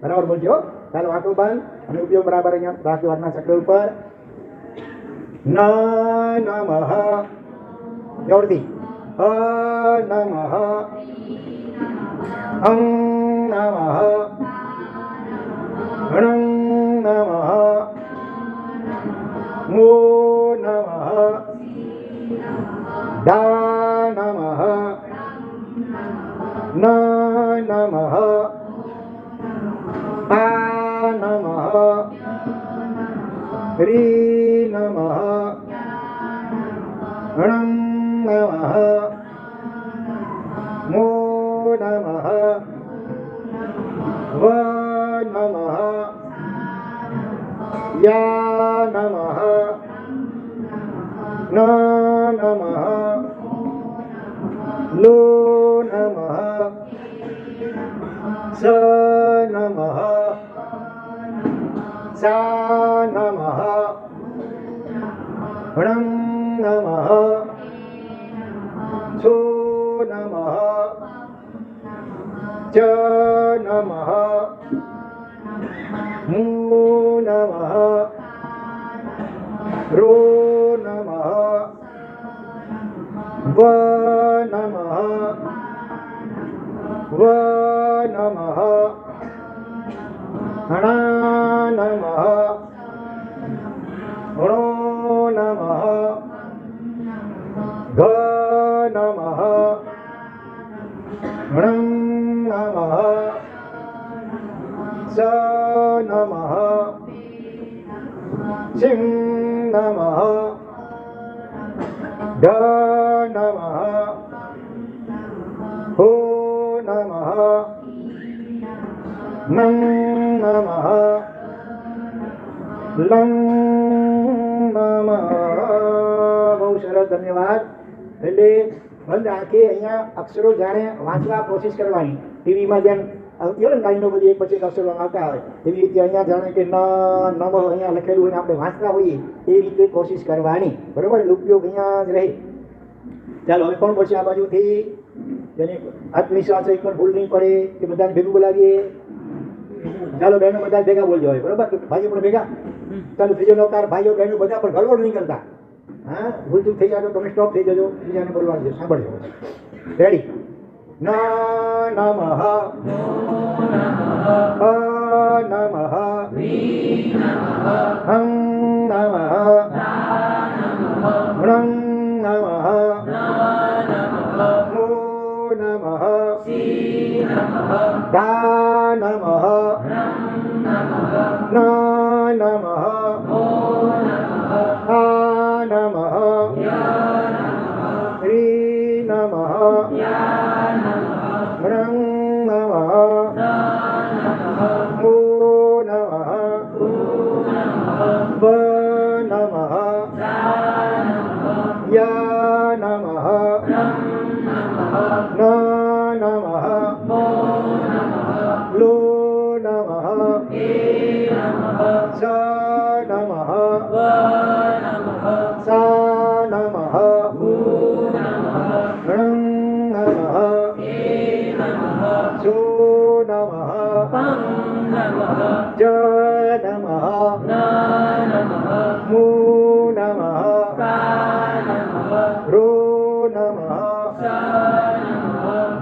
બરાબર બોલજો. ચાલો આંખો બંધ અને ઉપયોગ બરાબર અહીંયા રાખજો હાથના ચક્ર ઉપર. ન નમઃ જોરથી. નમઃ અં નમઃ ગણં નમઃ મો નમઃ દા નમઃ ન નમઃ આ નમઃ હ્રી નમઃ ગણં નમઃ મો નમઃ વ નમઃ યા નમઃ ન નમઃ લો નમઃ સ નમઃ સા નમઃ હ્રં નમઃ છો નમઃ ચ નમઃ મુ નમઃ રો નમઃ વ નમઃ વ નમઃ હણા નમઃ હણો નમઃ ઘ નમઃ હણં નમઃ સ નમઃ સિંહ નમઃ ઢ નમઃ હો નમઃ મં નમઃ લં નમઃ. બહુ સરસ, ધન્યવાદ. એટલે બંધ આંખે અહીંયા અક્ષરો જાણે વાંચવા કોશિશ કરવાની. ટીવીમાં જેમ આવતી હોય ને લાઈનો બધી એક પછી એક અક્ષરો આવતા હોય એવી રીતે અહીંયા જાણે કે ન નમઃ અહીંયા લખેલું હોય ને આપણે વાંચતા હોઈએ એ રીતે કોશિશ કરવાની. બરોબર, ઉપયોગ અહીંયા જ રહે. ચાલો હવે કોણ બોલશે આ બાજુથી? જેની આત્મવિશ્વાસ એક પણ ભૂલ નહીં પડે કે બધાને ભેગું બોલાવીએ. ચાલો બહેનો બધા ભેગા બોલજો હવે. બરોબર, ભાઈઓ પણ ભેગા. ચાલો ત્રીજો નવકાર ભાઈઓ બહેનો બધા પણ ગડબડ નહીં કરતા. હા, ભૂલચૂક થઈ જાય તો તમે સ્ટોપ થઈ જજો, બીજાને બોલવાનું છે, સાંભળજો. રેડી? ન નમઃ અ નમઃ હં નમઃ હ્રં નમઃ મો નમઃ દા નમઃ ન નમઃ આ નમઃ હ્રી નમઃ હ્રં નમઃ મો નમઃ વ નમઃ યા નમઃ ન નમઃ લો નમઃ સ નમઃ સા નમઃ હ્રં નમઃ છો નમઃ જ નમઃ મુ નમઃ રો નમઃ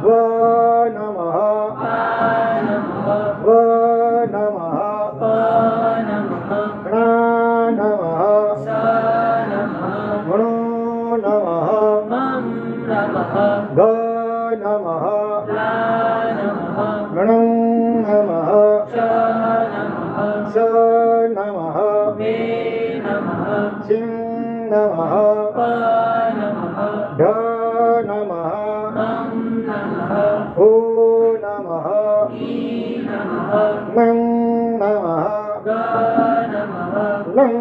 વ નમઃ વ નમઃ હ્ણા નમઃ ગણો નમઃ ગ નમઃ ગણં નમઃ સ નમઃ સિંહ નમઃ ઢ નમઃ હો નમઃ મં નમઃ લં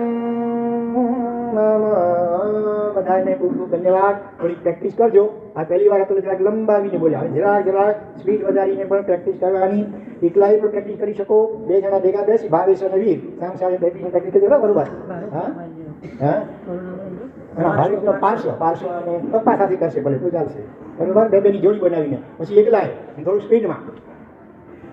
નમઃ. બધાને ખૂબ ખૂબ ધન્યવાદ. થોડી પ્રેક્ટિસ કરજો. આ પહેલી વાર તો જરાક લંબાવીને બોલ્યા. હવે જરાક સ્પીડ વધારીને પણ પ્રેક્ટિસ કરવાની. એકલાએ પણ પ્રેક્ટિસ કરી શકો. બે જણા ભેગા બેસી ભાવેશ અને વીર સામ સામે પ્રેક્ટિસ કરજો. બરોબર? હા હા, ભાવેશનો પાર્શ્વ અને પપ્પા સાથે કરશે ભલે તો ચાલશે. બરોબર, બે બેની જોડી બનાવીને પછી એકલાએ થોડું સ્પીડમાં.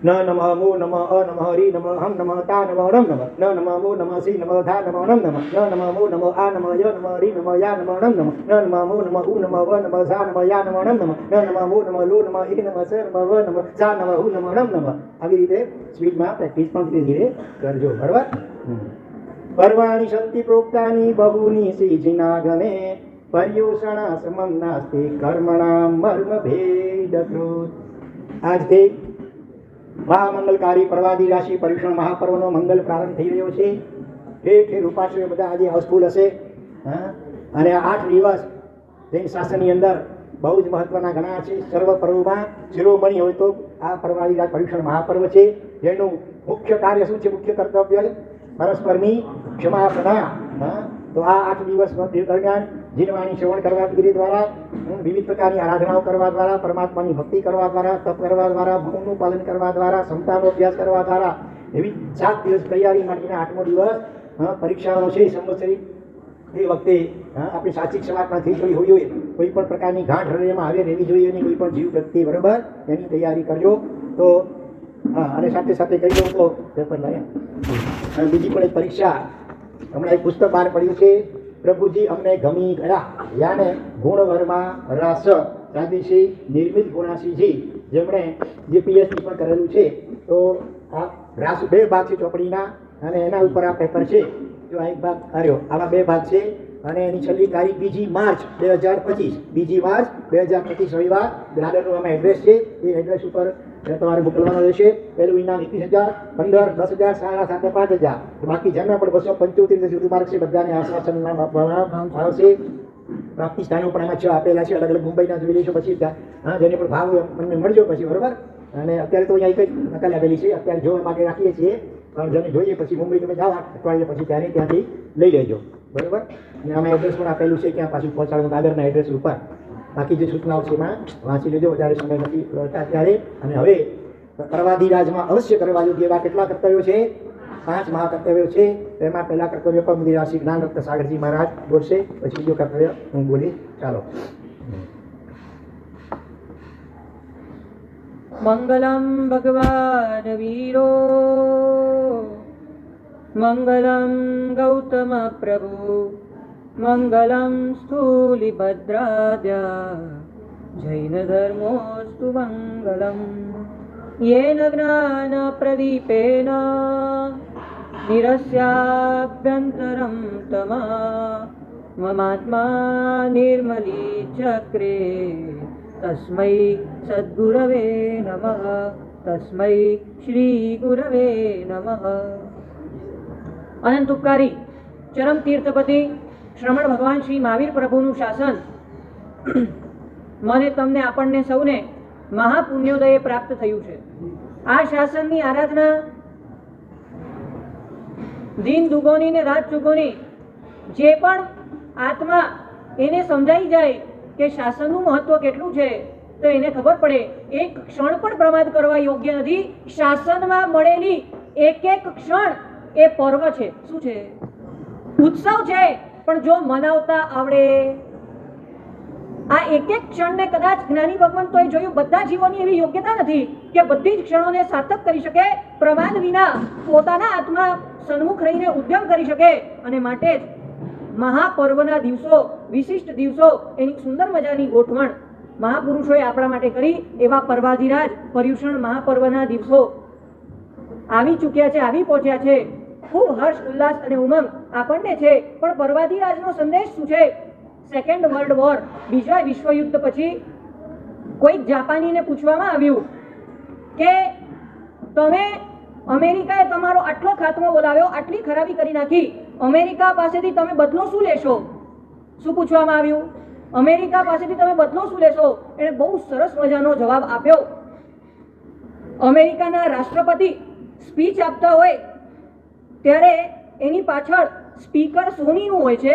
ન નમઃ મો નમઃ અ નમઃ હરિ નમઃ હમ નમઃ તા નમઃ રમ નમઃ ન નમઃ મો નમઃ સી નમઃ ધા નમઃ રમ નમઃ ન નમઃ મો નમઃ આ નમઃ ય નમઃ હરિ નમઃ યા નમઃ રમ નમઃ ન નમઃ મો નમઃ ઉ નમઃ વ નમઃ ઝા નમઃ યા નમઃ રમ નમઃ ન નમઃ મો નમઃ લો નમઃ ઈ નમઃ સ નમઃ વ નમઃ ઝા નમઃ ઉ નમઃ રમ નમઃ. આવી રીતે સ્પીડમાં પ્રેક્ટિસ પણ ધીરે ધીરે કરજો. બરાબર. પર્વાણી શક્તિ પ્રોક્તાની બહુની સિજિના ગમે પર્યુષણા સમમ નાસ્તિ કર્મણા મર્મ ભેદ કૃત. આજથી મહામંગલકારી પર્વાદી રાશિ પર્યુષણ મહાપર્વનો મંગલ પ્રારંભ થઈ રહ્યો છે. ઠેર ઠેર ઉપાશ્રય બધા આજે હાઉસફુલ હશે. અને આ 8 દિવસ જૈન શાસનની અંદર બહુ જ મહત્વના ગણાયા છે. સર્વ પર્વમાં શિરોમણી હોય તો આ પર્વાદી રાજ પર્યુષણ મહાપર્વ છે, જેનું મુખ્ય કાર્ય શું છે, મુખ્ય કર્તવ્ય પરસ્પરની ક્ષમા પ્રદાન. તો આ 8 દિવસ દરમિયાન જીનવાણી શ્રવણ કરવા વગેરે દ્વારા, વિવિધ પ્રકારની આરાધનાઓ કરવા દ્વારા, પરમાત્માની ભક્તિ કરવા દ્વારા, તપ કરવા દ્વારા, મૌનનું પાલન કરવા દ્વારા, ક્ષમતાનો અભ્યાસ કરવા દ્વારા એવી 7 દિવસ તૈયારી માટેના 8મો દિવસ પરીક્ષાનો છે સંવત્સરી. એ વખતે આપણી સાચી ક્ષમા થઈ જોઈ હોય, કોઈ પણ પ્રકારની ગાંઠ હૃદયમાં આવે રહેવી જોઈએ નહીં, કોઈ પણ જીવ પ્રત્યે. બરાબર, એની તૈયારી કરજો. તો અને સાથે સાથે કહી દઉં તો પેપર લાવ્યા બીજી પણ એક પરીક્ષા. હમણાં એક પુસ્તક બહાર પડ્યું છે, પ્રભુજી અમને ગમી ગયા, યાને ગુણવર્મા રાસ રાધેશી નિર્મિત ગુણાસીજી, જેમણે જે પીએચડી પણ કરેલું છે. તો આ રાસ 2 ભાગ છે ચોપડીના, અને એના ઉપર આ પેપર છે. જો આ એક ભાગ આવ્યો, આવા 2 ભાગ છે. અને એની છેલ્લી તારીખ 2 માર્ચ 2025, 2 માર્ચ 2025 રવિવાર. દાદરનું આમાં એડ્રેસ છે, એ એડ્રેસ ઉપર તમારે મોકલવાનું રહેશે. પહેલું ઇનામ 21,000, 15, 10,000, 7,500, 5,000. બાકી જેમના પણ 275 સુધી માર્ક છે બધાને આશ્વાસન આવશે. પ્રાપ્તિ સ્થાનો પણ એમાં 6 આપેલા છે, અલગ અલગ મુંબઈના જોઈ લઈશું પછી. જેને પણ ભાવ મને મળજો પછી. બરાબર. અને અત્યારે તો અહીંયા એક જ નકલ આપેલી છે, અત્યારે જોવા માટે રાખીએ છીએ. પણ જેને જોઈએ પછી મુંબઈ તમે જાઓ અઠવાડિયે પછી ત્યારે ત્યાંથી લઈ લેજો. બરાબર. અને આમાં એડ્રેસ પણ આપેલું છે, ક્યાં પાછું પહોંચાડવું દાદરના એડ્રેસ ઉપર. બાકી જે સૂચનાઓ છે એમાં વાંચી લેજો, વધારે સમય નથી રહેતા ત્યારે. અને હવે પર્વાધિરાજમાં અવશ્ય કરવા યોગ્ય એવા કેટલા કર્તવ્યો છે? 5 મહાકર્તવ્યો છે. એમાં પહેલા કર્તવ્ય પર મુનિ રાશિ જ્ઞાનરત્ન સાગરજી મહારાજ બોલશે, પછી બીજો કર્તવ્ય હું બોલી. ચાલો. મંગલમ ભગવાન વીરો મંગલમ ગૌતમ પ્રભુ મંગલમ સ્થૂલિભદ્રાદ્યા જૈન ધર્મોસ્તુ મંગલમ येन જ્ઞાન પ્રદીપેન નિરસ્યાભ્યંતરમ તમા મમાત્મા નિર્મલી ચક્રે તસ્मै સદ્ગુરવે નમઃ તસ્मै શ્રી ગુરવે નમઃ. અનંત ઉપકારી ચરમ તીર્થપતિ શ્રમણ ભગવાન શ્રી મહાવીર પ્રભુનું શાસન મને તમને આપણને સૌને મહાપુણ્યોદયે પ્રાપ્ત થયું છે. આ શાસનની આરાધના દિન દુગોની ને રાત ચુગોની જે પણ આત્મા એને સમજાઈ જાય કે શાસનનું મહત્વ કેટલું છે, તો એને ખબર પડે એક ક્ષણ પણ પ્રમાદ કરવા યોગ્ય નથી. શાસનમાં મળેલી એક એક ક્ષણ એ પર્વ છે. શું છે? ઉત્સવ છે. પણ જો મનાવતા આવડે, આ એક એક ક્ષણને કદાચ જ્ઞાની ભગવંતોએ જોયું, બધા જીવોની એવી યોગ્યતા નથી કે બધી જ ક્ષણોને સાર્થક કરી શકે, પ્રમાદ વિના પોતાના આત્મા સન્મુખ રહીને ઉદ્યમ કરી શકે. અને માટે જ મહાપર્વના દિવસો, વિશિષ્ટ દિવસો, એની સુંદર મજાની ગોઠવણ મહાપુરુષોએ આપણા માટે કરી. એવા પર્વાધિરાજ પર્યુષણ મહાપર્વના દિવસો આવી ચૂક્યા છે, આવી પહોંચ્યા છે. ખૂબ હર્ષ, ઉલ્લાસ અને ઉમંગ આપણને છે. પણ પર્વાધિરાજનો સંદેશ શું છે? સેકન્ડ વર્લ્ડ વોર, બીજા વિશ્વયુદ્ધ પછી કોઈક જાપાનીને પૂછવામાં આવ્યું કે તમે, અમેરિકાએ તમારો આટલો ખાત્મો બોલાવ્યો, આટલી ખરાબી કરી નાખી, અમેરિકા પાસેથી તમે બદલો શું લેશો? શું પૂછવામાં આવ્યું? અમેરિકા પાસેથી તમે બદલો શું લેશો? એણે બહુ સરસ મજાનો જવાબ આપ્યો. અમેરિકાના રાષ્ટ્રપતિ સ્પીચ આપતા હોય ત્યારે એની પાછળ સ્પીકર સોનીનું હોય છે,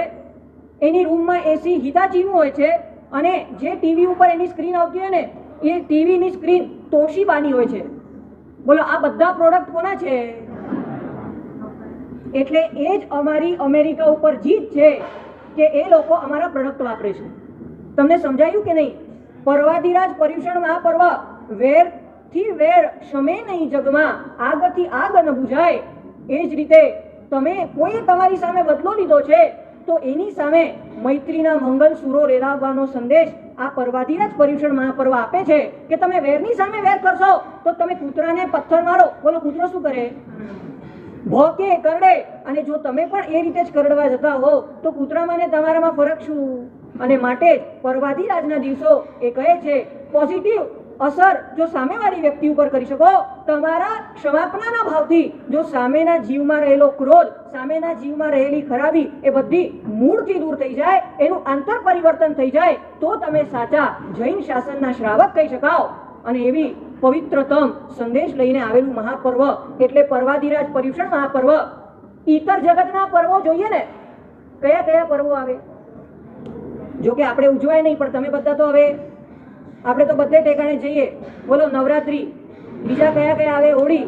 એની રૂમમાં એસી હિતાચીનું હોય છે, અને જે ટીવી ઉપર એની સ્ક્રીન આવતી હોય ને, એ ટીવીની સ્ક્રીન તોશિબાની હોય છે. બોલો, આ બધા પ્રોડક્ટ કોના છે? એટલે એ જ અમારી અમેરિકા ઉપર જીત છે કે એ લોકો અમારા પ્રોડક્ટ વાપરે છે. તમને સમજાયું કે નહીં? પર્વાધિરાજ પર્યુષણ મહાપર્વ વેરથી વેરથી વેર શમે નહીં જગમાં, આગથી આગ ન બુઝાય. એ જ રીતે તમે કોઈ તમારી સામે બદલો લીધો છે તો એની સામે મૈત્રીના મંગલ સૂરો રેલાવવાનો સંદેશ આ પર્વાધિરાજ પર્યુષણ મહાપર્વ આપે છે કે તમે વેરની સામે વેર કરશો તો તમે કૂતરાને પથ્થર મારો, બોલો કૂતરો શું કરે? ભોકે, કરડે. અને જો તમે પણ એ રીતે જ કરડવા જતા હો તો કૂતરામાં ને તમારામાં ફરક શું? અને માટે જ પર્વાધિરાજના દિવસો એ કહે છે પોઝિટિવ અસર જો સામેવાળી વ્યક્તિ ઉપર કરી શકો, તમારા ક્ષમાપનાના ભાવથી જો સામેના જીવમાં રહેલો ક્રોધ, સામેના જીવમાં રહેલી ખરાબી એ બધી મૂળથી દૂર થઈ જાય, એનું આંતર પરિવર્તન થઈ જાય, તો તમે સાચા જૈન શાસનના શ્રાવક કહી શકાઓ. અને એવી પવિત્રતમ સંદેશ લઈને આવેલું મહાપર્વ એટલે પર્વાધિરાજ પર્યુષણ મહાપર્વ. ઈતર જગતના પર્વો જોઈએ ને, કયા કયા પર્વો આવે? જો કે આપણે ઉજવાય નહીં, પણ તમે બધા તો હવે આપણે તો બધે ઠેકાણે જઈએ. બોલો નવરાત્રી, બીજા કયા કયા આવે? હોળી,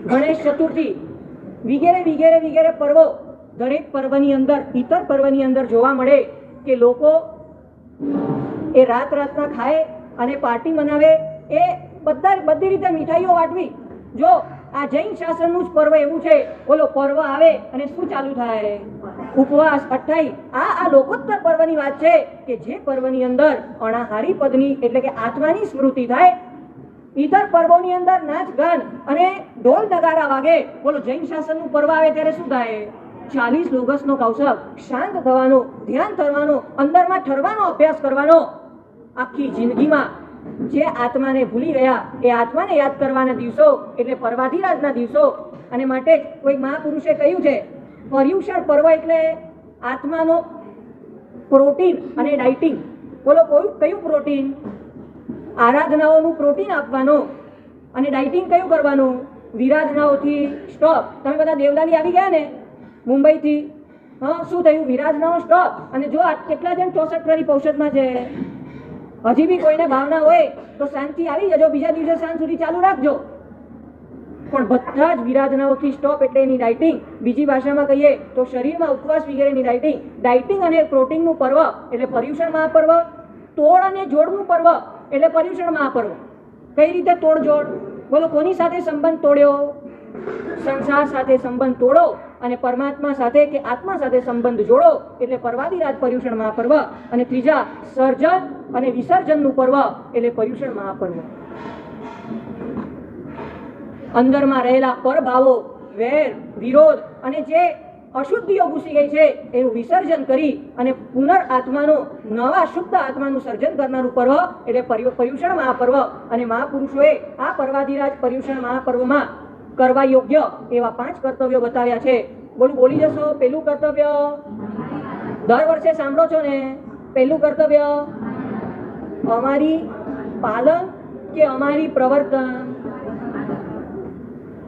ગણેશ ચતુર્થી વગેરે વગેરે વગેરે પર્વો. દરેક પર્વની અંદર, ઈતર પર્વની અંદર જોવા મળે કે લોકો એ રાતના ખાય અને પાર્ટી મનાવે, એ બધી રીતે મીઠાઈઓ વાટવી. જો આ જૈન શાસનનું જ પર્વ એવું છે, બોલો પર્વ આવે અને શું ચાલુ થાય? ઉપવાસ, અઠ્ઠાઈ. આ લોકોત્તર પર્વની વાત છે કે જે પર્વની અંદર અણાહારી પદની એટલે કે આત્માની સ્મૃતિ થાય. ઈતર પર્વોની અંદર નાચ ગાન અને ઢોલ નગારા વાગે. બોલો જૈન શાસનનું પર્વ આવે ત્યારે શું થાય? 40 લોગસનો કૌશલ, શાંત થવાનો, ધ્યાન કરવાનો, અંદરમાં ઠરવાનો અભ્યાસ કરવાનો. આખી જિંદગીમાં જે આત્માને ભૂલી ગયા એ આત્માને યાદ કરવાના દિવસો એટલે પર્વાધિરાજના દિવસો. અને માટે જ કોઈ મહાપુરુષે કહ્યું છે પર્યુષણ પર્વ એટલે આત્માનો પ્રોટીન અને ડાયટિંગ. બોલો કયું પ્રોટીન? આરાધનાઓનું પ્રોટીન આપવાનું અને ડાયટિંગ કયું કરવાનું? વિરાધનાઓથી સ્ટોપ. તમે બધા દેવલાલી આવી ગયા ને મુંબઈથી, હા શું થયું? વિરાધનાઓ સ્ટોપ. અને જો કેટલા જણ 64 ફરી પૌષદમાં છે? હજી બી કોઈને ભાવના હોય તો શાંતિ આવી જજો, બીજા દિવસે સાંજ સુધી ચાલુ રાખજો. પણ બધા જ વિરાધનાઓથી સ્ટોપ એટલે એની ડાયટિંગ. બીજી ભાષામાં કહીએ તો શરીરમાં ઉપવાસ વગેરેની ડાયટિંગ. ડાયટિંગ અને પ્રોટીનનું પર્વ એટલે પર્યુષણ મહાપર્વ. તોડ અને જોડનું પર્વ એટલે પર્યુષણ મહાપર્વ. કઈ રીતે તોડ જોડ? બોલો કોની સાથે સંબંધ તોડ્યો? સંસાર સાથે સંબંધ તોડો અને પરમાત્મા સાથે કે આત્મા સાથે સંબંધ જોડો એટલે પર્વાધિરાજ પર્યુષણ મહાપર્વ. અને ત્રીજા સર્જન અને વિસર્જનનું પર્વ એટલે પર્યુષણ મહાપર્વ. અંદરમાં રહેલા પરભાવો, વેર, વિરોધ અને જે અશુદ્ધિઓ ઘૂસી ગઈ છે એનું વિસર્જન કરી અને પુનર્આત્માનો, નવા શુદ્ધ આત્માનું સર્જન કરનારું પર્વ એટલે પર્યુષણ મહાપર્વ. અને મહાપુરુષોએ આ પર્વાધિરાજ પર્યુષણ મહાપર્વમાં કરવા યોગ્ય એવા 5 કર્તવ્યો બતાવ્યા છે. બોલી જશો? પહેલું કર્તવ્ય દર વર્ષે સાંભળો છો ને. પહેલું કર્તવ્ય અમારી પાલન કે અમારી પ્રવર્તન?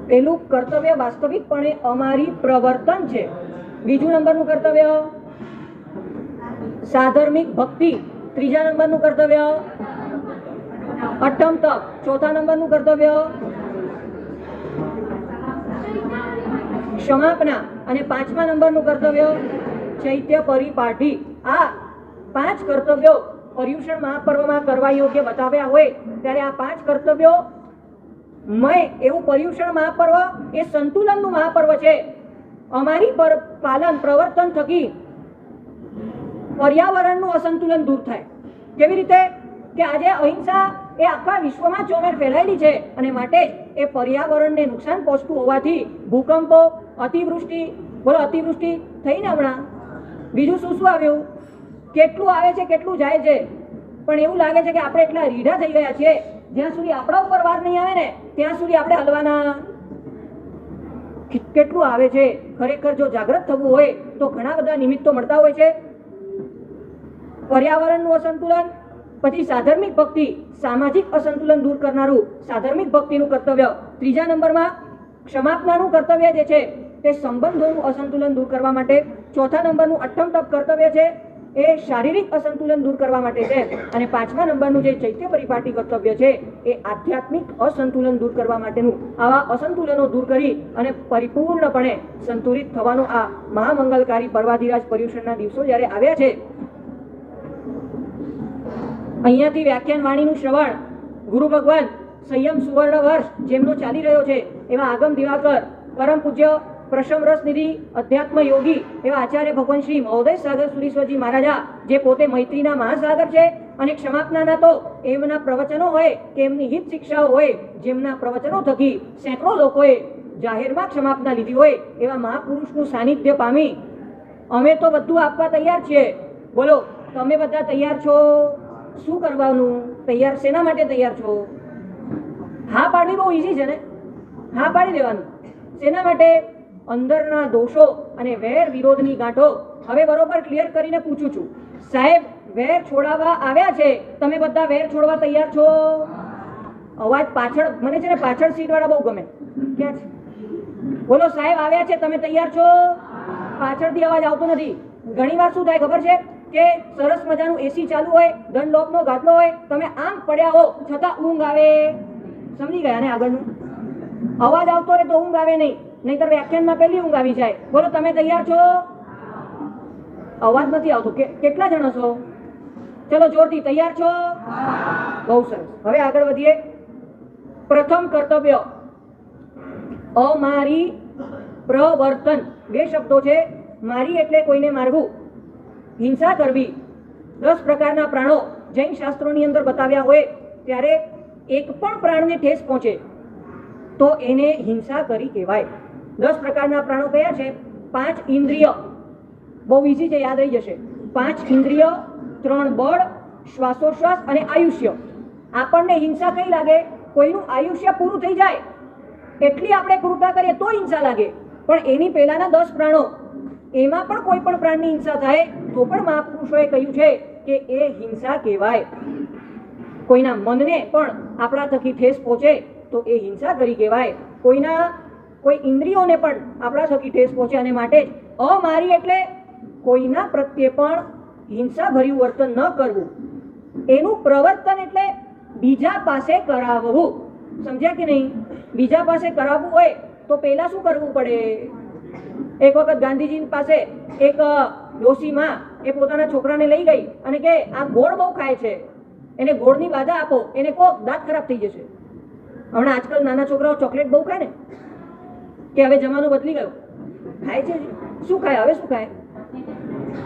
પહેલું કર્તવ્ય વાસ્તવિકપણે અમારી પ્રવર્તન છે. બીજું નંબરનું કર્તવ્ય સાધર્મિક ભક્તિ. ત્રીજા નંબરનું કર્તવ્ય અઠમ તપ. ચોથા નંબરનું કર્તવ્ય ક્ષમાપના. અને 5મા નંબરનું કર્તવ્ય ચૈત્ય પરિપાટી. આ 5 કર્તવ્યો પર્યુષણ મહાપર્વમાં કરવા યોગ્ય બતાવ્યા હોય ત્યારે આ 5 કર્તવ્યો મય એવું પર્યુષણ મહાપર્વ એ સંતુલનનું મહાપર્વ છે. અમારી પાલન પ્રવર્તન થકી પર્યાવરણનું અસંતુલન દૂર થાય. કેવી રીતે? કે આજે અહિંસા એ આખા વિશ્વમાં ચોમેર ફેલાયેલી છે અને માટે એ પર્યાવરણને નુકસાન પહોંચતું હોવાથી ભૂકંપો, અતિવૃષ્ટિ, બોલો અતિવૃષ્ટિ થઈ ને હમણાં. બીજું શું શું આવ્યું? કેટલું આવે છે કેટલું જાય છે. પણ એવું લાગે છે કે આપણે એટલા રીઢા થઈ ગયા છીએ, જ્યાં સુધી આપણા ઉપર વાર નહીં આવે ને ત્યાં સુધી આપણે હલવાના. કેટલું આવે છે. ખરેખર જો જાગૃત થવું હોય તો ઘણા બધા નિમિત્તો મળતા હોય છે. પર્યાવરણનું અસંતુલન, પછી સાધર્મિક ભક્તિ, સામાજિક અસંતુલન દૂર કરનારું સાધર્મિક ભક્તિનું કર્તવ્ય. ત્રીજા નંબરમાં ક્ષમાપનાનું કર્તવ્ય જે છે તે સંબંધોનું અસંતુલન દૂર કરવા માટે. ચોથા નંબરનું અઠમ તપ કર્તવ્ય છે એ શારીરિક અસંતુલન દૂર કરવા માટે છે. અને 5મા નંબરનું જે ચૈત્ય પરિપાટી કર્તવ્ય છે એ આધ્યાત્મિક અસંતુલન દૂર કરવા માટેનું. આવા અસંતુલનો દૂર કરી અને પરિપૂર્ણપણે સંતુલિત થવાનો આ મહામંગલકારી પર્વાધિરાજ પર્યુષણના દિવસો જ્યારે આવ્યા છે, અહીંયાથી વ્યાખ્યાન વાણીનું શ્રવણ ગુરુ ભગવાન સંયમ સુવર્ણ વર્ષ જેમનો ચાલી રહ્યો છે એવા આગમ દિવાકર, પરમ પૂજ્ય પ્રશમ રસ નિધિ અધ્યાત્મ યોગી એવા આચાર્ય ભગવાન શ્રી મહોદય સાગર સુરીશ્વરજી મહારાજા, જે પોતે મૈત્રીના મહાસાગર છે અને ક્ષમાપનાના તો એમના પ્રવચનો હોય કે એમની હિત શિક્ષાઓ હોય, જેમના પ્રવચનો થકી સેંકડો લોકોએ જાહેરમાં ક્ષમાપના લીધી હોય એવા મહાપુરુષનું સાનિધ્ય પામી અમે તો બધું આપવા તૈયાર છીએ. બોલો, તમે બધા તૈયાર છો? શું કરવાનું? તૈયાર શેના માટે તૈયાર છો? હા પાડવી બહુ ઈઝી છે ને, હા પાડી દેવાનું. શેના માટે? અંદરના દોષો અને વેર વિરોધની ગાંઠો હવે બરોબર ક્લિયર કરીને પૂછું છું. સાહેબ વેર છોડાવવા આવ્યા છે, તમે બધા વેર છોડવા તૈયાર છો? અવાજ પાછળ, મને છે ને પાછળ સીટ વાળા બહુ ગમે. ક્યાં છે? બોલો, સાહેબ આવ્યા છે, તમે તૈયાર છો? પાછળથી અવાજ આવતો નથી. ઘણી વાર શું થાય ખબર છે કે સરસ મજાનું એસી ચાલુ હોય, દંડલોપનો ગાદલો હોય, તમે આમ પડ્યા હો છતાં ઊંઘ આવે. સમજી ગયા ને આગળનું? અવાજ આવતો રહે તો ઊંઘ આવે નહીં, નહીતર વ્યાખ્યાનમાં પહેલી ઊંઘ આવી જાય. બોલો, તમે તૈયાર છો? અવાજ નથી આવતો. કેટલા જણા છો? ચલો જોરથી, તૈયાર છો? બહુ સરસ. હવે આગળ વધીએ. પ્રથમ કર્તવ્ય અમારી પ્રવર્તન. બે શબ્દો છે. મારી એટલે કોઈને મારવું, હિંસા કરવી. 10 પ્રકારના પ્રાણો જૈન શાસ્ત્રોની અંદર બતાવ્યા હોય ત્યારે એક પણ પ્રાણને ઠેસ પહોંચે તો એને હિંસા કરી કહેવાય. 10 પ્રકારના પ્રાણો કયા છે? 5 ઇન્દ્રિય, બહુ ઈઝી છે, યાદ રહી જશે. 5 ઇન્દ્રિય, 3 બળ, શ્વાસોશ્વાસ અને આયુષ્ય. આપણને હિંસા કઈ લાગે? કોઈનું આયુષ્ય પૂરું થઈ જાય એટલી આપણે ક્રૂરતા કરીએ તો હિંસા લાગે. પણ એની પહેલાના 10 પ્રાણો, એમાં પણ કોઈ પણ પ્રાણની હિંસા થાય તો પણ મહાપુરુષોએ કહ્યું છે કે એ હિંસા કહેવાય. કોઈના મનને પણ આપણા થકી ઠેસ પહોંચે તો એ હિંસા કરી કહેવાય. કોઈ ઇન્દ્રિયોને પણ આપણા થકી ઠેસ પહોંચે અને માટે જ અમારી એટલે કોઈના પ્રત્યે પણ હિંસાભર્યું વર્તન ન કરવું. એનું પ્રવર્તન એટલે બીજા પાસે કરાવવું. સમજ્યા કે નહીં? બીજા પાસે કરાવવું હોય તો પહેલા શું કરવું પડે? એક વખત ગાંધીજી પાસે એક ડોશીમાં એ પોતાના છોકરાને લઈ ગઈ અને કે આ ગોળ બહુ ખાય છે, એને ગોળની બાધા આપો, એને કહો દાંત ખરાબ થઈ જશે. હમણાં આજકાલ નાના છોકરાઓ ચોકલેટ બહુ ખાય ને, કે હવે જમાનો બદલી ગયો. ખાય છે શું ખાય? હવે શું ખાય?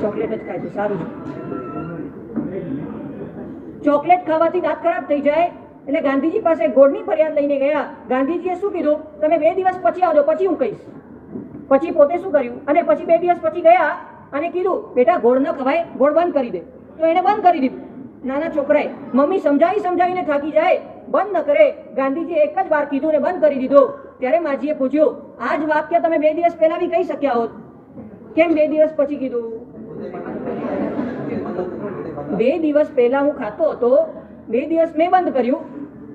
ચોકલેટ જ ખાય છે. સારું છે. ચોકલેટ ખાવાથી દાંત ખરાબ થઈ જાય એટલે ગાંધીજી પાસે ગોળની ફરિયાદ લઈને ગયા. ગાંધીજીએ શું કીધું? તમે 2 દિવસ પછી આવજો, પછી હું કહીશ. પછી પોતે શું કર્યું? અને પછી 2 દિવસ પછી ગયા અને કીધું બેટા ગોળ ન ખવાય, ગોળ બંધ કરી દે. તો એને બંધ કરી દીધું. નાના છોકરાએ મમ્મી સમજાવીને થાકી જાય, બંધ ન કરે. ગાંધીજીએ એક જ વાર કીધું ને બંધ કરી દીધું. ત્યારે માજીએ પૂછ્યું, આ જ વાક્ય તમે 2 દિવસ પહેલા બી કહી શક્યા હોત, કેમ 2 દિવસ પછી કીધું? 2 દિવસ પહેલા હું ખાતો હતો, 2 દિવસ મેં બંધ કર્યું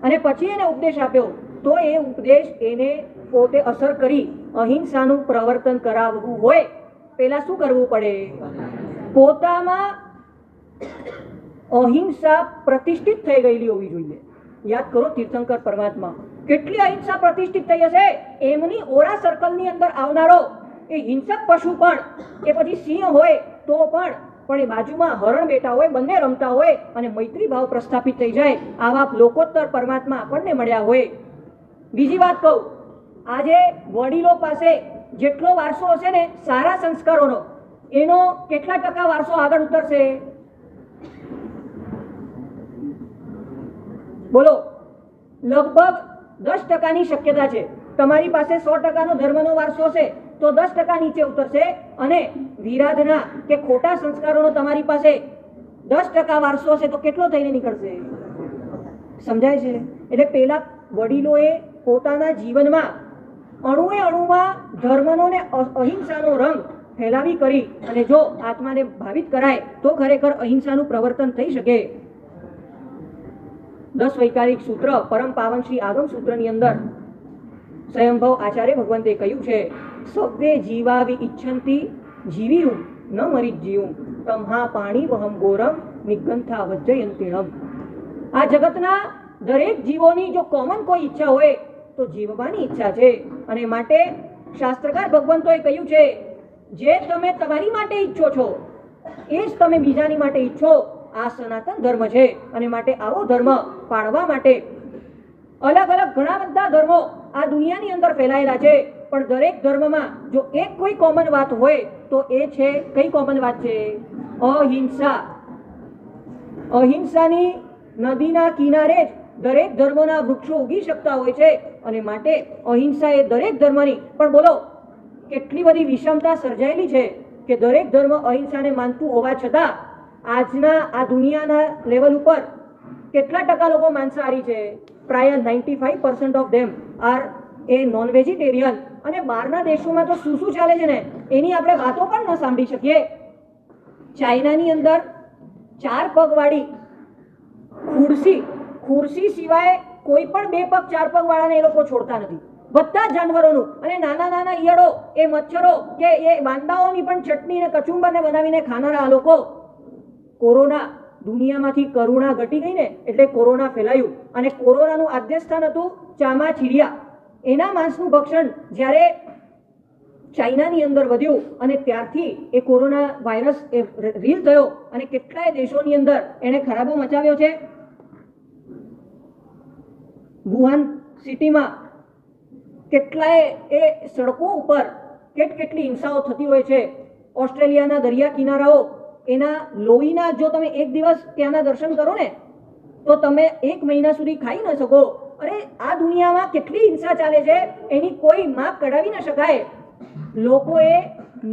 અને પછી એને ઉપદેશ આપ્યો તો એ ઉપદેશ એને પોતે અસર કરી. અહિંસાનું પ્રવર્તન કરાવવું હોય પહેલા શું કરવું પડે? પોતામાં અહિંસા પ્રતિષ્ઠિત થઈ ગયેલી હોવી જોઈએ. યાદ કરો તીર્થંકર પરમાત્મા કેટલી અહિંસા પ્રતિષ્ઠિત થઈ હશે. એમની ઓરા સર્કલની અંદર આવનારો એ હિંસક પશુ પણ, એ પછી સિંહ હોય તો પણ એ બાજુમાં હરણ બેઠા હોય, બંને રમતા હોય અને મૈત્રી ભાવ પ્રસ્થાપિત થઈ જાય. આવા લોકોત્તર પરમાત્મા આપણને મળ્યા હોય. બીજી વાત કહું, આજે વડીલો પાસે જેટલો વારસો હશે ને સારા સંસ્કારોનો, એનો કેટલા ટકા વારસો આગળ ઉતરશે? બોલો. લગભગ 10% શક્યતા છે. તમારી પાસે 100% ધર્મનો વારસો હશે તો 10% નીચે ઉતરશે અને વિરાધના કે ખોટા સંસ્કારોનો તમારી પાસે 10% વારસો હશે તો કેટલો થઈને નીકળશે? સમજાય છે? એટલે પેલા વડીલોએ પોતાના જીવનમાં અણુમાં ધર્મનો ને અહિંસાનો રંગ ફેલાવી કરી અને જો આત્માને ભાવિત કરાય તો ખરેખર અહિંસાનું પ્રવર્તન થઈ શકે. 10 વૈકારિક સૂત્ર પરમ પાવન શ્રી આગમ સૂત્રની અંદર સ્વયંભવ આચાર્ય ભગવંતે કહ્યું છે, સવ્વે જીવાવિ ઈચ્છંતી જીવીરું ન મરી જીવું તમહા પાણી વહમ ગોરમ નિગંથા વજ્જયંતિણમ. આ જગતના દરેક જીવોની જો કોમન કોઈ ઈચ્છા હોય તો જીવવાની ઈચ્છા છે. અને માટે શાસ્ત્રકાર ભગવંતોએ કહ્યું છે, જે તમે તમારી માટે ઈચ્છો છો એ જ તમે બીજાની માટે ઈચ્છો. આ સનાતન ધર્મ છે અને માટે આવો ધર્મ પાળવા માટે અલગ અલગ ઘણા બધા ધર્મો આ દુનિયાની અંદર ફેલાયેલા છે, પણ દરેક ધર્મમાં જો એક કોઈ કોમન વાત હોય તો એ છે, કઈ કોમન વાત છે? અહિંસા. અહિંસાની નદીના કિનારે જ દરેક ધર્મોના વૃક્ષો ઉગી શકતા હોય છે, અને માટે અહિંસા એ દરેક ધર્મની, પણ બોલો કેટલી બધી વિષમતા સર્જાયેલી છે કે દરેક ધર્મ અહિંસાને માનતું હોવા છતાં આજના આ દુનિયાના લેવલ ઉપર કેટલા ટકા લોકો માંસાહારી છે? પ્રાય 95% of them are a non vegetarian. અને બહારના દેશોમાં તો શું શું ચાલે છે ને એની આપણે વાતો પણ ન સાંભળી શકીએ. ચાઇનાની અંદર 4 પગવાળી ખુરશી સિવાય કોઈ પણ 2 પગ 4 પગ વાળાને એ લોકો છોડતા નથી, બધા જ જાનવરોનું. અને નાના નાના ઈયળો, એ મચ્છરો કે એ વાંદાઓની પણ ચટણી ને કચુંબરને બનાવીને ખાનારા આ લોકો. કોરોના દુનિયામાંથી કરુણા ઘટી ગઈ ને એટલે કોરોના ફેલાયું, અને કોરોનાનું આદ્ય સ્થાન હતું ચામાચીડિયા. એના માંસનું ભક્ષણ જ્યારે ચાઇનાની અંદર વધ્યું અને ત્યારથી એ કોરોના વાયરસ એ રીલ થયો અને કેટલાય દેશોની અંદર એણે ખરાબો મચાવ્યો છે. વુહાન સિટીમાં કેટલાય એ સડકો ઉપર કેટલી હિંસાઓ થતી હોય છે. ઓસ્ટ્રેલિયાના દરિયા કિનારાઓ, એના લોહીના જો તમે એક દિવસ ત્યાંના દર્શન કરો ને તો તમે 1 મહિના સુધી ખાઈ ન શકો. અરે આ દુનિયામાં કેટલી હિંસા ચાલે છે એની કોઈ માપ કઢાવી ન શકાય. લોકોએ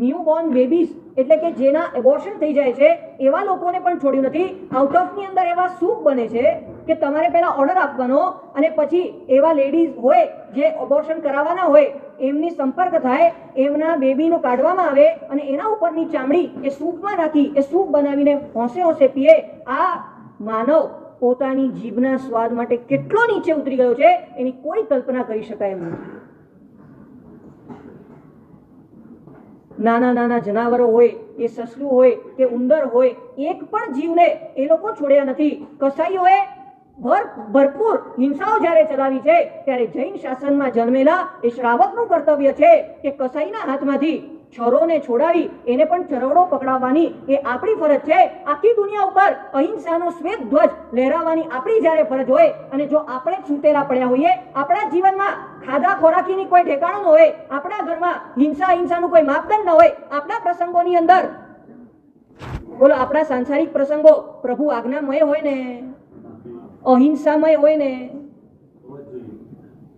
ન્યૂબોર્ન બેબીઝ એટલે કે જેના એબોર્શન થઈ જાય છે એવા લોકોને પણ છોડ્યું નથી. આઉટ ઓફની અંદર એવા સૂપ બને છે કે તમારે પહેલા ઓર્ડર આપવાનો અને પછી એવા લેડીઝ હોય જે એબોર્શન કરાવવાના હોય એમની સંપર્ક થાય, એમના બેબીનું કાઢવામાં આવે અને એના ઉપરની ચામડી એ સૂપમાં નાખી એ સૂપ બનાવીને હોંશે પીએ. આ માનવ પોતાની જીભના સ્વાદ માટે કેટલો નીચે ઉતરી ગયો છે એની કોઈ કલ્પના કરી શકાય એમ નથી. નાના નાના જનાવરો હોય, એ સસલું હોય કે ઉંદર હોય, એક પણ જીવને એ લોકો છોડ્યા નથી. કસાઈઓએ ભરપૂર હિંસાઓ જ્યારે ચલાવી છે ત્યારે જૈન શાસનમાં જન્મેલા એ શ્રાવકનું કર્તવ્ય છે કે કસાઈના હાથમાંથી છરોને છોડાવી એને પણ ચરવડો પકડાવવાની એ આપણી ફરજ છે. આખી દુનિયા ઉપર અહિંસાનો શ્વેત ધ્વજ લહેરાવવાની આપણી જ્યારે ફરજ હોય અને જો આપણે જ સૂતેલા પડ્યા હોઈએ, આપણા જીવનમાં ખાધા ખોરાકીની કોઈ ઠેકાણું ન હોય, આપણા ઘરમાં હિંસાનું કોઈ માપદંડ ન હોય, આપણા પ્રસંગોની અંદર બોલો આપણા સાંસારિક પ્રસંગો પ્રભુ આજ્ઞામય હોય ને, અહિંસામય હોય ને,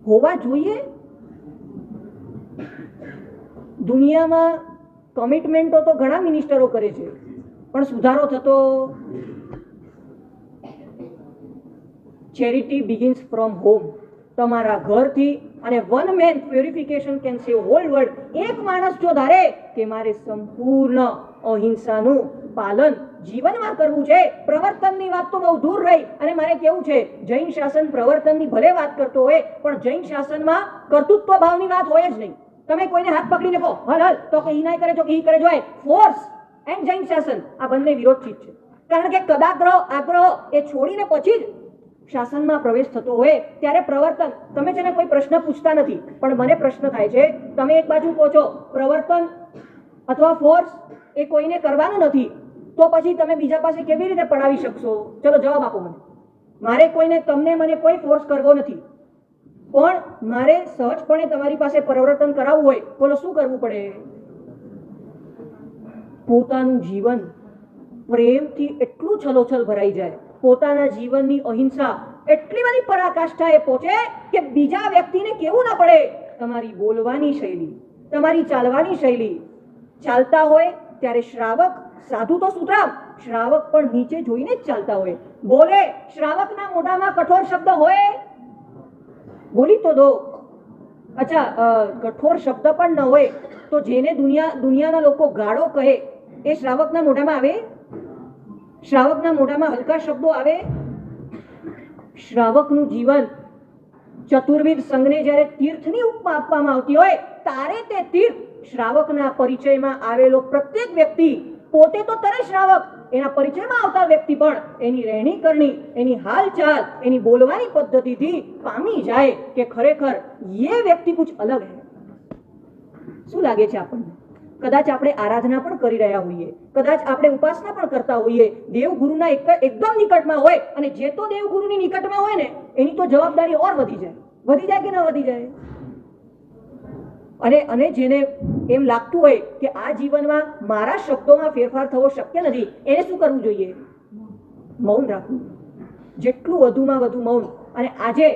હોવા જોઈએ. દુનિયામાં કમિટમેન્ટો તો ઘણા મિનિસ્ટરો કરે છે પણ સુધારો થતો. Charity begins from home. તમારા ઘરથી. અને one man purification can save hall world. એક માણસ જો ધારે કે મારે સંપૂર્ણ અહિંસાનું પાલન જીવનમાં કરવું છે, પ્રવર્તનની વાત તો બહુ દૂર રહી. અને મારે કેવું છે, જૈન શાસન પ્રવર્તનની ભલે વાત કરતો હોય પણ જૈન શાસનમાં કર્તૃત્વ ભાવની વાત હોય જ નહીં. તમે કોઈને હાથ પકડીને કહો હલ તો કે ઈ ના કરે જો કે ઈ કરે જો. ફોર્સ એન્ડ જૈન શાસન આ બંને વિરોધી છે. કારણ કે કદાગ્રહ આગ્રહ એ છોડીને પછી જ શાસનમાં પ્રવેશ થતો હોય ત્યારે પ્રવર્તન. તમે છે ને કોઈ પ્રશ્ન પૂછતા નથી પણ મને પ્રશ્ન થાય છે, તમે એક બાજુ કહો છો પ્રવર્તન અથવા ફોર્સ એ કોઈને કરવાનું નથી, તો પછી તમે બીજા પાસે કેવી રીતે પડાવી શકશો? ચલો જવાબ આપો મને. મારે કોઈને તમને મને કોઈ ફોર્સ કરવો નથી, પણ મારે સહજપણે તમારી પાસે પરિવર્તન કરાવવું હોય, બોલો શું કરવું પડે? પોતાનું જીવન પ્રેમથી એટલું છલોછલ ભરાઈ જાય, પોતાના જીવનની અહિંસા એટલી બધી પરાકાષ્ઠાએ પહોંચે કે બીજા વ્યક્તિને કેવું ના પડે. તમારી બોલવાની શૈલી, તમારી ચાલવાની શૈલી. ચાલતા હોય ત્યારે શ્રાવક, સાધુ તો સુતરામ, શ્રાવક પણ નીચે જોઈને જ ચાલતા હોય. બોલે, શ્રાવકના મોઢામાં કઠોર શબ્દ હોય બોલી તો દો. અચ્છા, કઠોર શબ્દ પણ ન હોય તો જેને દુનિયાના લોકો ગાળો કહે એ શ્રાવકના મોઢામાં આવે? શ્રાવકના મોઢામાં હલકા શબ્દો આવે? શ્રાવકનું જીવન ચતુર્વિધ સંઘને જ્યારે તીર્થની ઉપમા આપવામાં આવતી હોય તારે તે તીર્થ શ્રાવકના પરિચયમાં આવેલો પ્રત્યેક વ્યક્તિ પોતે તો તરે શ્રાવક, એના પરિચયમાં આવતા વ્યક્તિ પણ એની રહેણી કરણી, એની હાલચાલ, એની બોલવાની પદ્ધતિથી પામી જાય કે ખરેખર ये व्यक्ति कुछ अलग है. શું લાગે છે આપણને? કદાચ આપણે આરાધના પણ કરી રહ્યા હોઈએ, કદાચ આપણે ઉપાસના પણ કરતા હોઈએ, દેવગુરુના એકદમ નિકટમાં હોય, અને જે તો દેવગુરુની નિકટમાં હોય ને એની તો જવાબદારી ઓર વધી જાય કે ન વધી જાય. અને જેને એમ લાગતું હોય કે આ જીવનમાં મારા શબ્દોમાં ફેરફાર થવો શક્ય નથી, એને શું કરવું જોઈએ? મૌન રાખવું, જેટલું વધુમાં વધુ મૌન. અને આજે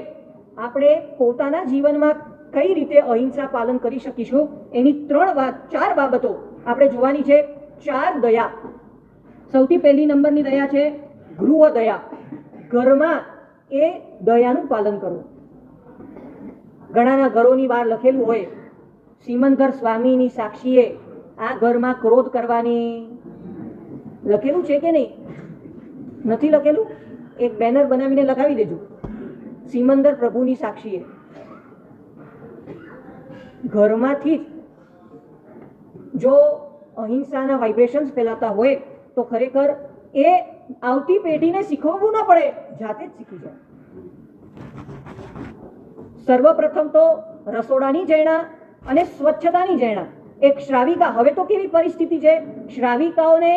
આપણે પોતાના જીવનમાં કઈ રીતે અહિંસા પાલન કરી શકીશું એની 4 બાબતો આપણે જોવાની છે. 4 દયા. સૌથી પહેલી નંબરની દયા છે ગૃહ દયા. ઘરમાં એ દયાનું પાલન કરવું. ઘણાના ઘરોની બહાર લખેલું હોય, સિમંદર સ્વામીની સાક્ષીએ આ ઘરમાં ક્રોધ કરવાની. લખેલું છે કે નહીં? નથી લખેલું? એક બેનર બનાવીને લગાવી દેજો, સિમંદર પ્રભુની સાક્ષીએ. ઘરમાંથી જો અહિંસાના વાઇબ્રેશન્સ ફેલાતા હોય તો ખરેખર એ આવતી પેઢીને શીખવવું ન પડે, જાતે જ શીખી જાય. સર્વપ્રથમ તો રસોડાની જૈણા અને સ્વચ્છતાની જૈણા. એક શ્રાવિકા, હવે તો કેવી પરિસ્થિતિ છે, શ્રાવિકાઓને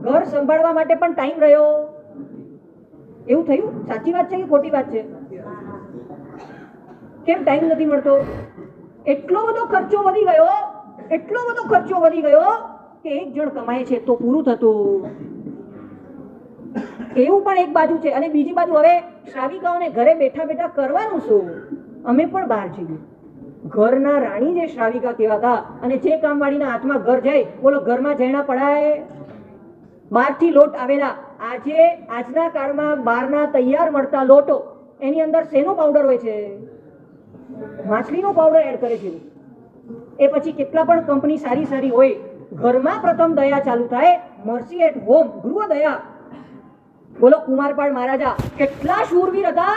ઘર સંભાળવા માટે પણ ટાઈમ રહ્યો. એવું થયું? સાચી વાત છે કે ખોટી વાત છે? કેમ ટાઈમ નથી મળતો? એટલો બધો ખર્ચો વધી ગયો કે એક જણ કમાય છે તો પૂરું થતું. એવું પણ એક બાજુ છે. અને બીજી બાજુ હવે શ્રાવિકાઓને ઘરે બેઠા બેઠા કરવાનું શું? અમે પણ બહાર જઈએ. ઘરના રાણી જે શ્રાવિકા કહેવાતા, અને જે કામવાળીના હાથમાં ઘર જાય, બોલો ઘરમાં જૈણા પડાય? બહારથી લોટ આવેલા, આજના કાળમાં બહારના તૈયાર મળતા લોટો, એની અંદર શેનો પાવડર હોય છે? માછલીનો પાવડર એડ કરે છે. એ પછી કેટલા પણ કંપની સારી હોય, ઘરમાં પ્રથમ દયા ચાલુ થાય. મર્સી એટ હોમ, ગૃહ દયા. બોલો કુમારપાળ મહારાજા કેટલા શૂરવીર હતા.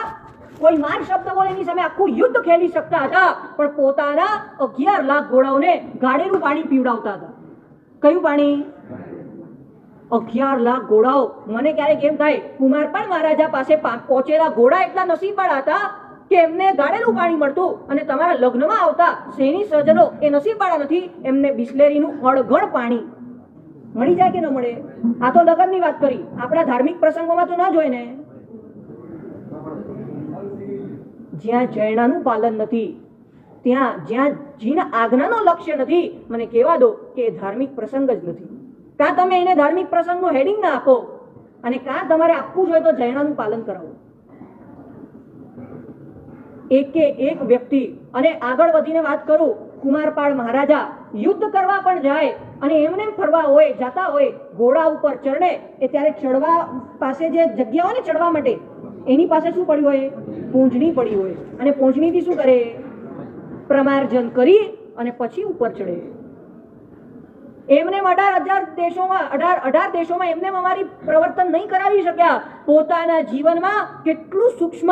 કોઈ માન શબ્દ બોલે એની સામે આખું યુદ્ધ ખેલી શકતા હતા, પણ પોતાના 11 લાખ ઘોડાઓને ગાળેલું પાણી પીવડાવતા હતા. કયું પાણી? 11 લાખ ઘોડાઓ. મને ક્યારેક એમ થાય, કુમારપાળ મહારાજા પાસે પહોંચેલા ઘોડા એટલા નસીબવાળા હતા કે એમને ગાળેલું પાણી મળતું, અને તમારા લગ્નમાં આવતા સૈનિક સજ્જનો એ નસીબવાળા નથી, એમને બિસ્લેરીનું અણઘડ પાણી મળી જાય કે ન મળે? આ તો લગ્નની વાત કરી, આપણા ધાર્મિક પ્રસંગોમાં તો ન જોઈ ને. જ્યાં જૈણાનું પાલન નથી, જ્યાં જીન આજ્ઞાનો લક્ષ્ય નથી, મને કહેવા દો કે એ ધાર્મિક પ્રસંગ જ નથી. કાં તમે એને ધાર્મિક પ્રસંગનું હેડિંગ ના આપો, અને કાં તમારે આપવું જોઈએ તો જૈણાનું પાલન કરાવો. એક વ્યક્તિ. અને આગળ વધીને વાત કરું, કુમારપાળ મહારાજા યુદ્ધ કરવા પણ જાય, અને એમને ફરવા હોય, જાતા હોય, ઘોડા ઉપર ચડે, એ ત્યારે ચડવા પાસે જે જગ્યા હોય ને ચડવા માટે, એની પાસે શું પડ્યું હોય? પૂંછડી પડી હોય. અને પૂંછડીથી શું કરે? પ્રમાર્જન કરી અને પછી ઉપર ચડે. એમને 18 દેશોમાં એમને અમારી પ્રવર્તન નહીં કરાવી શક્યા. પોતાના જીવનમાં કેટલું સૂક્ષ્મ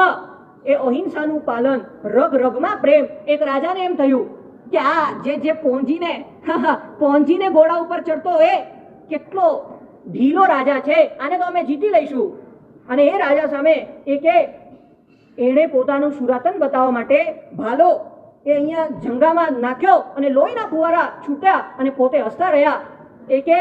એ અહિંસાનું પાલન, રગમાં પ્રેમ. એક રાજાને એમ થયું કે આ જે પોંજીને ઘોડા ઉપર ચડતો એ કેટલો ઢીલો રાજા છે, આને તો અમે જીતી લઈશું. અને એ રાજા સામે એણે પોતાનું સુરાતન બતાવવા માટે ભાલો એ અહીંયા જંગામાં નાખ્યો, અને લોહીના ફુવારા છૂટ્યા, અને પોતે હસતા રહ્યા. એ કે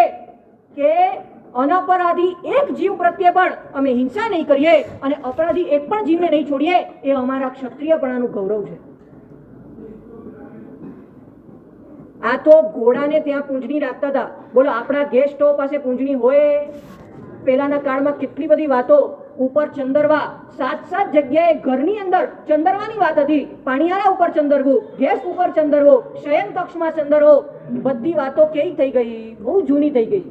અનપરાધી એક જીવ પ્રત્યે પણ અમે હિંસા નહીં કરીએ, અને અપરાધી એક પણ જીવને નહીં છોડીએ. એ અમારા ક્ષત્રિયપણાનું ગૌરવ છે. આ તો ઘોડાને ત્યાં પૂંછડી રાખતા હતા. બોલો આપણા ગેસ સ્ટોવ પાસે પૂંછડી હોય? પહેલાના કાળમાં કેટલી બધી વાતો. ઉપર ચંદરવા, 7 જગ્યાએ ઘરની અંદર ચંદરવાની વાત હતી. પાણીયારા ઉપર ચંદરવું, ગેસ ઉપર ચંદરવો, શયન કક્ષમાં ચંદરવો. બધી વાતો કેવી થઈ ગઈ? બહુ જૂની થઈ ગઈ.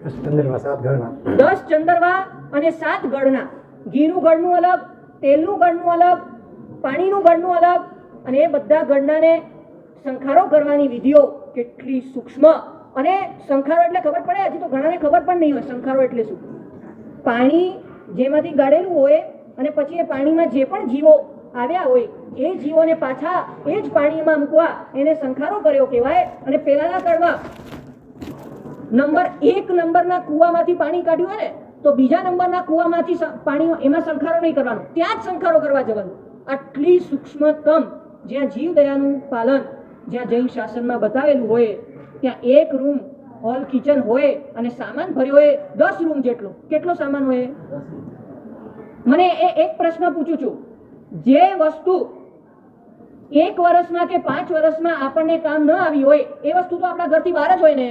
10 ચંદરવા અને 7 ગળના. ઘીનું ગળનું અલગ, તેલનું ગળનું અલગ, પાણીનું ગળનું અલગ. અને એ બધા ગળનાને સંખારો કરવાની વિધિઓ કેટલી સૂક્ષ્મ. અને સંખારો એટલે ખબર પડે, હજી તો ઘણાને ખબર પણ નહીં હોય સંખારો એટલે શું. પાણી જેમાંથી ગાળેલું હોય, અને પછી એ પાણીમાં જે પણ જીવો આવ્યા હોય એ જીવોને પાછા એ જ પાણીમાં મૂકવા, એને સંખારો કર્યો કહેવાય. અને પહેલાના કાળમાં નંબર 1 નંબરના કૂવામાંથી પાણી કાઢ્યું હોય ને, તો બીજા નંબરના કૂવામાંથી પાણી, એમાં સંખારો નહીં કરવાનો, ત્યાં જ સંખારો કરવા જવાનું. આટલી સૂક્ષ્મતમ જ્યાં જીવ દયાનું પાલન, જ્યાં જૈન શાસનમાં બતાવેલું હોય, ત્યાં એક રૂમ હોલ કિચન હોય અને સામાન ભર્યો હોય 10 રૂમ જેટલો. કેટલો સામાન હોય? મને એક પ્રશ્ન પૂછું છું, જે વસ્તુ 1 વર્ષમાં કે 5 વર્ષમાં આપણને કામ ન આવી હોય એ વસ્તુ તો આપણા ઘરથી બહાર જ હોય ને.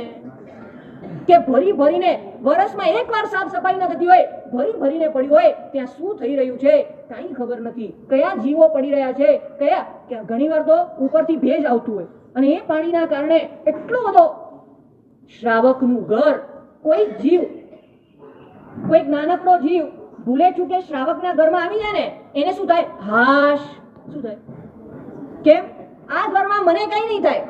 કે ભરી ભરીને વર્ષમાં એકવાર સાફ સફાઈ ન થતી હોય, ભરી ભરીને પડી હોય, ત્યાં શું થઈ રહ્યું છે કાંઈ ખબર નથી. કયા જીવો પડી રહ્યા છે, કયા ઘણીવાર તો ઉપરથી ભેજ આવતું હોય અને એ પાણીના કારણે એટલો બધો શ્રાવકનું ઘર, કોઈ જીવ, કોઈક નાનકડો જીવ ભૂલે ચૂકે શ્રાવકના ઘરમાં આવી જાય ને, એને શું થાય? હાશ. શું થાય? કેમ? આ ઘરમાં મને કઈ નહીં થાય.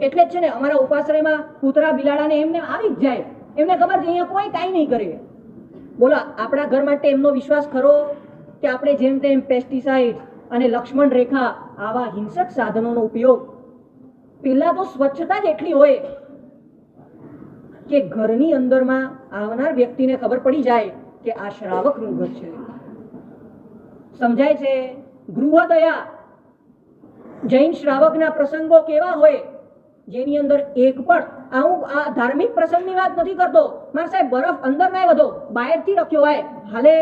એટલે જ છે ને અમારા ઉપાશ્રયમાં કૂતરા બિલાડાને એમને આવી જ જાય. એમને ખબર છે અહીંયા કોઈ કાંઈ નહીં કરે. બોલો, આપણા ઘર માટે એમનો વિશ્વાસ ખરો કે આપણે જેમ તેમ પેસ્ટિસાઇડ અને લક્ષ્મણ રેખા આવા હિંસક સાધનોનો ઉપયોગ? પહેલા તો સ્વચ્છતા જ એટલી હોય કે ઘરની અંદરમાં આવનાર વ્યક્તિને ખબર પડી જાય કે આ શ્રાવકનું ઘર છે. સમજાય છે? ગૃહદયા. જૈન શ્રાવકના પ્રસંગો કેવા હોય જેની અંદર એક પણ આ ધાર્મિક પ્રસંગની વાત નથી કરતો. મારા સાહેબ, બરફ અંદર ના વધો, બહારથી રખ્યો હોય હાલે.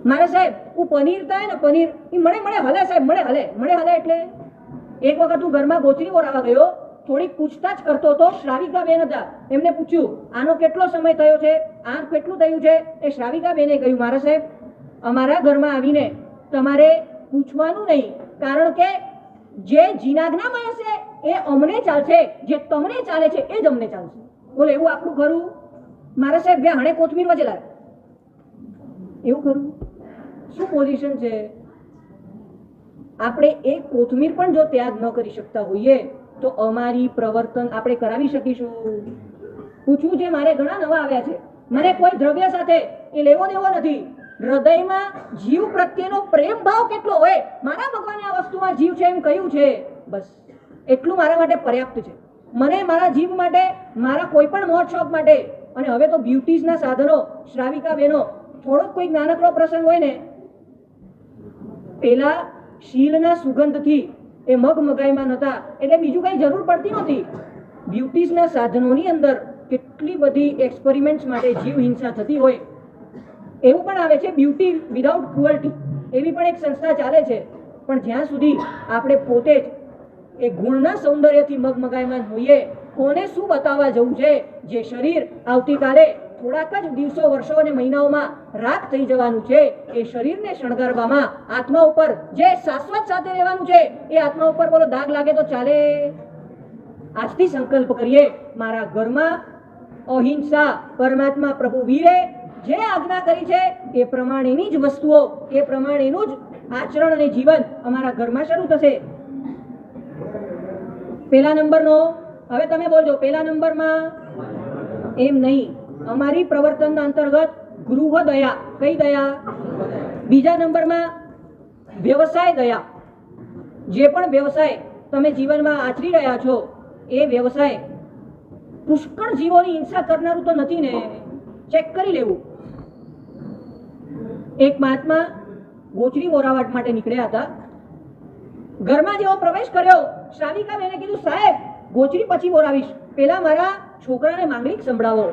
મારે સાહેબ, હું પનીર થાય ને, પનીર મળે હલે સાહેબ, મળે હલે એટલે એક વખત હું ઘરમાં ગોચરી ઓરાવા ગયો, થોડીક પૂછતાછ કરતો હતો. શ્રાવિકા બેન હતા, એમને પૂછ્યું આનો કેટલો સમય થયો છે, આ કેટલું થયું છે? એ શ્રાવિકા બેને કહ્યું, મારા સાહેબ, અમારા ઘરમાં આવીને તમારે પૂછવાનું નહીં, કારણ કે જે જીનાજ્ઞામય છે એ અમને ચાલશે, જે તમને ચાલે છે એ જ અમને ચાલશે. બોલો, એવું આપણું ખરું? મારા સાહેબ, બે હણે કોથમીર વજેલા, એવું ખરું? શું પોઝિશન છે? આપણે એક કોથમીર પણ જો ત્યાગ ન કરી શકતા હોઈએ તો અમારી પ્રવર્તન આપણે કરાવી શકીશું? પૂછવું છે મારે. ઘણા નવા આવ્યા છે, મને કોઈ દ્રવ્ય સાથે એ લેવો દેવો નથી. હૃદયમાં જીવ પ્રત્યેનો પ્રેમ ભાવ કેટલો હોય, મારા ભગવાને આ વસ્તુમાં જીવ છે એમ કહ્યું છે, બસ એટલું મારા માટે પર્યાપ્ત છે. મને મારા જીવ માટે, મારા કોઈ પણ મોજ શોખ માટે. અને હવે તો બ્યુટીઝના સાધનો, શ્રાવિકા બહેનો, થોડોક કોઈક નાનકડો પ્રસંગ હોય ને, પેલા શીલના સુગંધથી એ મગમગાઈમાં નહોતા એટલે બીજું કઈ જરૂર પડતી નહોતી. બ્યુટીઝના સાધનોની અંદર કેટલી બધી એક્સપેરિમેન્ટ્સ માટે જીવ હિંસા થતી હોય. એવું પણ આવે છે બ્યુટી વિધાઉટ ક્રુઅલ્ટી, એવી પણ એક સંસ્થા ચાલે છે. પણ જ્યાં સુધી આપણે પોતે જ એ ગુણના સૌંદર્યથી મગમગાઈમાં હોઈએ, કોને શું બતાવવા જવું છે? જે શરીર આવતીકાલે થોડાક જ દિવસો, વર્ષો અને મહિનાઓમાં રાખ થઈ જવાનું છે, એ શરીરને શણગારવામાં આત્મા ઉપર જે શાશ્વત સાથે રહેવાનું છે, એ આત્મા ઉપર બોલો દાગ લાગે તો ચાલે? આજથી સંકલ્પ કરીએ, મારા ઘરમાં અહિંસા, પરમાત્મા પ્રભુ વીરે જે આજ્ઞા કરી છે એ પ્રમાણેની જ વસ્તુઓ, એ પ્રમાણેનું જ આચરણ અને જીવન અમારા ઘરમાં શરૂ થશે. પહેલા નંબરનો, હવે તમે બોલજો, પહેલા નંબરમાં એમ નહીં, અમારી પ્રવર્તનના અંતર્ગત ગૃહ દયા. કઈ દયા? બીજા નંબરમાં વ્યવસાય દયા. જે પણ વ્યવસાય તમે જીવનમાં આચરી રહ્યા છો એ વ્યવસાય પુષ્કળ જીવોની હિંસા કરનારું તો નથી ને? ચેક કરી લેવું. એક મહાત્મા ગોચરી ઓરાવટ માટે નીકળ્યા હતા. ઘરમાં જેવો પ્રવેશ કર્યો, શ્રાવિકા બેને કીધું, સાહેબ ગોચરી પછી ઓરાવીશ, પેલા મારા છોકરાને માંગલિક સંભળાવો.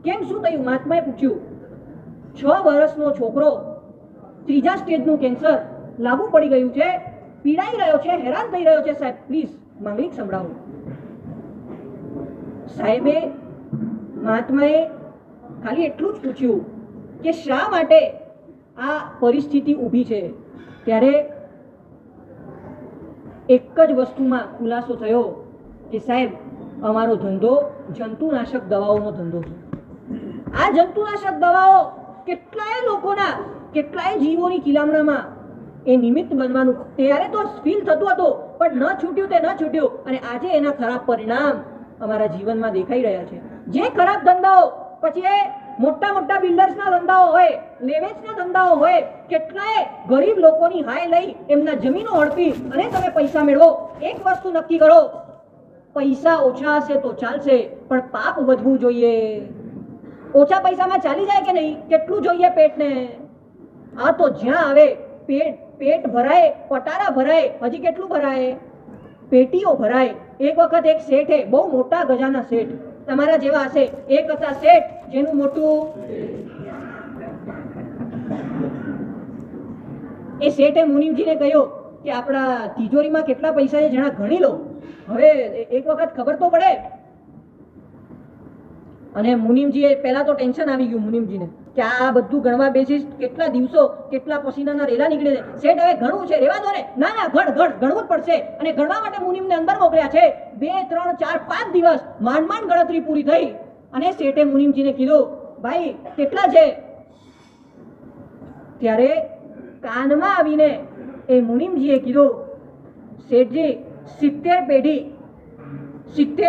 કેમ, શું થયું? મહાત્માએ પૂછ્યું. 6 વર્ષનો છોકરો, 3જા સ્ટેજનું કેન્સર લાગુ પડી ગયું છે, પીડાઈ રહ્યો છે, હેરાન થઈ રહ્યો છે, સાહેબ પ્લીઝ માંગલિક સંભળાવો. સાહેબે, મહાત્માએ ખાલી એટલું જ પૂછ્યું કે શા માટે આ પરિસ્થિતિ ઊભી છે. ત્યારે એક જ વસ્તુમાં ખુલાસો થયો કે સાહેબ, અમારો ધંધો જંતુનાશક દવાઓનો ધંધો છે. આ જંતુનાશક દવાઓ કેટલાય લોકોના, કેટલાય જીવોની કિલામણામાં એ નિમિત્ત બનવાનું ત્યારે તો ફીલ થતું હતું, પણ ન છૂટ્યું તે ન છૂટ્યું. અને આજે એના ખરાબ પરિણામ અમારા જીવનમાં દેખાઈ રહ્યા છે. જે ખરાબ ધંધાઓ, પછી એ મોટા મોટા બિલ્ડર્સના ધંધાઓ હોય, લેવેચના ધંધાઓ હોય, કેટલાય ગરીબ લોકોની હાય લઈ એમના જમીનો હડપી અને તમે પૈસા મેળવો. એક વસ્તુ નક્કી કરો, પૈસા ઓછા હશે તો ચાલશે, પણ પાપ વધવું જોઈએ. ઓછા પૈસામાં ચાલી જાય કે નહીં? કેટલું જોઈએ પેટને? આ તો જ્યાં આવે પેટ ભરાય, પટારા ભરાય, હજી કેટલું ભરાય? પેટીઓ ભરાય. એક વખત એક શેઠે, બહુ મોટા ગજાના શેઠ, તમારા જેવા હશે, એક હતા શેઠ જેનું મોટું. એ શેઠે મુનિમજીને કહ્યું કે આપણા તિજોરીમાં કેટલા પૈસા છે જણા ગણી લો, હવે એક વખત ખબર તો પડે. અને મુનિમજીએ પહેલા તો ટેન્શન આવી ગયું મુનિમજીને કે આ બધું ગણવા બેસીશ, કેટલા દિવસો, કેટલા પસીનાના રેલા નીકળે છે. શેઠ હવે ઘણું છે, રેવા દો ને. ના ના, ગણવું જ પડશે. અને ગણવા માટે મુનિમને અંદર મોકલ્યા છે. 2, 3, 4, 5 દિવસ માંડ ગણતરી પૂરી થઈ. અને શેઠે મુનિમજીને કીધું, ભાઈ કેટલા છે? ત્યારે કાનમાં આવીને એ મુનિમજીએ કીધું, શેઠજી 70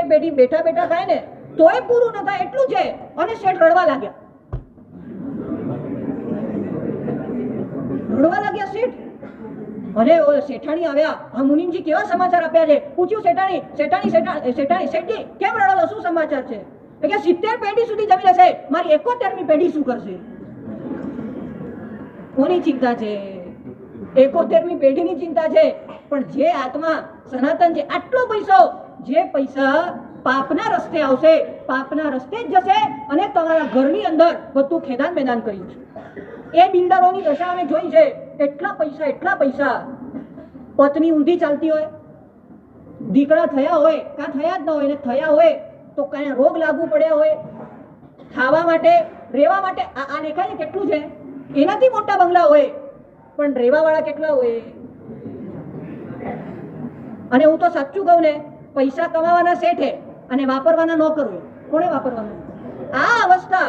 પેઢી બેઠા બેઠા થાય ને તોય પૂરું ન થાય એટલું છે. અને શેઠ રડવા લાગ્યા શેઠ. અને શેઠાણી આવ્યા, હા મુનિમજી કેવા સમાચાર આપ્યા છે? પૂછ્યું શેઠજી કેમ રડો છો, શું સમાચાર છે? કે 70 પેઢી સુધી જમી લેશે, મારી 71મી પેઢી શું કરશે? કોની ચિંતા છે? 71મી પેઢીની ચિંતા છે. પણ જે આત્મા સનાતન છે, આટલો પૈસો, જે પૈસા પાપના રસ્તે આવશે, પાપના રસ્તે જ જશે અને તમારા ઘરની અંદર બધું ખેદાન મેદાન કર્યું છે. એ બિલ્ડરોની દશા અમે જોઈ છે. એટલા પૈસા, પત્ની ઊંધી ચાલતી હોય, દીકરા થયા હોય કાં થયા જ ન હોય, ને થયા હોય તો કયા રોગ લાગુ પડ્યા હોય, ખાવા માટે, રહેવા માટે. આ દેખાય ને કેટલું છે? એનાથી મોટા બંગલા હોય, પણ રહેવા વાળા કેટલા હોય? અને હું તો સાચું કહું ને, પૈસા કમાવાના શેઠે અને વાપરવાના નોકર હોય. કોણે વાપરવાનું? આ અવસ્થા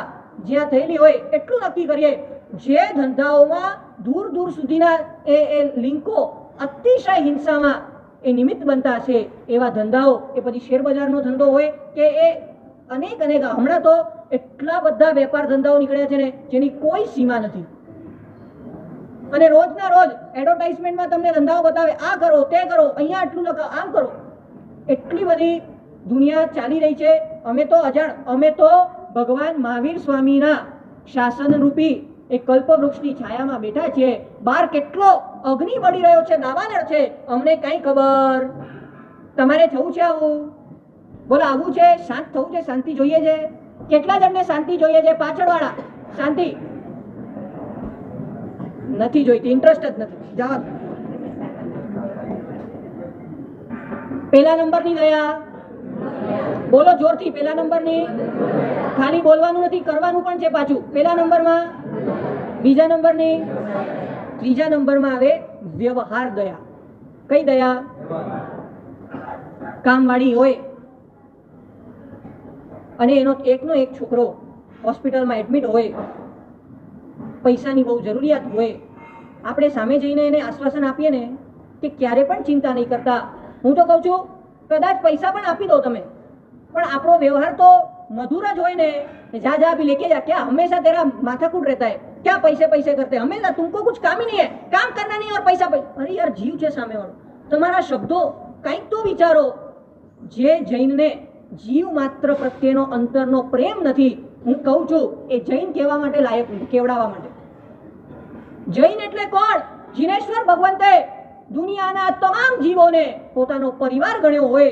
જ્યાં થયેલી હોય એટલું નક્કી કરીએ, જે ધંધાઓમાં દૂર સુધીના એ લિંકો અતિશય હિંસામાં એ નિમિત્ત બનતા છે, એવા ધંધાઓ, એ પછી શેર બજારનો ધંધો હોય કે એ અનેક હમણાં તો એટલા બધા વેપાર ધંધાઓ નીકળ્યા છે ને જેની કોઈ સીમા નથી. અને રોજના રોજ એડવર્ટાઇઝમેન્ટમાં તમને ધંધાઓ બતાવે, આ કરો, તે કરો, અહીંયા આટલું લગાવો, આમ કરો. એટલી બધી દુનિયા ચાલી રહી છે. અમે તો ભગવાન મહાવીર સ્વામીના શાસન રૂપી એ કલ્પવૃક્ષની છાયામાં બેઠા છીએ. બહાર કેટલો અગ્નિ બળી રહ્યો છે, દાવાનળ છે, અમને કઈ ખબર? તમારે થવું છે આવું? બોલો, આવું છે? શાંત થવું છે? શાંતિ જોઈએ છે? કેટલા જણને શાંતિ જોઈએ છે? પાછળવાળા શાંતિ નથી જોઈતી, ઇન્ટરેસ્ટ જ નથી. જાઓ, પેલા નંબરની દયા બોલો જોરથી. પેલા નંબરની ખાલી બોલવાનું નથી, કરવાનું પણ છે પાછું. પેલા નંબરમાં, બીજા નંબરની, ત્રીજા નંબરમાં આવે વ્યવહાર દયા. કઈ દયા? કામવાળી હોય અને એનો એકનો એક છોકરો હોસ્પિટલમાં એડમિટ હોય, પૈસાની બહુ જરૂરિયાત હોય, આપણે સામે જઈને એને આશ્વાસન આપીએ ને કે ક્યારે પણ ચિંતા નહીં કરતા. હું તો કહું છું, કદાચ પૈસા પણ આપી દો તમે, પણ આપણો વ્યવહાર તો मधुर જ હોય ને. जा जा अभी लेके जा, क्या हमेशा तेरा माथाकूट रहता है? क्या पैसे करते हैं हमेशा? तुमको कुछ काम ही नहीं है, काम करना नहीं और पैसा. अरे यार, जीव છે સામે વાળો, તમારા શબ્દો કંઈક તો વિચારો. જે જૈનને જીવ માત્ર પ્રત્યેનો અંતરનો પ્રેમ નથી, હું કહું છું એ જૈન કહેવા માટે લાયક નથી, કેવડાવવા માટે. જૈન એટલે કોણ? જીનેશ્વર ભગવંતે દુનિયાના તમામ જીવોને પોતાનો પરિવાર ગણ્યો હોય,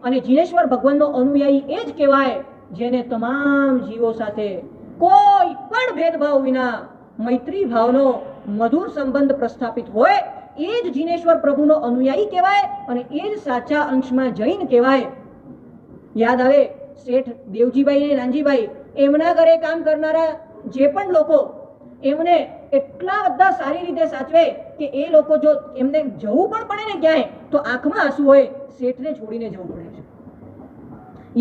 અને જીનેશ્વર ભગવાનનો અનુયાયી એ જ કહેવાય જેને તમામ જીવો સાથે કોઈ પણ ભેદભાવ વિના મૈત્રી ભાવનો મધુર સંબંધ પ્રસ્થાપિત હોય. એ જ જીનેશ્વર પ્રભુનો અનુયાયી કહેવાય, અને એ જ સાચા અંશમાં જૈન કહેવાય. યાદ આવે શેઠ દેવજીભાઈ ને નાનજીભાઈ, એમના ઘરે કામ કરનારા જે પણ લોકો એમને એટલા બધા સારી રીતે સાચવે કે એ લોકો જો એમને જવું પણ પડે ને ક્યાંય તો આંખમાં આંસુ હોય, શેઠને છોડીને જવું પડે છે.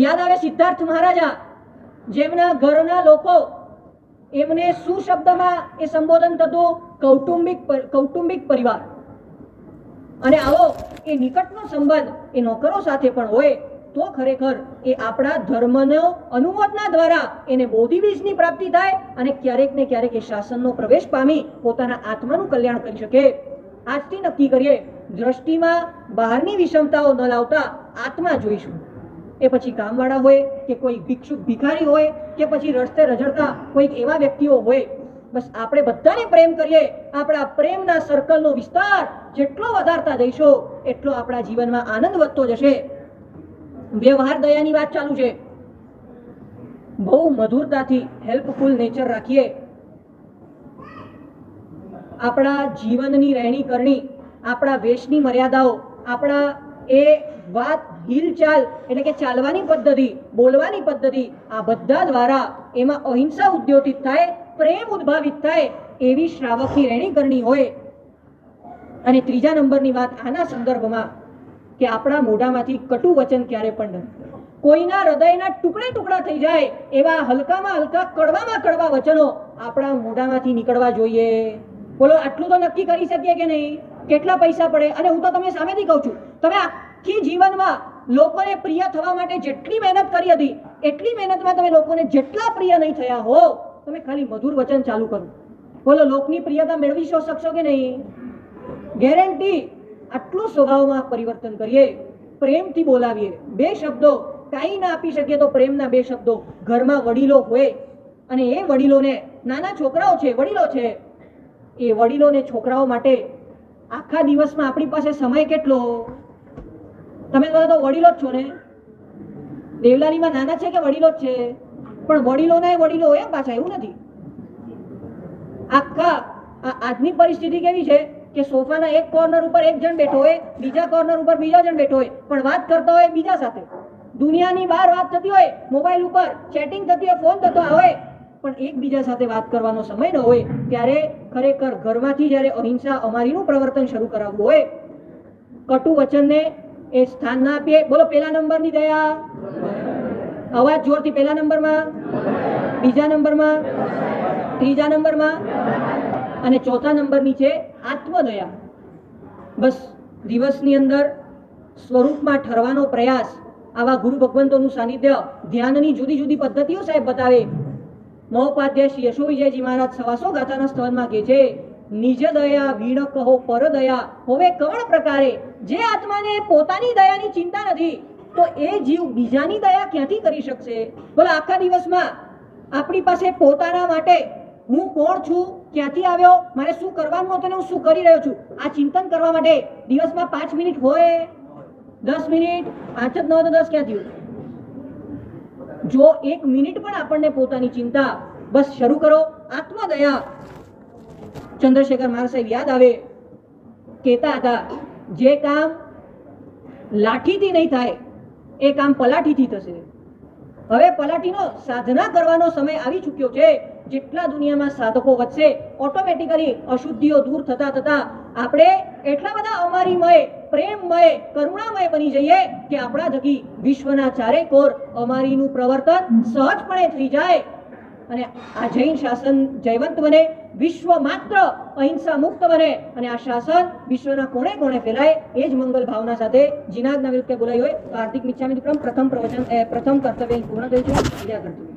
યાદ આવે સિદ્ધાર્થ મહારાજા, જેમના ઘરના લોકો એમને શું શબ્દમાં એ સંબોધન થતું? કૌટુંબિક પરિવાર. અને આવો એ નિકટનો સંબંધ એ નોકરો સાથે પણ હોય તો ખરેખર એ આપણા ધર્મનો અનુમોદના દ્વારા એને બોધિ બીજની પ્રાપ્તિ થાય, અને ક્યારેક ને ક્યારેક એ શાસનનો પ્રવેશ પામી પોતાના આત્માનું કલ્યાણ કરી શકે. આજથી નક્કી કરીએ, દ્રષ્ટિમાં બહારની વિષમતાઓ ન લાવતા આત્મા જોઈશું. એ પછી કામવાળા હોય કે કોઈ ભિક્ષુક ભિખારી હોય કે પછી રસ્તે રઝળતા કોઈક એવા વ્યક્તિઓ હોય, બસ આપણે બધાને પ્રેમ કરીએ. આપણા પ્રેમના સર્કલનો વિસ્તાર જેટલો વધારતા જઈશું એટલો આપણા જીવનમાં આનંદ વધતો જશે. વ્યવહાર દયાની વાત ચાલુ છે. બહુ મધુરતાથી હેલ્પફુલ નેચર રાખીએ. આપણા જીવનની રહેણી કરણી, આપણા વેશની મર્યાદાઓ, આપણા એ વાત હિલચાલ એટલે કે ચાલવાની પદ્ધતિ, બોલવાની પદ્ધતિ, આ બધા દ્વારા એમાં અહિંસા ઉદ્યોતિત થાય, પ્રેમ ઉદ્ભાવિત થાય એવી શ્રાવકની રહેણી કરણી હોય. અને ત્રીજા નંબરની વાત આના સંદર્ભમાં કે આપણા મોઢામાંથી કટુ વચન ક્યારે પણ ન, કોઈના હૃદયના ટુકડે ટુકડા થઈ જાય એવા હલકામાં હલકા, કડવામાં કડવા વચનો આપણા મોઢામાંથી નીકળવા જોઈએ. બોલો, આટલું તો નક્કી કરી શકીએ કે નહીં? કેટલા પૈસા પડે? અને હું તો તમને સામેથી કહું છું, તમે આખી જીવનમાં લોકોને પ્રિય થવા માટે જેટલી મહેનત કરી હતી એટલી મહેનતમાં તમે લોકોને જેટલા પ્રિય નહીં થયા હો, તમે ખાલી મધુર વચન ચાલુ કરો, બોલો લોકની પ્રિયતા મેળવી શકશો કે નહીં? ગેરંટી. આટલું સ્વભાવમાં પરિવર્તન કરીએ, પ્રેમથી બોલાવીએ. 2 શબ્દો કાંઈ ના આપી શકીએ તો પ્રેમના 2 શબ્દો. ઘરમાં વડીલો હોય અને એ વડીલોને, નાના છોકરાઓ છે, વડીલો છે, એ વડીલોને છોકરાઓ માટે આખા દિવસમાં આપણી પાસે સમય કેટલો? તમે બધા તો વડીલો જ છો ને? દેવલાલીમાં નાના છે કે વડીલો જ છે? પણ વડીલોના વડીલો હોય પાછા, એવું નથી. આખા આજની પરિસ્થિતિ કેવી છે કે સોફાના એક કોર્નર ઉપર એક જણ બેઠો હોય, બીજા કોર્નર ઉપર બીજા જણ બેઠો હોય, પણ વાત કરતા હોય બીજા સાથે. દુનિયાની બહાર વાત થતી હોય, મોબાઈલ ઉપર ચેટિંગ થતી હોય, ફોન થતો હોય, પણ એકબીજા સાથે વાત કરવાનો સમય ન હોય. ત્યારે ખરેખર ઘરમાંથી જ્યારે અહિંસા અમારીનું પ્રવર્તન શરૂ કરાવવું હોય, કટુ વચનને એ સ્થાન ના આપીએ. બોલો, પહેલા નંબરની દયા. અવાજ જોરથી. પહેલા નંબરમાં, બીજા નંબરમાં, ત્રીજા નંબરમાં અને ચોથા નંબરની છે આત્મદયા. બસ દિવસની અંદર સ્વરૂપમાં ઠરવાનો પ્રયાસ. આવા ગુરુ ભગવંતોનું સાનિધ્ય, ધ્યાનની જુદી જુદી પદ્ધતિઓ સાહેબ બતાવે. મહોપાધ્યાય શ્રી યશો વિજયજી મહારાજ 125 ગાથાના સ્થળમાં કહે છે, નિજ દયા વીણ કહો પર દયા હોવે કવણ પ્રકારે. જે આત્માને પોતાની દયાની ચિંતા નથી તો એ જીવ બીજાની દયા ક્યાંથી કરી શકશે? બોલો, આખા દિવસમાં આપણી પાસે પોતાના માટે હું કોણ છું, ક્યાંથી આવ્યો, મારે શું કરવાનું હતું અને હું શું કરી રહ્યો છું, આ ચિંતન કરવા માટે દિવસમાં 5 મિનિટ હોય, 10 મિનિટ, 5 જ ન હોય તો 10 ક્યાંથી હોય? જો 1 મિનિટ પણ આપણને પોતાની ચિંતા બસ શરૂ કરો. આત્મદયા. ચંદ્રશેખર મહારાજ સાહેબ યાદ આવે, કહેતા હતા, જે કામ લાઠીથી નહીં થાય એ કામ પલાઠીથી થશે. હવે પલાઠીનો સાધના કરવાનો સમય આવી ચૂક્યો છે. જેટલા દુનિયામાં સાધકો વધશે, ઓટોમેટિકલી અશુદ્ધિઓ દૂર થતા થતા આપણે એટલા બધા અમારીમય, પ્રેમમય, કરુણામય બની જઈએ કે આપણા થકી વિશ્વના ચારે કોર અમારીનું પ્રવર્તન સહજપણે થઈ જાય અને આ જૈન શાસન જયવંત બને, વિશ્વ માત્ર અહિંસા મુક્ત બને અને આ શાસન વિશ્વના કોણે કોણે ફેલાય. એ જ મંગલ ભાવના સાથે જીનાગના વિરુદ્ધ બોલાઈ હોય તો હાર્દિક મિચ્છામી દુક્કડમ પ્રથમ કર્તવ્ય પૂર્ણ થયું છે. વિદ્યા કર્તવ્ય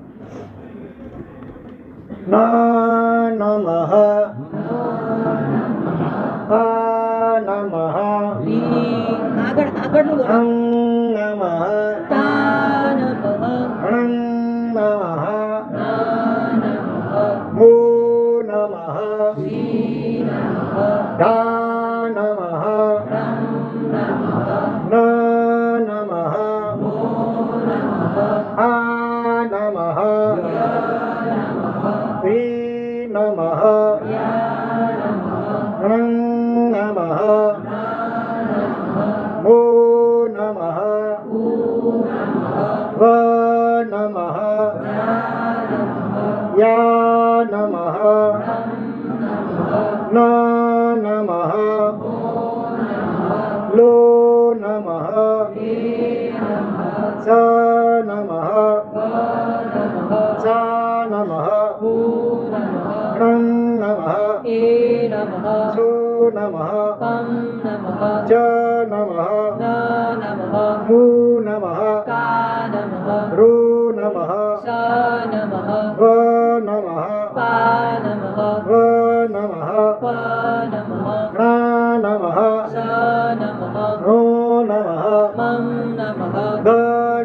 નમઃ નમઃ. આગળનું બોલો. નમઃ તાનમઃ નમઃ નાનમઃ મો નમઃ શ્રીનમઃ ધા નમઃ નમઃ ન નમઃ મો નમઃ આ નમઃ શ્રી નમઃ નમઃ મો નમઃ વ નમઃ યા નમઃ ન નમઃ લો નમઃ સ નમઃ સા નમઃ ણં નમઃ એ નમઃ સુ નમઃ પમ નમઃ ચ નમઃ ન નમઃ મુ નમઃ કા નમઃ රු નમઃ સ નમઃ વ નમઃ પા નમઃ વ નમઃ પ નમઃ ણા નમઃ સ નમઃ નો નમઃ મમ નમઃ દ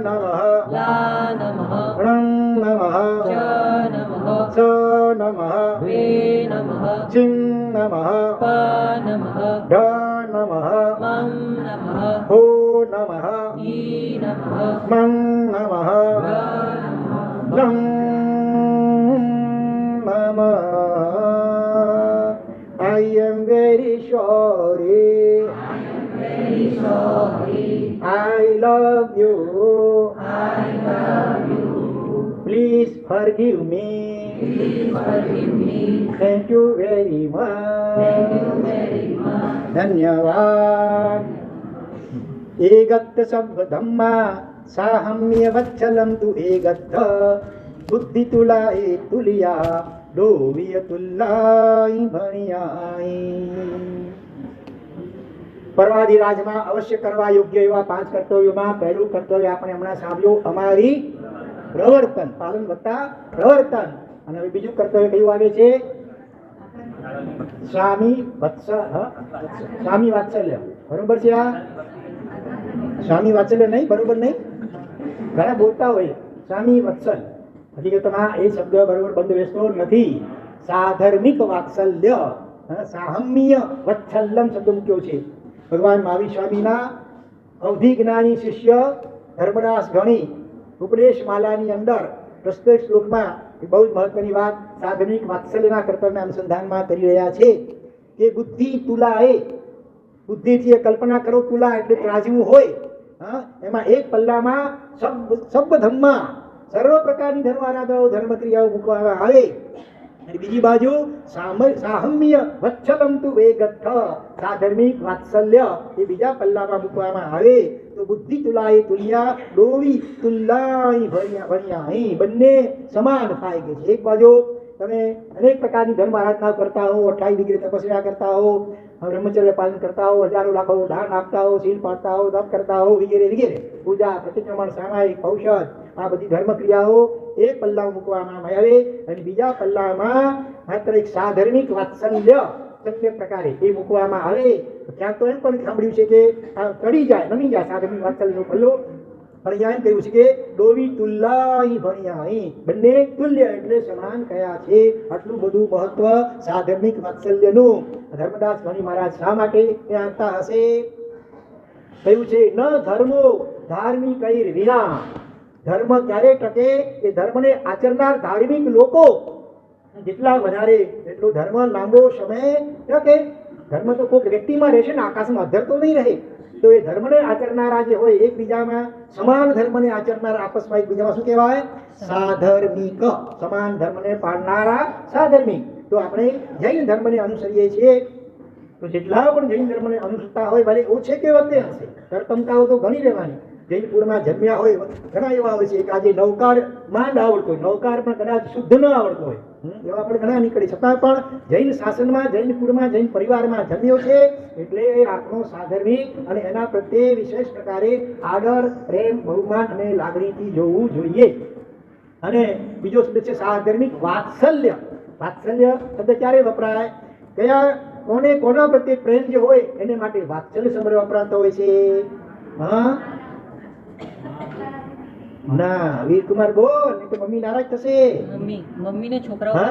નમઃ લા નમઃ ણં નમઃ ચ નમઃ સ નમઃ વે નમઃ ચિં નમઃ પ નમઃ ઢ નમઃ મ મમ નમઃ હો નમઃ ઈ નમઃ મં નમઃ લં નમઃ. I am very sorry. I love you. Please forgive me. Thank you very much. धन्यवाद. एगत्त सब धम्मा साहम्य वत्सलं तु एगत्त बुद्धि तुलाए तुलिया डोविय तुल्लाई भणियाई. પરવાધિરાજમાં અવશ્ય કરવા યોગ્ય એવા 5 કર્તવ્યોમાં પહેલું કર્તવ્ય આપણે હમણાં સાંભળ્યું, અમારી પ્રવર્તન, પાલન વત્તા પ્રવર્તન. અને હવે બીજું કર્તવ્ય કયું આવે છે? સ્વામી વાત્સલ્ય. બરોબર છે? આ સ્વામી વાત્સલ્ય નહીં, બરોબર નહીં? ઘણા બોલતા હોય સ્વામી વત્સલ, હકીકતમાં એ શબ્દ બરોબર બંધ બેસતો નથી. સાધર્મિક વાત્સલ્ય, સાહમ્ય વત્સલ્યમ શબ્દ મૂક્યો છે. ભગવાન મહાવીર સ્વામીના અવધિ જ્ઞાની શિષ્ય ધર્મદાસ ગણી ઉપદેશ માલાની અંદર પ્રસ્તુત શ્લોકમાં બહુ જ મહત્વની વાત સાધનિક વાત્સલ્યના કર્તવ્યના અનુસંધાનમાં કરી રહ્યા છે કે બુદ્ધિ તુલાએ, બુદ્ધિથી એ કલ્પના કરો, તુલા એટલે ત્રાજવું હોય, એમાં એક પલ્લામાં સબ ધર્મમાં સર્વ પ્રકારની ધર્મ આરાધનાઓ ધર્મ ક્રિયાઓ મૂકવામાં આવે. અને બીજી બાજુ સાહમ્ય વત્સલમ તુ વેગત્થ, સાધર્મિક વાત્સલ્ય એ બીજા પલ્લામાં મૂકવામાં આવે તો બુદ્ધિ તુલાય તુલ્યા ડોવી તુલ્લાય ભણ્યા, અહીં બંને સમાન થાય કે છે. એક બાજુ તમે અનેક પ્રકારની ધર્મ આરાધના કરતા હો, 28 ડિગ્રી તપસ્યા કરતા હો, બ્રહ્મચર્ય પાલન કરતા હો, હજારો લાખો દાન આપતા હો, શીલ પાડતા હો, તપ કરતા હો, વગેરે વગેરે, પૂજા પ્રતિક્રમણ સામાયિક ઔષધ, આ બધી ધર્મ ક્રિયાઓ એક પલ્લામાં મૂકવામાં આવે અને બીજા પલ્લામાં માત્ર એક સાધર્મિક વાત્સલ્ય સત્ય પ્રકારે એ મૂકવામાં આવે. ત્યાં તો એમ પણ સાંભળ્યું છે કે આ ચડી જાય, નમી જાય સાધર્મિક વાત્સલ્યનો પલ્લો, પણ અહીંયા એમ કહ્યું છે કે ડોવી તુલ્લાઈ ભણ્યા, બંને તુલ્ય એટલે સમાન કયા છે. આટલું બધું મહત્વ સાધર્મિક વાત્સલ્યનું ધર્મદાસ ગણી મહારાજ શા માટે ત્યાં હતા હશે? કહ્યું છે ન ધર્મો ધાર્મિક વિના, ધર્મ ક્યારે ટકે કે ધર્મને આચરનાર ધાર્મિક લોકો જેટલા વધારે એટલો ધર્મ લાંબો સમય ટકે. ધર્મ તો કોઈક વ્યક્તિમાં રહેશે ને, આકાશમાં અધર તો નહીં રહે. તો એ ધર્મને આચરનારા જે હોય એકબીજામાં સમાન ધર્મને આચરનારા આપસમાં એકબીજામાં શું કહેવાય? સાધર્મિક. સમાન ધર્મને પાળનારા સાધર્મિક. તો આપણે જૈન ધર્મને અનુસરીએ છીએ તો જેટલા પણ જૈન ધર્મને અનુસરતા હોય ભલે ઓછે કે વધે હશે, તરતમતાઓ તો ઘણી રહેવાની. જૈન કુળમાં જન્મ્યા હોય ઘણા એવા હોય છે કે આજે નૌકાર માંડ આવડતો હોય, નૌકાર પણ કદાચ શુદ્ધ ન આવડતો હોય, એવા પણ ઘણા નીકળી, છતાં પણ જૈન શાસનમાં, જૈન કુળમાં, જૈન પરિવારમાં જન્મ્યો છે એટલે એ આપણો સાધર્મિક અને એના પ્રત્યે વિશેષ પ્રકારે આદર, પ્રેમ, બહુમાન અને લાગણીથી જોવું જોઈએ. અને બીજો શબ્દ છે સાધર્મિક વાત્સલ્ય. વાત્સલ્ય શબ્દ ક્યારે વપરાય? કયા કોના પ્રત્યે પ્રેમ જે હોય એને માટે વાત્સલ્ય શબ્દ વપરાતો હોય છે. હા ના વીરકુમાર બોલ, નહીં તો મમ્મી નારાજ થશે. મમ્મીને છોકરાઓ